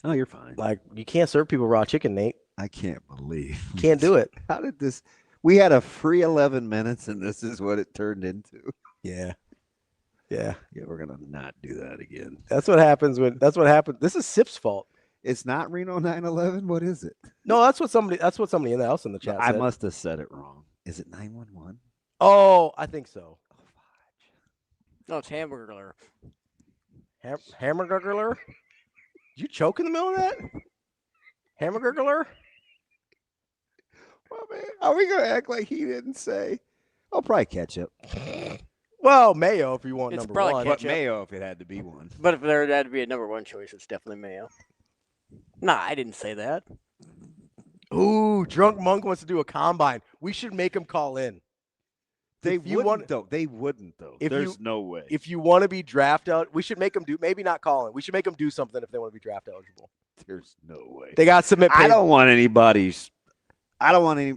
Oh, you're fine. Like you can't serve people raw chicken, Nate. I can't believe. Can't do it. How did this? We had a free 11 minutes, and this is what it turned into. Yeah. Yeah, we're gonna not do that again. That's what happens when. That's what happened. This is Sip's fault. It's not Reno 9/11. What is it? No, that's what somebody else in the chat I said. must have said it wrong. Is it 911? Oh, I think so. No, it's Hamburglar. Hamburglar? Did you choke in the middle of that? Hamburglar? Well, man, are we gonna act like he didn't say? I'll probably ketchup. Well, mayo if you want It's number probably one. But ketchup. mayo if it had to be one. But if there had to be a number one choice, it's definitely mayo. Nah, I didn't say that. Ooh, Drunk Monk wants to do a combine. We should make him call in. They wouldn't though. They wouldn't though. There's no way. If you want to be draft out, we should make them do. Maybe not call in. We should make them do something if they want to be draft eligible. There's no way. They got to submit. I don't want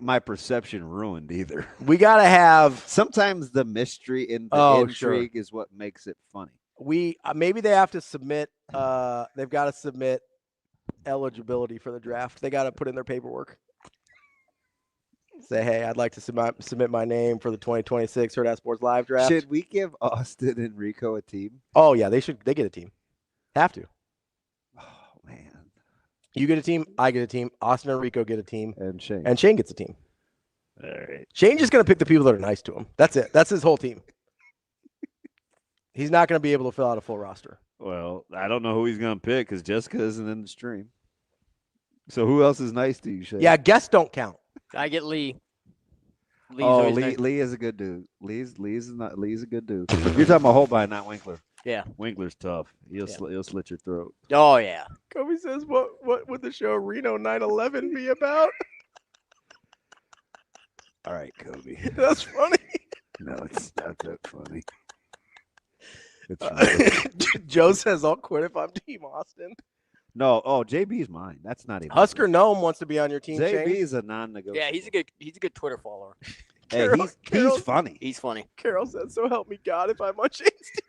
my perception ruined either. We got to have. Sometimes the mystery and the intrigue is what makes it funny. Maybe they have to submit. They've got to submit eligibility for the draft. They got to put in their paperwork. Say, hey, I'd like to submit my name for the 2026 Hurrdat Sports Live draft. Should we give Austin and Rico a team? Oh yeah, they should. They get a team. Have to. Oh man, you get a team. I get a team. Austin and Rico get a team. And Shane gets a team. All right. Shane's just gonna pick the people that are nice to him. That's it. That's his whole team. He's not gonna be able to fill out a full roster. Well, I don't know who he's gonna pick because Jessica isn't in the stream. So who else is nice to you, Shane? Yeah, guests don't count. I get Lee. Lee is a good dude. Lee's a good dude. You're talking about Holbein, not Winkler. Yeah. Winkler's tough. He'll slit your throat. Oh yeah. Kobe says, "What would the show Reno 9/11 be about?" All right, Kobe. That's funny. No, it's not that funny. Joe says, "I'll quit if I'm Team Austin." No, JB's mine. That's not even Husker Gnome wants to be on your team. JB is a non-negotiable. Yeah, he's a good Twitter follower. Hey, he's funny. He's funny. Carol said, "So help me God if I'm on Shane's team."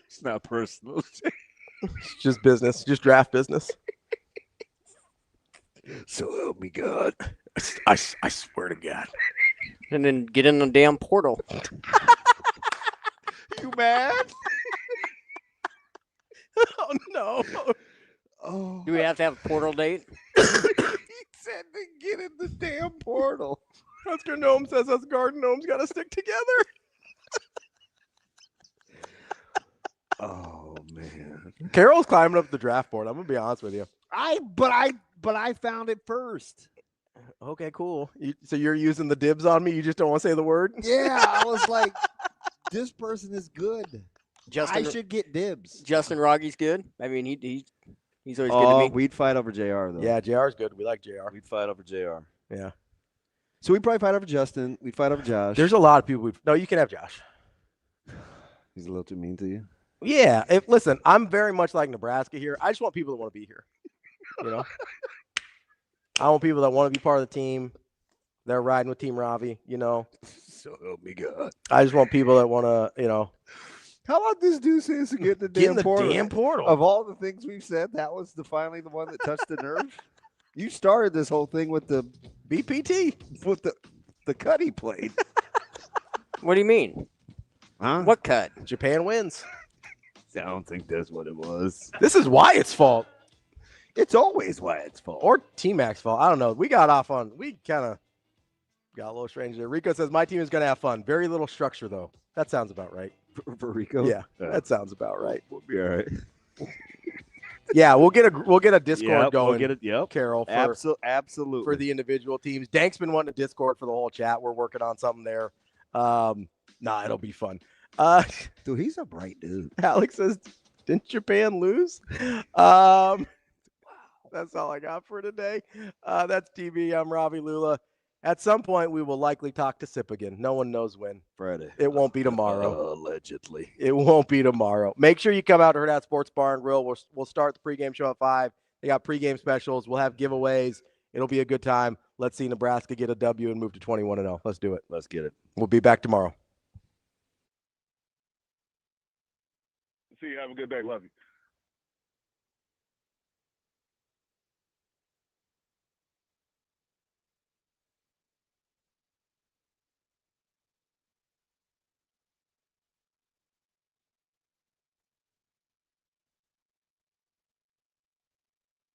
It's not personal. It's just business, just draft business. So help me God. I swear to God. And then get in the damn portal. You mad? Oh no. Oh. Do we have to have a portal date? He said to get in the damn portal. Husker Gnome says us garden gnomes got to stick together. Oh man. Carol's climbing up the draft board. I'm gonna be honest with you. But I found it first. Okay, cool. So you're using the dibs on me? You just don't want to say the word? Yeah, I was like, this person is good. Justin, I should get dibs. Justin Rogge's good. I mean, he's always good to me. We'd fight over JR, though. Yeah, JR's good. We like JR. We'd fight over JR. Yeah. So we'd probably fight over Justin. We'd fight over Josh. There's a lot of people. No, you can have Josh. He's a little too mean to you? Yeah. Listen, I'm very much like Nebraska here. I just want people that want to be here. You know? I want people that want to be part of the team. They're riding with Team Ravi, you know? So help me God. I just want people that want to, you know. How about this dude says to get the damn portal? Of all the things we've said, that was finally the one that touched the nerve. You started this whole thing with the BPT, with the cut he played. What do you mean? Huh? What cut? Japan wins. I don't think that's what it was. This is Wyatt's fault. It's always Wyatt's fault. Or T-Mac's fault. I don't know. We kind of got a little strange there. Rico says, my team is going to have fun. Very little structure, though. That sounds about right. For Rico? Yeah, that sounds about right. We'll be all right. Yeah, we'll get a Discord going. We'll get it. Carol. Absolutely. For the individual teams. Dank's been wanting a Discord for the whole chat. We're working on something there. It'll be fun. Dude, he's a bright dude. Alex says, didn't Japan lose? That's all I got for today. That's TV. I'm Ravi Lulla. At some point, we will likely talk to Sip again. No one knows when. Friday. It won't be tomorrow. Allegedly. It won't be tomorrow. Make sure you come out to Hurrdat Sports Bar and Grill. We'll start the pregame show at 5. They got pregame specials. We'll have giveaways. It'll be a good time. Let's see Nebraska get a W and move to 21-0. Let's do it. Let's get it. We'll be back tomorrow. See you. Have a good day. Love you.